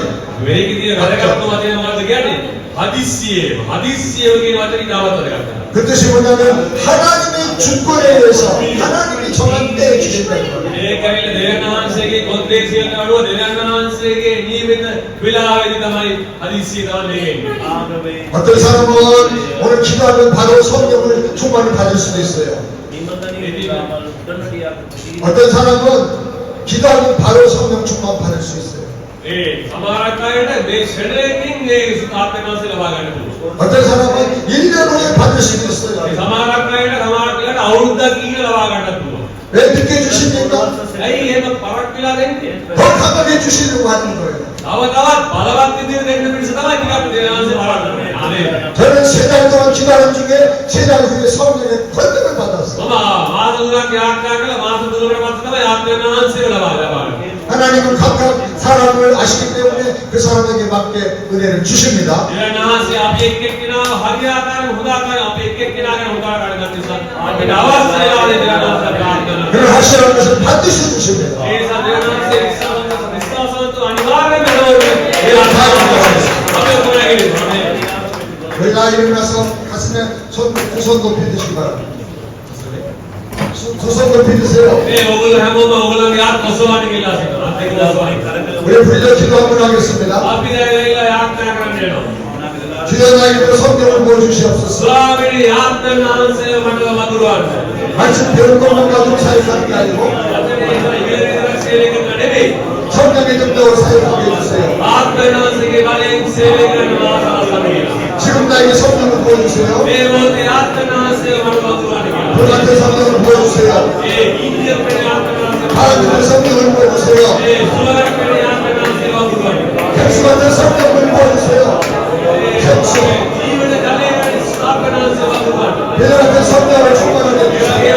මේකේ තියෙන වැදගත්කම වචනේ මොකද්ද කියන්නේ හදිස්සියේ කියන වචනේ තාමත් වැදගත්. 그 뜻이 뭐냐면 하나님의 주권에 의해서 하나님이 정한 때에 주신다는 거예요. ඒකවිල දෙවියන්වහන්සේගේ කොන්දේසියට අනුව දෙවියන්වහන්සේගේ නියමිත වෙලාවෙදි තමයි හදිස්සිය තමයි මේකෙන්නේ. ආගමේ 어떤 사람은 오늘 기도하면 바로 성령을 충만을 받을 수도 있어요. 어떤 사람은 기도하면 바로 성령 충만 받을 수 있어요. ඒ සමහරක් අයට මේ ෂෙඩරකින් මේ ආත්මනාන්සේ ලබා ගන්න පුළුවන්. 어떤 사람은 1년 후에 받을 수도 있어요. සමහරක් අයට අවුරුද්දක් ගිහින් ලබා ගන්නත් පුළුවන්. 왜 늦게 주십니까? ඇයි එහෙම පරක් වෙලා දෙන්නේ? 더 강하게 주시려고 하는 거예요. තව තවත් බලවත් විදිහට දෙන්න පිණිස තමයි ටිකක් දෙවියන්වහන්සේ පරක් කරන්නේ. ආමේන්. 저는 3달 동안 기도하는 중에 3달 후에 성령의 권능을 받았어요. මම මාස තුනක් යාත්‍රා කළා මාස තුනකට පස්සේ තමයි ආත්මනාන්සේ ලබා ගන්නේ. 하나님은 각각 사람을 아시기 때문에 그 사람에게 맞게 은혜를 주십니다. දෙවියන්වහන්සේ අපි එක් එක්කෙනාව හරියාකාරව හොදාකාරව අපි එක් එක්කෙනාගෙන හොදාකාරව ගන්න නිසා අපිට අවශ්‍ය වෙලාවේ දෙවියන්වහන්සේ ප්‍රාර්ථනා 그를 하시라는 것을 반드시 주십니다. ඒ නිසා දෙවියන්වහන්සේ විශ්වාසවන්ත අනිවාර්යයෙන්ම වෙනවනේ. ඒ ආකාරයට අපි උපනාගෙන ආමේන්. 우리가 일어나서 가슴에 두 손 높이 드시기 바랍니다. 두 손 높이 드세요. මේ ඔයගොල්ලෝ හැමෝම ඔයගොල්ලන්ගේ ආත්ම ඔසවන්න කියලා සිතනවා. අත් එක ඔසවන්න. 우리 부르짖어 기도 한번 하겠습니다. අපි දැන් ඇවිල්ලා යාත්‍රා කරන්න යනවා. 주여 나에게 성령을 보여주시옵소서. ස්වාමීනි ආත්මනාන්සේ මට වතුරවන්න. 말씀 배운 것만 가지고 사역하는 게 아니고 අතනේ ඉගෙන සේවය කරන්න නෙවෙයි. 성령의 능력으로 사역하게 해주세요. ආත්මනාන්සේගේ බලයෙන් සේවය කරනවා සමගිය. 지금 나에게 성령을 보여주세요. මේ මොහොතේ ආත්මනාන්සේ මට වතුරවන්න කියලා. 그 같은 성령을 보여주세요. ඒ ඉන්දියාවේ ආත්මනාන්සේ 하나님의 성령을 보여주세요. ඒ සුවරකේ ආත්මනාන්සේ වතුරවන්න. 캡스 같은 성령을 보여주세요. 캡스. ජීවිත ජලයේ ආත්මනාන්සේ වතුරවන්න. 배들 같은 성령을 충만하게 해주세요.